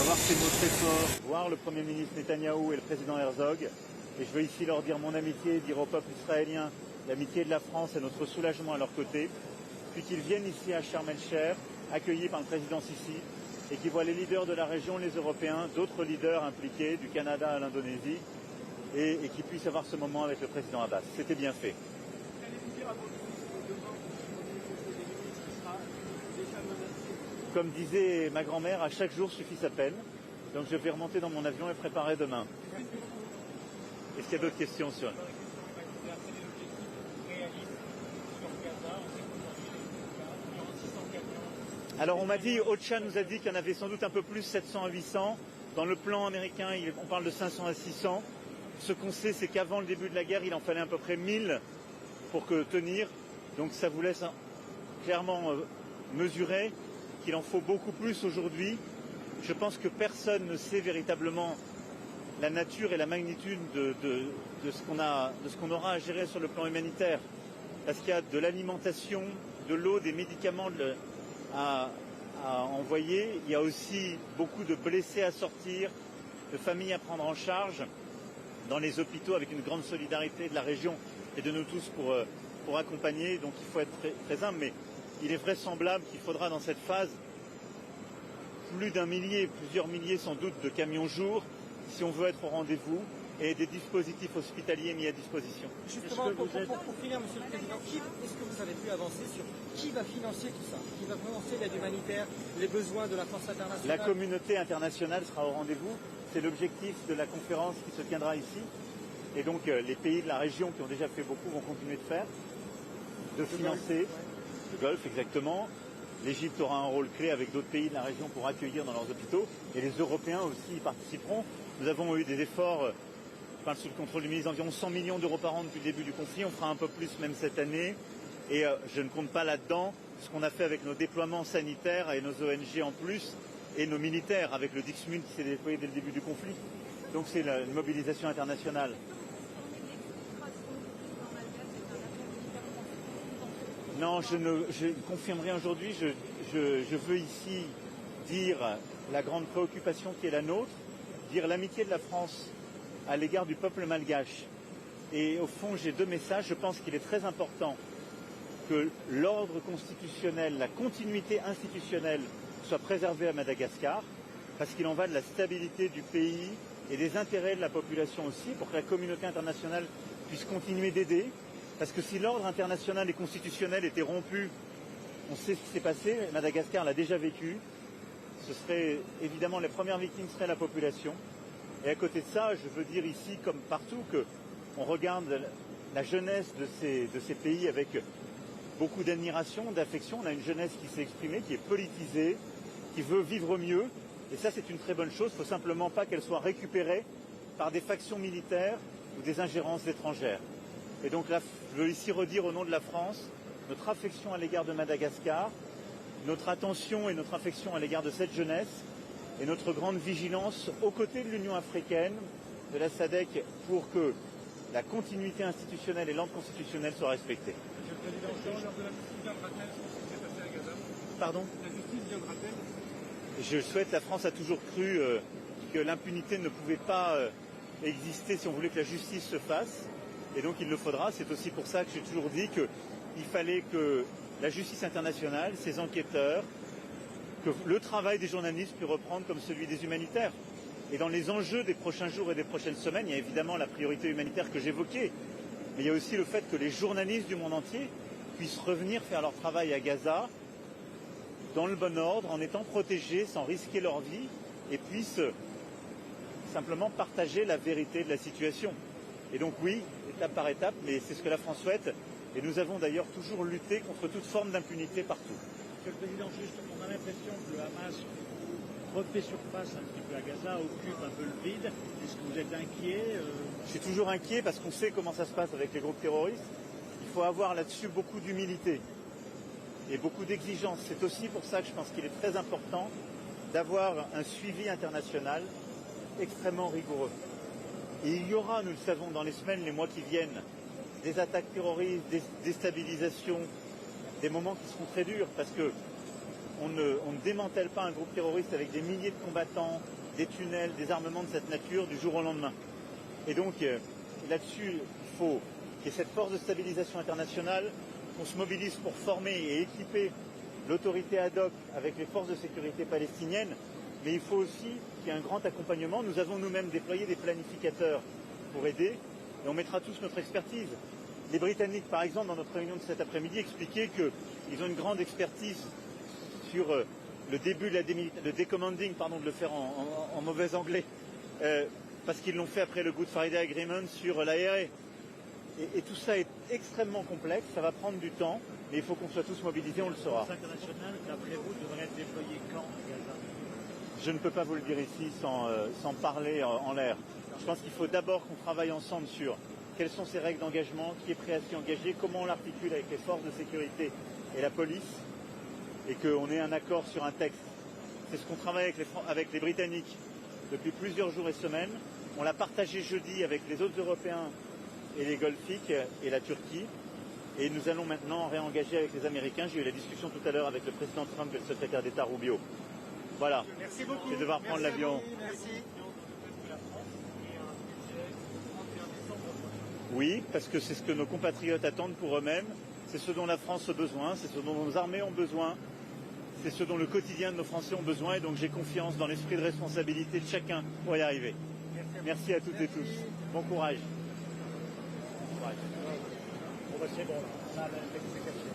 avoir ces mots très forts, voir le Premier ministre Netanyahou et le président Herzog. Et je veux ici leur dire mon amitié, dire au peuple israélien l'amitié de la France et notre soulagement à leur côté. Puis qu'ils viennent ici à Sharm El-Sheikh, accueillis par le président Sisi, et qui voient les leaders de la région, les Européens, d'autres leaders impliqués, du Canada à l'Indonésie, et qui puissent avoir ce moment avec le président Abbas. C'était bien fait. Comme disait ma grand-mère, à chaque jour suffit sa peine. Donc je vais remonter dans mon avion et préparer demain. Est-ce qu'il y a d'autres questions sur... Alors on m'a dit, Ocha nous a dit qu'il y en avait sans doute un peu plus, 700 à 800. Dans le plan américain, on parle de 500 à 600. Ce qu'on sait, c'est qu'avant le début de la guerre, il en fallait à peu près 1000 pour tenir. Donc ça vous laisse clairement mesurer qu'il en faut beaucoup plus aujourd'hui. Je pense que personne ne sait véritablement la nature et la magnitude de ce qu'on aura à gérer sur le plan humanitaire. Parce qu'il y a de l'alimentation, de l'eau, des médicaments à envoyer. Il y a aussi beaucoup de blessés à sortir, de familles à prendre en charge dans les hôpitaux avec une grande solidarité de la région et de nous tous pour accompagner. Donc il faut être très humble, mais il est vraisemblable qu'il faudra dans cette phase plus d'un millier, plusieurs milliers sans doute de camions-jour si on veut être au rendez-vous et des dispositifs hospitaliers mis à disposition. Justement, pour finir, Monsieur le Président, est-ce que vous avez pu avancer sur qui va financer tout ça? Qui va financer l'aide humanitaire, les besoins de la force internationale? La communauté internationale sera au rendez-vous. C'est l'objectif de la conférence qui se tiendra ici. Et donc les pays de la région qui ont déjà fait beaucoup vont continuer de faire, de financer. Le Golfe, exactement. L'Égypte aura un rôle clé avec d'autres pays de la région pour accueillir dans leurs hôpitaux. Et les Européens aussi y participeront. Nous avons eu des efforts, je parle sous le contrôle du ministre, d'environ 100 millions d'euros par an depuis le début du conflit. On fera un peu plus même cette année. Et je ne compte pas là-dedans ce qu'on a fait avec nos déploiements sanitaires et nos ONG en plus, et nos militaires avec le Dixmude qui s'est déployé dès le début du conflit. Donc c'est une mobilisation internationale. Non, je ne confirme rien aujourd'hui. Je veux ici dire la grande préoccupation qui est la nôtre, dire l'amitié de la France à l'égard du peuple malgache. Et au fond, j'ai deux messages. Je pense qu'il est très important que l'ordre constitutionnel, la continuité institutionnelle soit préservée à Madagascar, parce qu'il en va de la stabilité du pays et des intérêts de la population aussi, pour que la communauté internationale puisse continuer d'aider. Parce que si l'ordre international et constitutionnel était rompu, on sait ce qui s'est passé, Madagascar l'a déjà vécu, ce serait évidemment les premières victimes seraient la population. Et à côté de ça, je veux dire ici, comme partout, qu'on regarde la jeunesse de ces pays avec beaucoup d'admiration, d'affection. On a une jeunesse qui s'est exprimée, qui est politisée, qui veut vivre mieux. Et ça, c'est une très bonne chose. Il ne faut simplement pas qu'elle soit récupérée par des factions militaires ou des ingérences étrangères. Et donc là, je veux ici redire au nom de la France notre affection à l'égard de Madagascar, notre attention et notre affection à l'égard de cette jeunesse et notre grande vigilance aux côtés de l'Union africaine, de la SADC, pour que la continuité institutionnelle et l'ordre constitutionnel soient respectés. Monsieur le Président, lors de la justice viendra-t-elle sur ce qui s'est passé à Gaza? Pardon? La justice viendra-t-elle? Je souhaite, la France a toujours cru que l'impunité ne pouvait pas exister si on voulait que la justice se fasse. Et donc il le faudra. C'est aussi pour ça que j'ai toujours dit qu'il fallait que la justice internationale, ses enquêteurs, que le travail des journalistes puisse reprendre comme celui des humanitaires. Et dans les enjeux des prochains jours et des prochaines semaines, il y a évidemment la priorité humanitaire que j'évoquais. Mais il y a aussi le fait que les journalistes du monde entier puissent revenir faire leur travail à Gaza dans le bon ordre, en étant protégés, sans risquer leur vie, et puissent simplement partager la vérité de la situation. Et donc oui, étape par étape, mais c'est ce que la France souhaite. Et nous avons d'ailleurs toujours lutté contre toute forme d'impunité partout. Monsieur le Président, juste, on a l'impression que le Hamas refait surface un petit peu à Gaza, occupe un peu le vide. Est-ce que vous êtes inquiet? Je suis toujours inquiet parce qu'on sait comment ça se passe avec les groupes terroristes. Il faut avoir là-dessus beaucoup d'humilité et beaucoup d'exigence. C'est aussi pour ça que je pense qu'il est très important d'avoir un suivi international extrêmement rigoureux. Et il y aura, nous le savons, dans les semaines, les mois qui viennent, des attaques terroristes, des déstabilisations, des moments qui seront très durs, parce que on ne démantèle pas un groupe terroriste avec des milliers de combattants, des tunnels, des armements de cette nature du jour au lendemain. Et donc là-dessus, il faut qu'il y ait cette force de stabilisation internationale, qu'on se mobilise pour former et équiper l'autorité ad hoc avec les forces de sécurité palestiniennes, mais il faut aussi qu'il y ait un grand accompagnement. Nous avons nous-mêmes déployé des planificateurs pour aider, et on mettra tous notre expertise. Les Britanniques, par exemple, dans notre réunion de cet après-midi, expliquaient qu'ils ont une grande expertise sur le début de le décommanding, pardon de le faire en mauvais anglais, parce qu'ils l'ont fait après le Good Friday Agreement sur l'ARA. Et tout ça est extrêmement complexe, ça va prendre du temps, mais il faut qu'on soit tous mobilisés, on le saura. La force internationale, d'après vous, devrait être déployée quand à Gaza? Je ne peux pas vous le dire ici sans parler en l'air. Je pense qu'il faut d'abord qu'on travaille ensemble sur quelles sont ces règles d'engagement, qui est prêt à s'y engager, comment on l'articule avec les forces de sécurité et la police, et qu'on ait un accord sur un texte. C'est ce qu'on travaille avec les Britanniques depuis plusieurs jours et semaines. On l'a partagé jeudi avec les autres Européens et les Golfiques et la Turquie. Et nous allons maintenant réengager avec les Américains. J'ai eu la discussion tout à l'heure avec le président Trump et le secrétaire d'État Rubio. Voilà. Merci beaucoup. Je vais devoir prendre l'avion. Merci. Oui, parce que c'est ce que nos compatriotes attendent pour eux-mêmes. C'est ce dont la France a besoin, c'est ce dont nos armées ont besoin, c'est ce dont le quotidien de nos Français ont besoin. Et donc j'ai confiance dans l'esprit de responsabilité de chacun pour y arriver. Merci à toutes et tous. Bon courage. Bon courage. Bon, bah, c'est bon, on a l'explication.